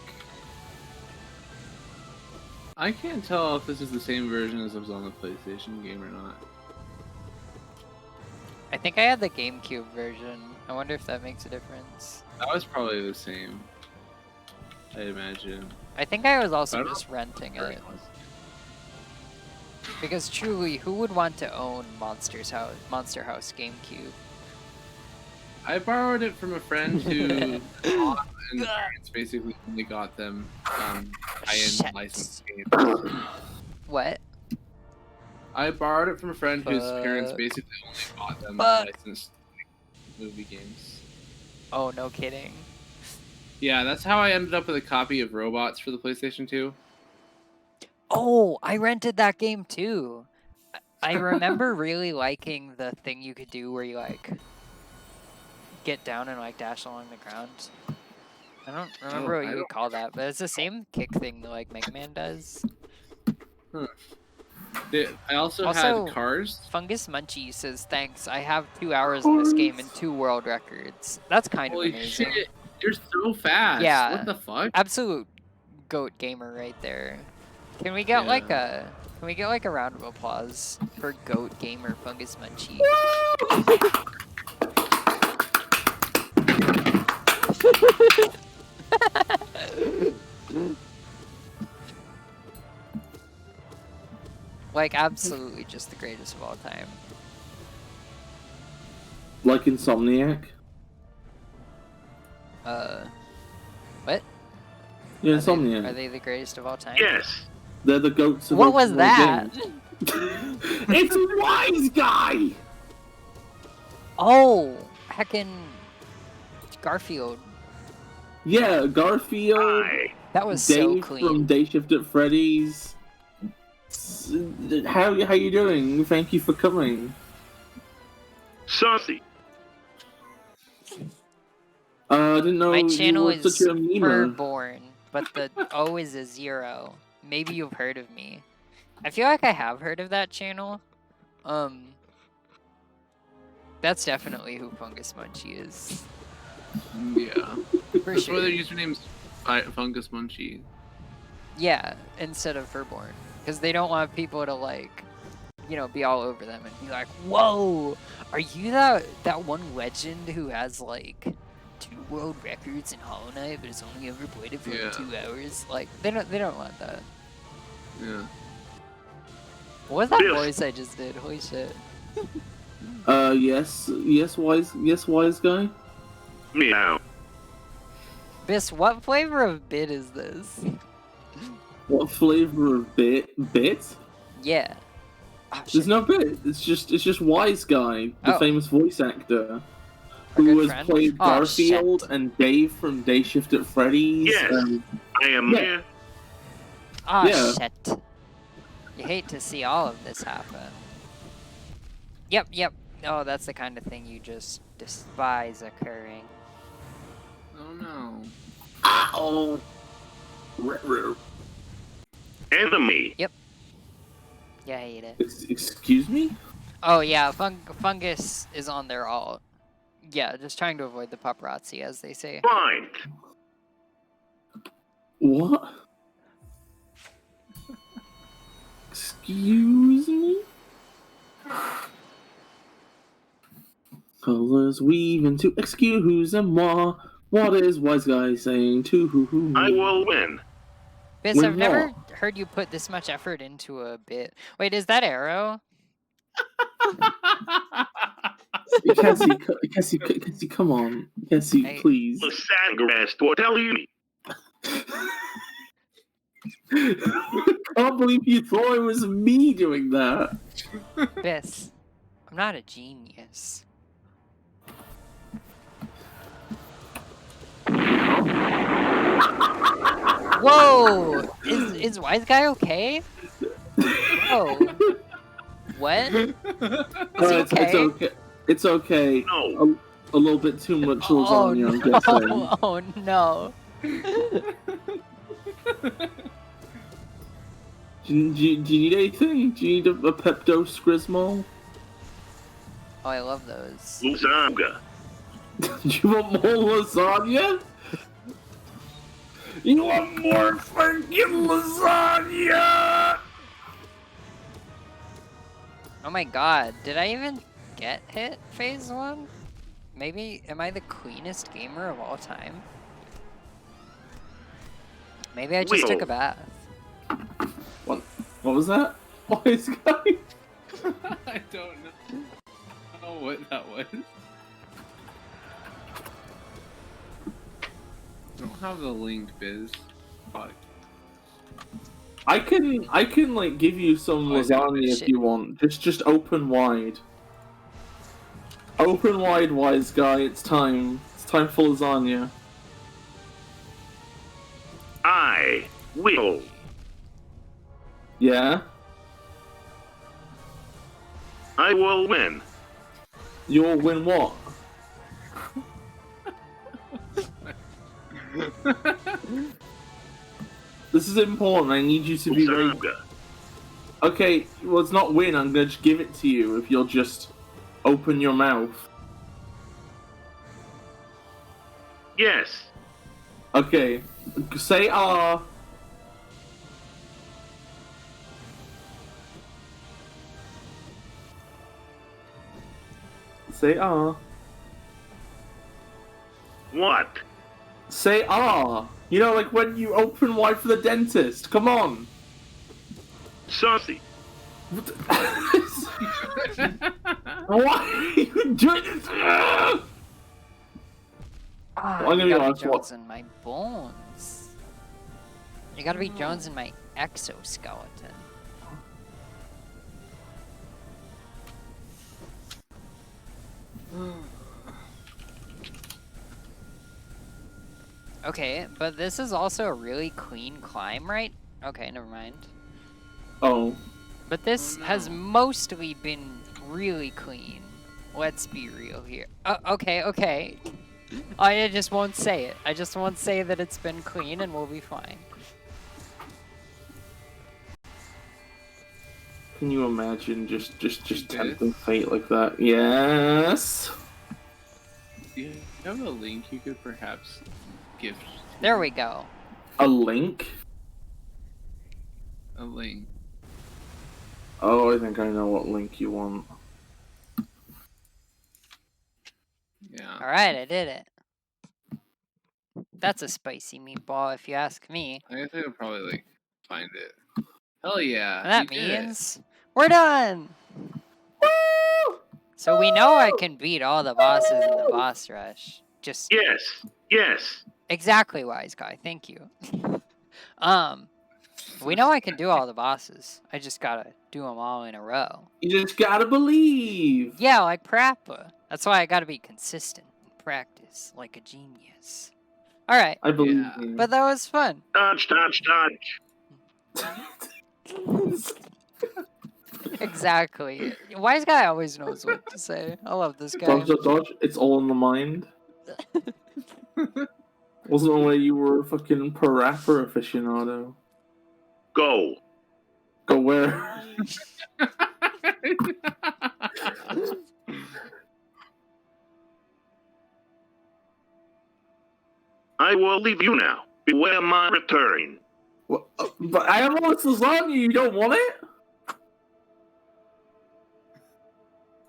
I can't tell if this is the same version as was on the PlayStation game or not. I think I had the GameCube version. I wonder if that makes a difference. That was probably the same. I imagine. I think I was also just renting it. Because truly, who would want to own Monster House GameCube? I borrowed it from a friend who bought and parents basically only got them high-end licensed games. What? I borrowed it from a friend whose parents basically only bought them licensed movie games. Oh, no kidding. Yeah, that's how I ended up with a copy of Robots for the PlayStation 2. Oh, I rented that game too. I remember really liking the thing you could do where you like get down and like dash along the ground. I don't remember what you would call that, but it's the same kick thing that like Mega Man does. Huh. I also had Cars. Fungus Munchie says, thanks, I have 2 hours in this game and 2 world records. That's kind of amazing. Shit, you're so fast. Yeah. What the fuck? Absolute goat gamer right there. Can we get like a round of applause for goat gamer Fungus Munchie? Like, absolutely just the greatest of all time. Like Insomniac? What? Yeah, Insomniac. Are they the greatest of all time? Yes. They're the goats of What was that? It's a wise guy! Oh, heckin' Garfield. Yeah, Garfield. That was Dave so clean. from Day Shift at Freddy's. How you doing? Thank you for coming. Saucy. I didn't know My you channel were is such a memer. Furborn, but the O is a 0. Maybe you've heard of me. I feel like I have heard of that channel. That's definitely who Fungus Munchie is. Yeah. For That's sure. why their username's Fungus Munchie. Yeah, instead of Furborn. Because they don't want people to, like, you know, be all over them and be like, whoa, are you that one legend who has, like, 2 world records in Hollow Knight, but has only ever played it for 2 hours? Like, they don't want that. Yeah. What was that voice I just did? Holy shit. Yes, wise guy. Meow. Biss, what flavor of bit is this? What flavor of bit? Yeah. Oh, There's no bit. It's just wise guy, the famous voice actor, Our who good has friend? played Oh, Garfield shit. and Dave from Day Shift at Freddy's. Yes. I am yeah. here. Oh, Yeah. shit. You hate to see all of this happen. Yep. Oh, that's the kind of thing you just despise occurring. Oh no. Oh. Enemy. Yep. Yeah, I hate it. Excuse me? Oh, yeah, Fungus is on their alt. Yeah, just trying to avoid the paparazzi, as they say. Blind. What? Excuse me? Colors weave into excuse-moi. What is wise guy saying to who? I will win. Biss, Win I've never what? heard you put this much effort into a bit. Wait, is that Arrow? Cassie, come on. Cassie, please. The Sandgrest will tell you. I can't believe you thought it was me doing that. Biss, I'm not a genius. Whoa! Is Wise Guy okay? Whoa. What? Is he okay? It's okay. No. A little bit too much lasagna, I'm guessing. Oh no. Do you need anything? Do you need a Pepto Squizmal? Oh, I love those. Lasagna. Do you want more lasagna? You want more freaking lasagna? Oh my god, did I even get hit phase 1? Maybe, am I the cleanest gamer of all time? Maybe I just took a bath. What was that? Wise guy? I don't know. I don't know what that was. I don't have the link, Biz. Fuck. I can like give you some lasagna if you want. Just open wide. Open wide, wise guy. It's time. It's time for lasagna. I will. Yeah. I will win. You'll win what? This is important. I need you to be very... Okay, well, it's not win. I'm going to just give it to you if you'll just open your mouth. Yes. Okay, say ah. Say ah. What? Say ah. You know, like when you open wide for the dentist. Come on. Saucy. Why are you doing this? Ah, I'm you gonna be gotta be honest, Jones in my bones. You gotta be Jones in my exoskeleton. Okay, but this is also a really clean climb, right? Okay, never mind. Oh. But this has mostly been really clean. Let's be real here. Okay. I just won't say it. I just won't say that it's been clean and we'll be fine. Can you imagine just tempting fate like that? Yes. Do you have a link you could perhaps gift? There we go. A link? A link. Oh, I think I know what link you want. Yeah. Alright, I did it. That's a spicy meatball if you ask me. I guess I would probably like find it. Hell yeah. And that you did it. means we're done! Woo! So we know I can beat all the bosses in the boss rush. Just Yes. exactly, wise guy. Thank you. We know I can do all the bosses. I just gotta do them all in a row. You just gotta believe. Yeah, like Prappa. That's why I gotta be consistent and practice like a genius. Alright, I believe Yeah. you. but that was fun. Dodge. Exactly. Wise guy always knows what to say. I love this guy. Dodge. It's all in the mind. Wasn't it where you were a fucking parappa aficionado? Go. Go where? I will leave you now. Beware my return. What? But I have all this lasagna. You don't want it?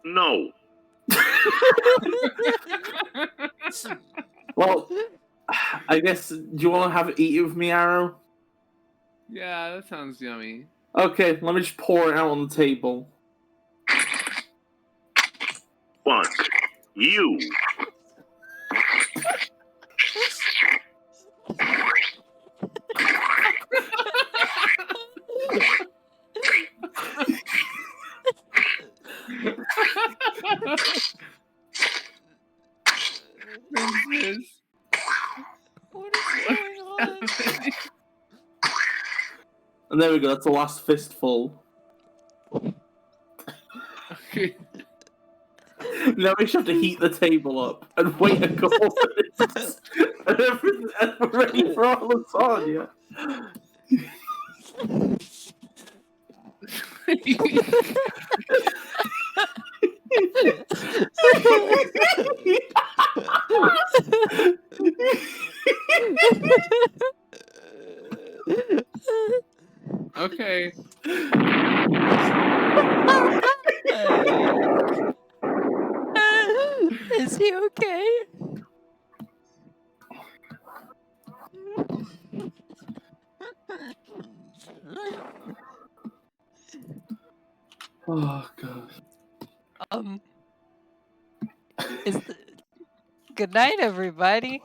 No. Well, I guess. Do you want to eat it with me, Arrow? Yeah, that sounds yummy. Okay, let me just pour it out on the table. Fuck. You. What is going on? And there we go. That's the last fistful. Now we just have to heat the table up and wait a couple minutes. And we're ready for our lasagna. Okay. Is he okay? Oh god. Good night, everybody.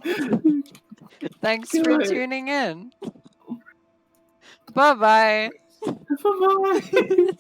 Thanks Good for night. tuning in. Bye-bye. Bye-bye.